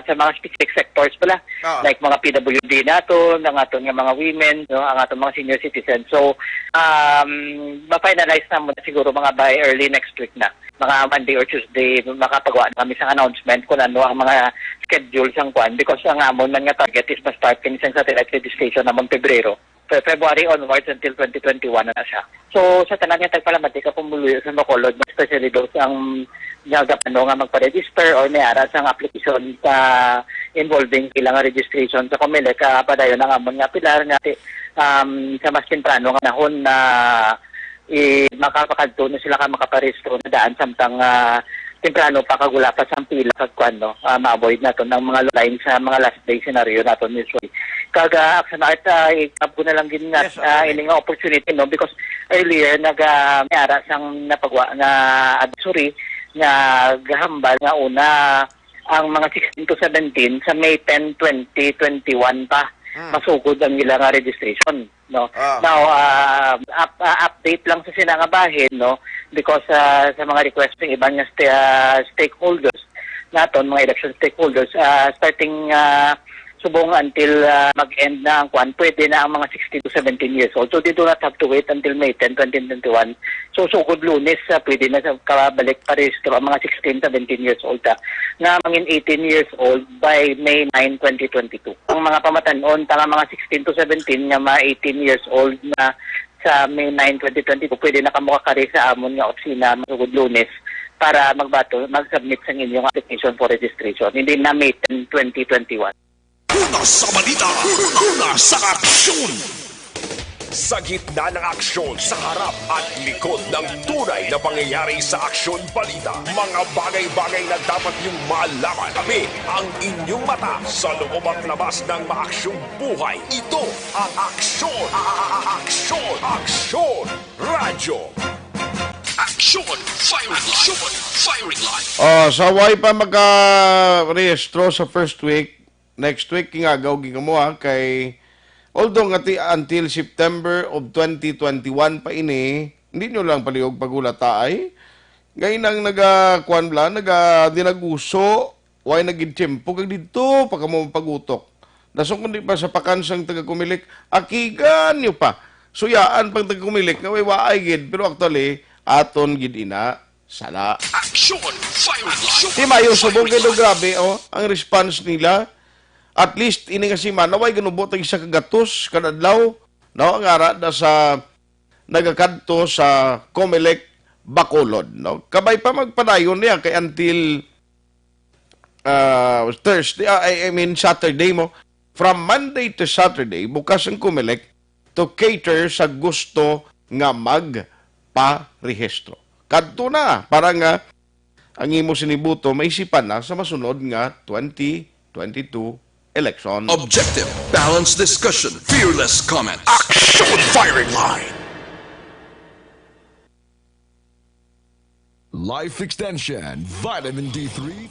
sa mga specific sectors pala like mga PWD naton, ang aton nga mga women, no, ang aton mga senior citizens. So ma-finalize namon siguro mga by early next week na. Mga Monday or Tuesday makapagawa na kami sa announcement kung ano ang mga schedule sang kuan because ang amon man nga target is ma-start kini sang satellite registration namon Pebrero. February onwards until 2021 na siya. So, sa tanan nga tagpalamat, ka pumuluyo sa Bacolod, especially those ang nagapano nga magpa-register or may aras ang application sa involving ilang registration sa Comelec, padayon ang amon nga pilar nga sa mas temprano nga nahon na makapakadto na sila ka makaparehistro na daan samtang temprano pa kagula pa sa pila kagkuan no ma-avoid naton ng mga line sa mga last day scenario naton usually kaga action art ikap na lang din nga ini nga opportunity no because earlier nag-ara sang napagwa nga advisory nga gahambal nga una ang mga 16 to 17 sa May 10, 2021 pa masugod ang ilang registration no now update lang sa sinangabahin no because sa mga requesting ibang stakeholders naton mga election stakeholders starting subong until mag-end na ang kwan, pwede na ang mga 16 to 17 years old. So they do not have to wait until May 10, 2021. So sugod Lunes, pwede na sa kabalik parehistro ang mga 16, 17 years old nga mangin 18 years old by May 9, 2022. Ang mga pamatanon, tanga mga 16 to 17 nga mga 18 years old na sa May 9, 2022, pwede na kamukakari sa amon nga opisina sugod Lunes para mag-submit sa inyong application for registration. Hindi na May 10, 2021.
Una sa balita, una sa aksyon. Sa gitna ng aksyon, sa harap at likod ng tunay na pangyayari sa aksyon balita, mga bagay-bagay na dapat niyong malaman. Kami ang inyong mata sa loob at labas ng maaksyong buhay. Ito ang aksyon, aksyon, aksyon, radyo.
Action! Firing line! Firing line!
Sa way pa magka-rehistro sa first week, next week kingagaw gigamuha kay although until September of 2021 pa ini hindi nyo lang paliog pagulataay ngayon ang nagakuan bla dinaguso way nagidtiyempo kag dito pagka mo pagutok nasong kundi pa sa pakansang taga-Comelec akigan nyo pa suyaan pang taga-Comelec nga way waay gid pero actually aton gid ina sala
action firing line
di mayo subong kay grabe ang response nila. At least, ini nga si Manaway, ganubot ang isa kagatos, kanadlaw, no, ang ara na sa nagakadto sa Comelec, Bacolod, no. Kabay pa magpadayon niya kay until Thursday, Saturday mo. From Monday to Saturday, bukas ang Comelec to cater sa gusto nga magparehistro. Kadto na, para nga ang imo sinibuto, maisipan na sa masunod nga 2022 election.
Objective, balanced discussion, fearless comment.
Action firing line.
Life Extension, Vitamin D3.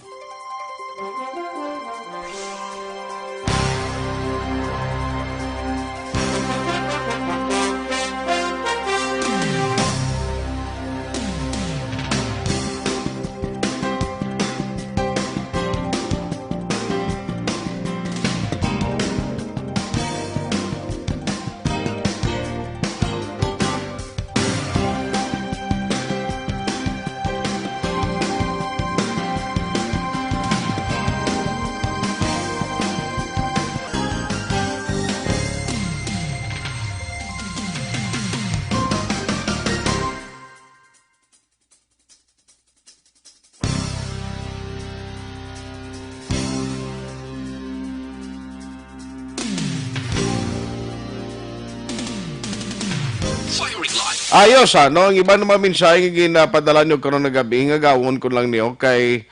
firing line.
Ayos no? Ang iba naman mensahe nga ginapadala nyo karon na gabi, nga gawon ko lang niyo kay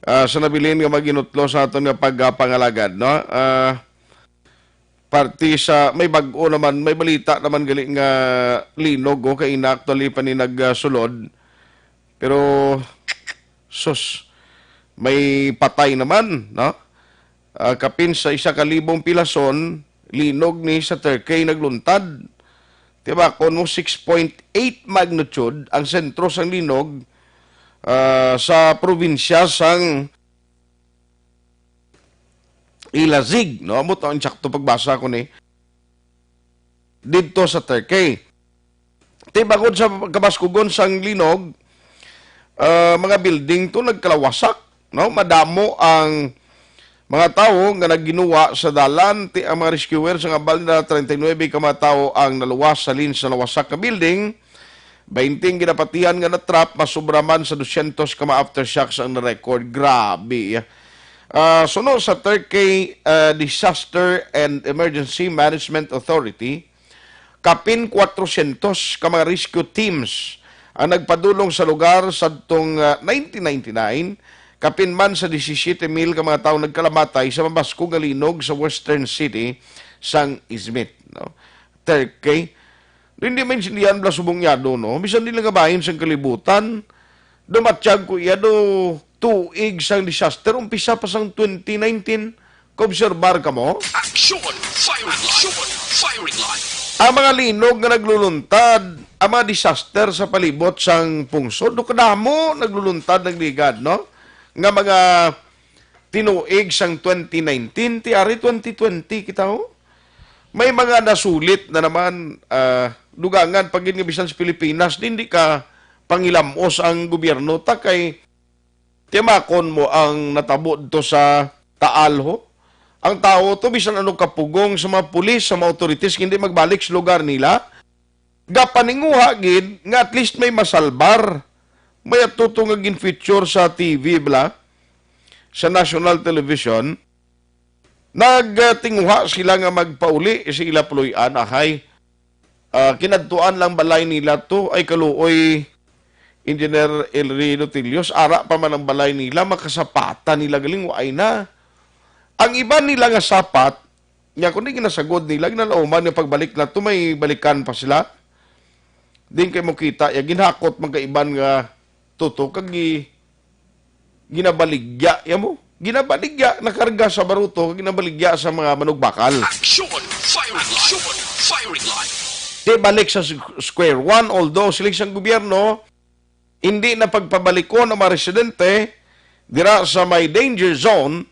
sa nabilin nga maginutlo sa aton nga pagpangalagad, no? Parti sa may bag-o naman, may balita naman gali nga linog kay ina actually pa ni nagsulod. Pero sus, may patay naman, no? Kapin sa 1,000 pilason, linog ni sa Turkey nagluntad. Diba, kung 6.8 magnitude ang sentro sang linog sa probinsya sang Ilazig, no? Amo to ang tsakto pagbasa ko ni dito sa Turkey. Bangod sa kabaskugon sang linog, mga building to nagkalawasak, no? Madamo ang mga tao nga nagginuwa sa dalan, ang mga rescuers nga bal na 39 ka mga tao ang naluwas sa lins sa nawasak na building. 20 ginapatihan nga na trap, masubraman sa 200 ka mga aftershocks ang na-record. Grabe. Suno sa Turkey Disaster and Emergency Management Authority, kapin 400 ka mga rescue teams ang nagpadulong sa lugar sa tong 1999, kapin man sa 17,000 ka mga tao nagkalamatay sa mabaskog nga linog sa western city sang Izmit, no? Turkey. Hindi man silihan bla subong yado, no? Bisan nila nga bahin sang kalibutan, dumatsyag ko yado tuig sang disaster, umpisa pa sang 2019, Obserbar ka mo?
Action! Firing line! Firing line!
Ang mga linog nga nagluluntad, ang mga disaster sa palibot sang pungsod, do kadamo nagluluntad, nagligad, no? Nga mga tinuig sang 2019, tiari 2020, kita ho? May mga nasulit na naman, dugangan, pag inibisan sa Pilipinas, hindi ka pangilamos ang gobyerno, kay timakon mo ang natabo to sa Taal ho. Ang tao to, bisan anong kapugong sa mga pulis, sa mga authorities, hindi magbalik sa lugar nila. Gapaninguha gid nga at least may masalbar. May atutungagin feature sa TV bla, sa national television. Nagtinguha sila nga magpauli, sila puloy-an, ahay. Kinadtuan lang balay nila to, ay kaluoy Engineer Elry Lutilios, ara pa man ang balay nila, makasapata nila galing, waay na. Ang iba nila nga sapat, nga kundi ginasagod nila, ginalauman yung pagbalik na to, may balikan pa sila. Din kayo mo kita, ya ginhakot magkaiban nga tuto, kag ginabaligya, ya mo? Ginabaligya, nakarga sa baruto, ginabaligya sa mga manugbakal.
Action! Firing line! Firing line!
Di balik sa square one, although siling sang gobyerno, hindi na pagpabaliko ng mga residente dira sa may danger zone,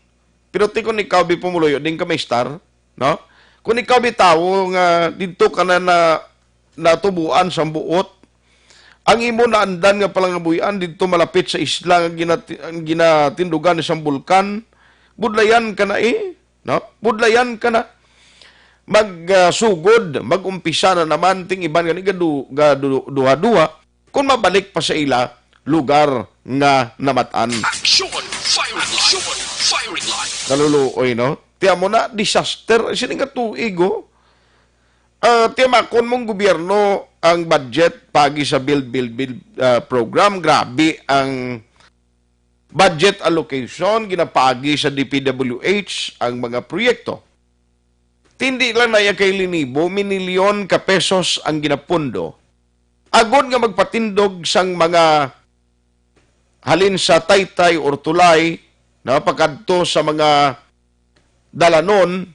pero kung ikaw pumuloyo, din ka may star, no? Kung ikaw tao nga dito ka na natubuan sa buot, ang imo na andan nga palang buyan dito malapit sa isla nga ginatindugan ng isang bulkan, budlayan ka na no? Budlayan ka na. Magsugod, mag-umpisa na naman ting iban nga duha-duha, kung mabalik pa sa ila, lugar nga namatan.
Action! Firing line! Firing line!
Kaluluoy, no? Tiya mo na, disaster. Sini nga tuig, tiya makon mong gobyerno ang budget pagi sa build program. Grabe ang budget allocation, ginapagi sa DPWH ang mga proyekto. Tindi lang na kay linibo, minilyon ka pesos ang ginapundo. Agod nga magpatindog sang mga halin sa taytay or tulay, na pagkadto sa mga dalanon,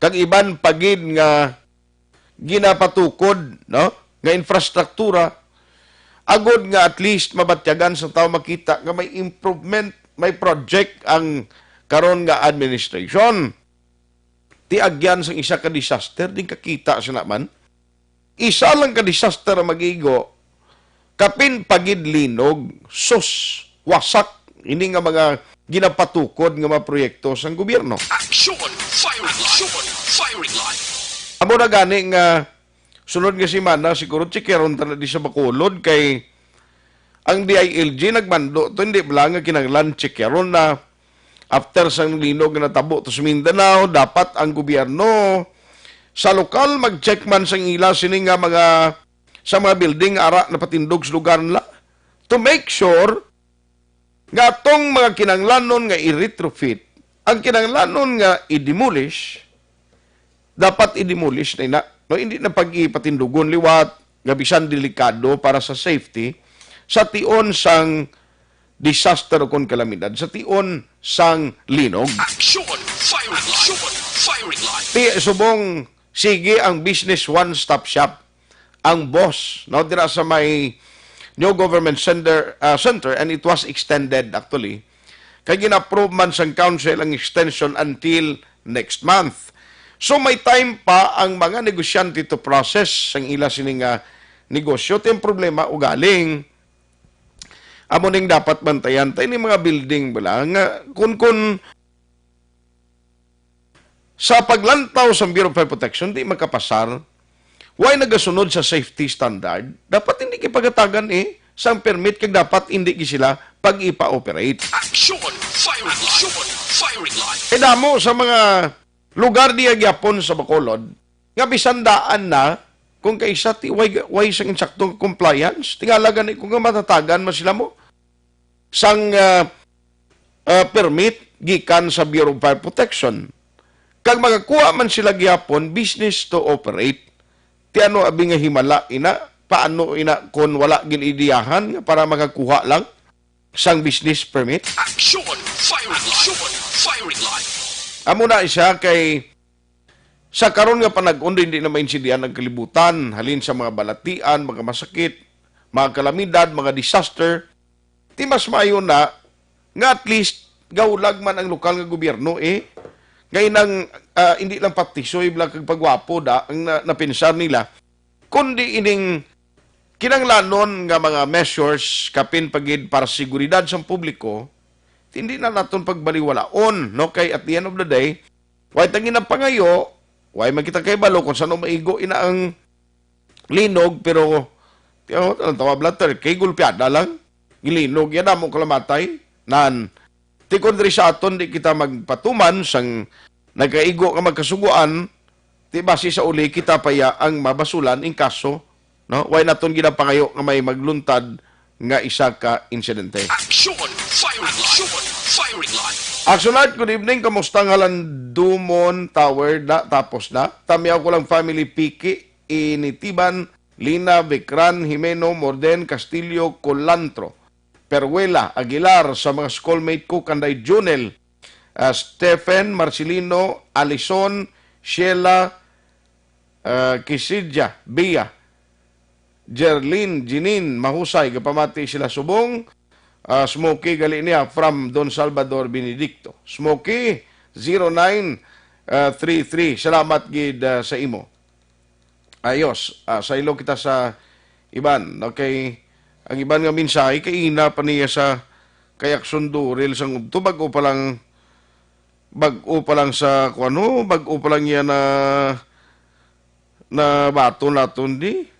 kag iban pagid nga ginapatukod, no? Nga infrastruktura, agod nga at least mabatyagan sa tao makita nga may improvement, may project ang karon nga administration. Tiagyan sang isa ka disaster, din kakita sa naman. Isa lang ka disaster ang magigo, kapin pagid linog, sus, wasak, hindi nga mga ginapatukod nga mga proyekto sa gobyerno.
Action! Firing line! Firing line!
Amo na gani nga sunod nga simana siguro chikeron ta na di sa Bacolod kay ang DILG nagmando to hindi lang nga kinahanglan chikeron na after sang linog nga natabo to sa Mindanao dapat ang gobyerno sa lokal mag-check man sang ila sini nga mga sa mga building ara na patindog sa lugar nila to make sure nga tong mga kinanglanon nga i-retrofit, ang kinanglanon nga i-demolish, dapat i-demolish na ina. No, hindi na pag-ipatindugon liwat, nga bisan delikado para sa safety, sa tion sang disaster o kon kalamidad, sa tion sang linog.
Action! Firing line! Firing line!
Ti subong sige ang business one-stop shop, ang boss, no, dira sa may new government center, and it was extended actually. Kaya gina-approve man sa council ang extension until next month. So may time pa ang mga negosyante to process ang ila sining negosyo. Ito yung problema ugaling. Amo ning dapat bantayan tayo ni mga building bala nga kun sa paglantaw sa Bureau of Fire Protection di makapasar. Why nagasunod sa safety standard? Dapat hindi kipagatagan sang permit kag dapat hindi sila pag-ipa-operate.
Action! Firing line! Firing line!
Damo sa mga lugar diya gyapon sa Bacolod nga bisan daan na kung kaisa ti why sang insaktong compliance tingalagan ni kung matatagan man sila mo sang permit gikan sa Bureau of Fire Protection. Kag magakuha man sila gyapon business to operate. Ti ano abi nga himala ina paano ina kon wala ginidiyahan nga para makakuha lang sang business permit.
Action! Firing line! Firing line!
Amo na siya kay sa karon nga panag-on hindi na mainsindihan ang kalibutan halin sa mga balatian, mga masakit, mga kalamidad, mga disaster. Ti mas maayo na nga at least gawlag man ang lokal nga gobyerno ngayon ang hindi lang patisoy blang kag pagwapo da ang napinsar nila kundi ining kinanglanon nga mga measures kapin pagid para seguridad sa publiko hindi na naton pagbaliwalaon no kay at the end of the day why tangin ang pangayo why makita kay balo kung saan maigo ina ang linog pero tawa blatter kay gulpiada lang gilinog yan mo kalamatay nan ti kundri sa aton di kita magpatuman sang nagkaigo nga magkasuguan ti base sa uli kita paya ang mabasulan in kaso no why naton ginapangayo nga may magluntad nga isa ka insidente.
Action! Firing line! Firing line!
Action Art, good evening. Kamusta nga lang Dumon Tower na tapos na? Tamiyaw ko lang family Piki, Initiban, Lina, Vicran, Jimeno, Morden, Castillo, Colantro, Peruela, Aguilar, sa mga schoolmate ko, Kanday Junel, Stephen, Marcelino, Alison, Sheila, Kisidja, Bia, Jerlyn, Jinin, mahusay, kapamati sila subong, Smokey gali niya from Don Salvador Benedicto. Smokey 0933. Salamat gid sa imo. Ayos, sa ilo kita sa iban. Okay. Ang iban nga mensahe kay ina pa niya sa kayak sunduril sang ubto bago pa lang sa kuno, bago pa lang niya na bato naton di.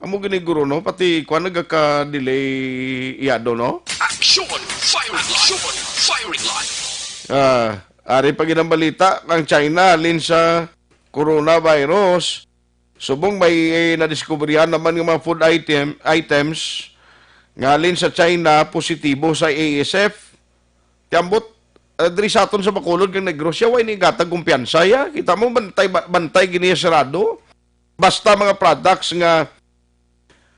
Amo giniguro no pati kuan nagaka-delay iyado no.
Action! Firing line! Firing line!
Ari pag inang balita ang China alin sa coronavirus. Subong may nadiskubrihan naman ng mga food items nga alin sa China positibo sa ASF. Tiambot diri sa aton sa Bacolod kang Negros way ni gatag kumpiyansa ya. Kita mo bantay gini sarado. Basta mga products nga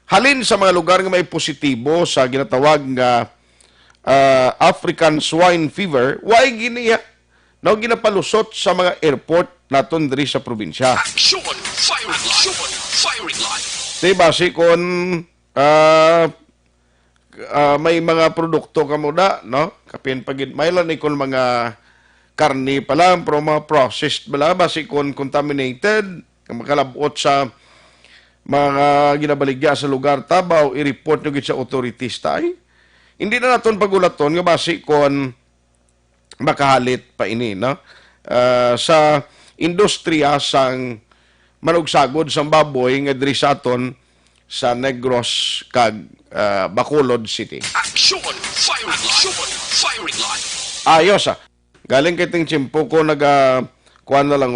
halin sa mga lugar nga may positibo sa ginatawag nga African swine fever, why giniya no ginapalusot sa mga airport naton diri sa probinsya.
Action! Firing line! Firing line!
Di base kon may mga produkto kamo da no kapin pagid may lan ikon mga karni pala pero mga processed bala base kon contaminated makalabot sa mga ginabaligya sa lugar tabaw i-report nyo gid sa authorities tay. Hindi na naton pagulaton nga base kon makahalit pa ini no sa industriya sang manugsagod sang baboy nga diri sa aton sa Negros kag Bacolod City.
Action! Firing line! Firing line!
Ayos galing kay ting tiyempo ko kuan na lang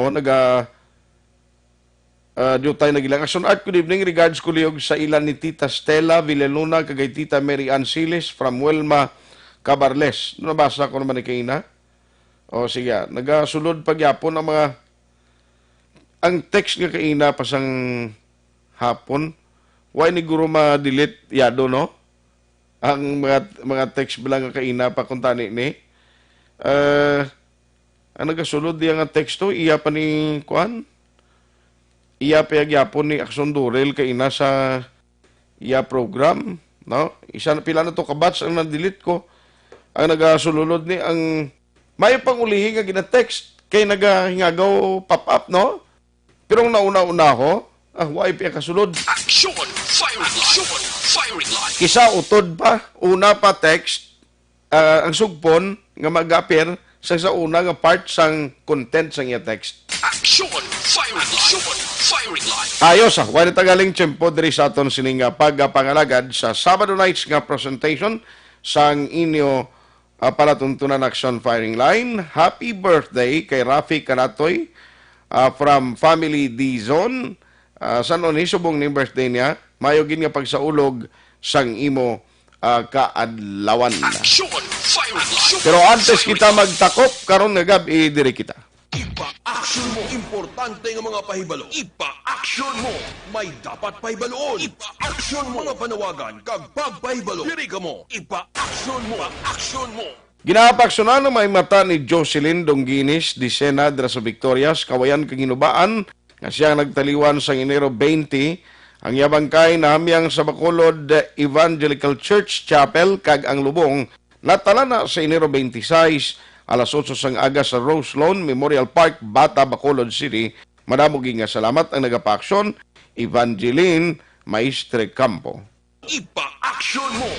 Diyo tayo nagilang. Action Art, good evening. Regards ko liyog sa ilan ni Tita Stella Villaluna, kagay Tita Mary Ann Siles from Wilma, Cabarles. Nabasa ko naman ni Kaina. O sige, nagasulod pagyapon ang mga ang text nga Kaina pasang hapon. Why ni guro ma-delete yado, no? Ang mga text bilang nga Kaina pa kung tani ni. Ang nagasulod diya nga teksto, iya pa ni Kuan. Iya payagyapon ni Action Durel kay ina sa iya program, no? Isa na pila na to kabats ang na-delete ko. Ang nagasulod ni ang may pangulihi nga gina-text kay nagahingagaw pop-up, no? Pero ang nauna-una ko, why pa kasulod?
Action! Firing line!
Kisa utod pa, una pa text, ang sugpon nga mag-appear sa una nga part sang content sang iya text.
Action! Firing line!
Ayos wala tagaling tiyempo diri sa aton sining pagpangalagad sa Sabado nights nga presentation sang inyo palatuntunan Action Firing Line. Happy birthday kay Rafi Kanatoy from Family D-Zone. San oni subong ni birthday niya, mayogin nga pagsaulog sang imo kaadlawan.
Action! Firing line!
Pero antes kita magtakop karon nga gabi diri kita.
Ipa-action mo. Importante ng mga pahibalo. Ipa-action mo. May dapat pahibaloon. Ipa-action mo. Mga panawagan kag pagpahibalo. Diri ka mo. Ipa-action mo. Ipa-action mo.
Ginapaksyonan na may mata ni Jocelyn Donginis, Disena de sa Victorias, kawayan kang inubaan, nga siyang nagtaliwan sa Enero 20, ang yabangkay na hamyang sa Bacolod Evangelical Church Chapel, kag ang lubong, natala na sa Enero 26, alas 8 sang aga sa Rose Lawn Memorial Park, Bata, Bacolod City. Madamugi nga salamat ang nagapaksyon, Evangeline Maestre Campo.
Ipa-action mo.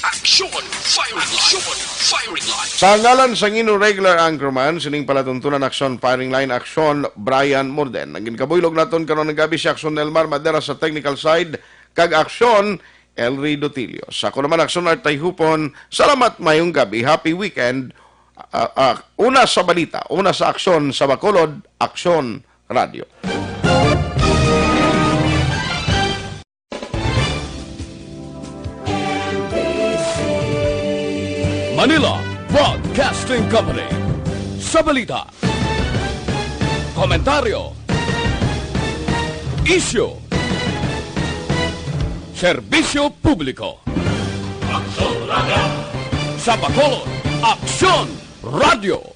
Action! Firing line!
Sa ngalan sa ngino regular anchorman, sining palatuntunan Action Firing Line, Action Brian Morden. Ang ginkabuylog naton karon ng gabi si Action Elmar Madera sa technical side, kag Action Elry Dotilio. Sa ako naman Action Art Tayhupon, salamat mayong gabi, happy weekend. Una sa balita, una sa aksyon sa Bacolod, Aksyon Radio.
Manila Broadcasting Company. Sa balita, komentaryo, isyu, serbisyo publiko. Aksyon Radio. Sa Bacolod, Aksyon Radio.